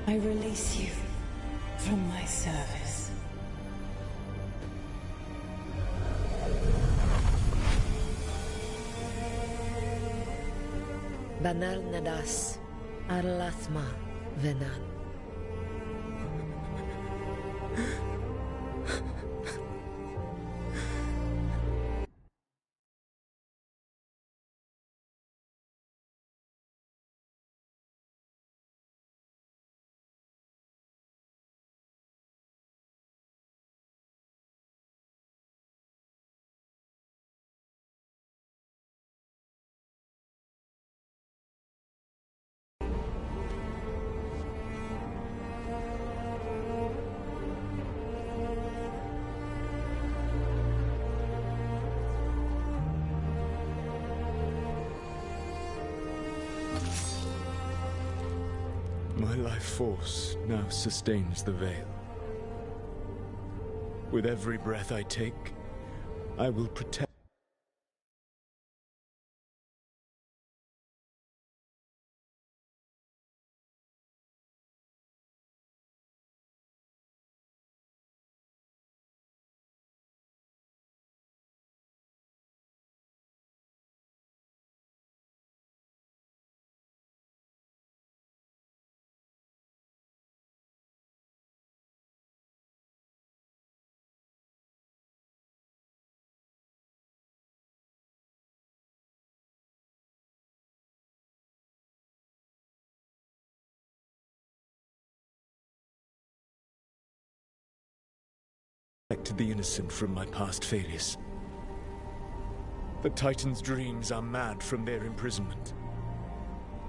I release you from my service. Banal Nadas, Arlathma, Venan. life force now sustains the Veil. With every breath I take, I will protect. Protect the innocent from my past failures. The Titan's dreams are mad from their imprisonment.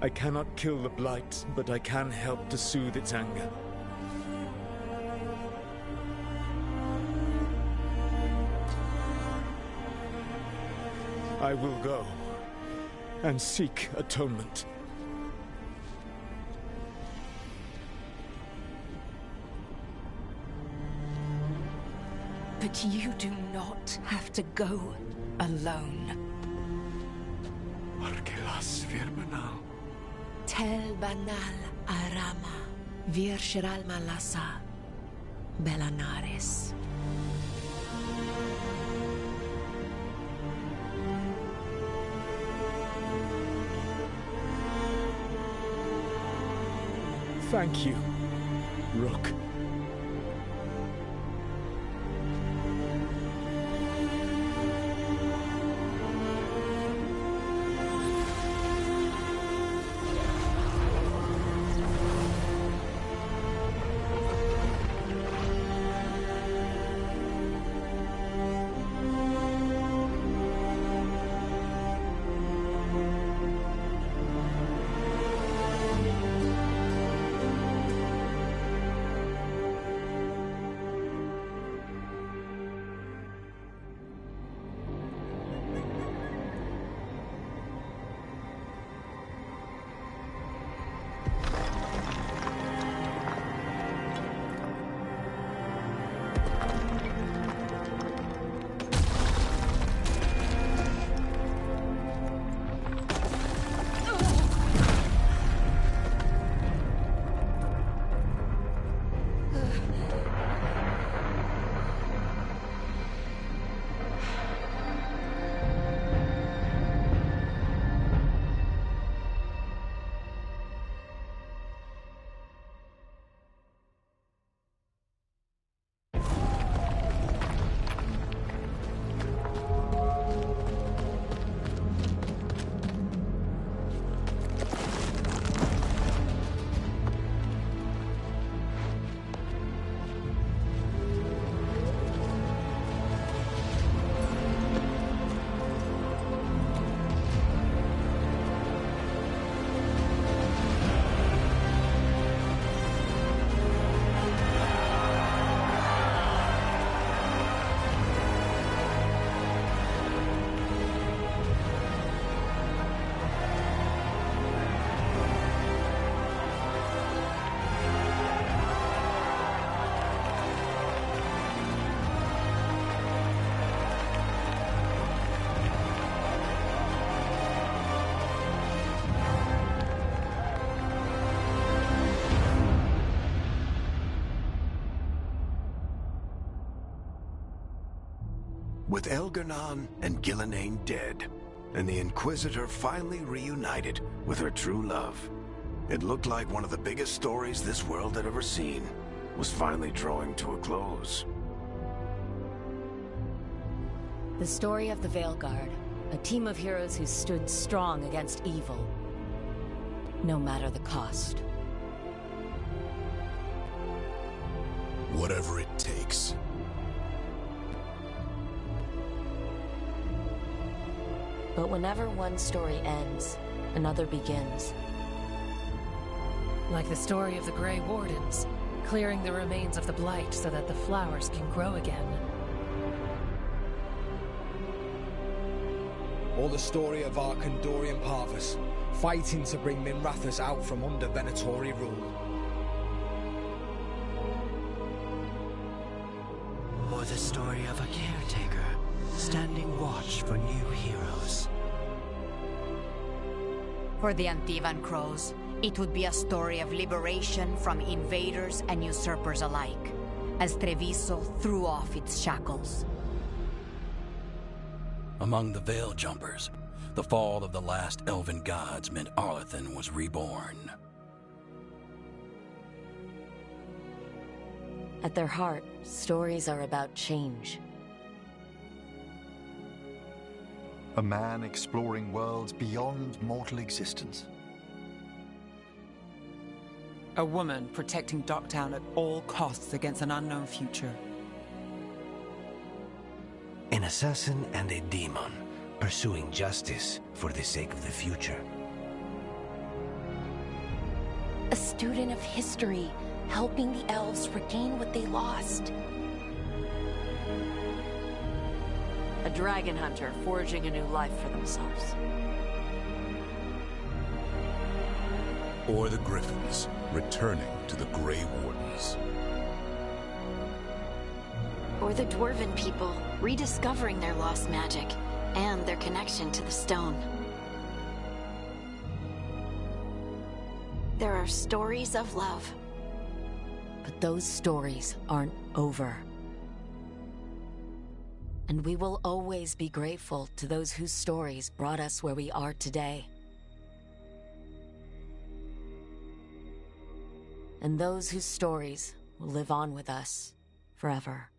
I cannot kill the Blight, but I can help to soothe its anger. I will go and seek atonement. But you do not have to go alone. Arkelas virbanal. Tel banal arama, virshiral malasa, belanaris. Thank you, Rook. With Elgar'nan and Gillenane dead, and the Inquisitor finally reunited with her true love, it looked like one of the biggest stories this world had ever seen was finally drawing to a close. The story of the Veilguard, a team of heroes who stood strong against evil, no matter the cost. Whatever it takes. But whenever one story ends, another begins. Like the story of the Grey Wardens, clearing the remains of the Blight so that the flowers can grow again. Or the story of our Kandorian Parvus, fighting to bring Minrathous out from under Venatori rule. story of a caretaker standing watch for new heroes. For the Antivan Crows, it would be a story of liberation from invaders and usurpers alike, as Treviso threw off its shackles. Among the Veil Jumpers, the fall of the last elven gods meant Arlethan was reborn. At their heart, stories are about change. A man exploring worlds beyond mortal existence. A woman protecting Docktown at all costs against an unknown future. An assassin and a demon, pursuing justice for the sake of the future. A student of history, helping the elves regain what they lost. A dragon hunter forging a new life for themselves. Or the Griffins, returning to the Grey Wardens. Or the Dwarven people, rediscovering their lost magic and their connection to the stone. There are stories of love. But those stories aren't over. And we will always be grateful to those whose stories brought us where we are today. And those whose stories will live on with us forever.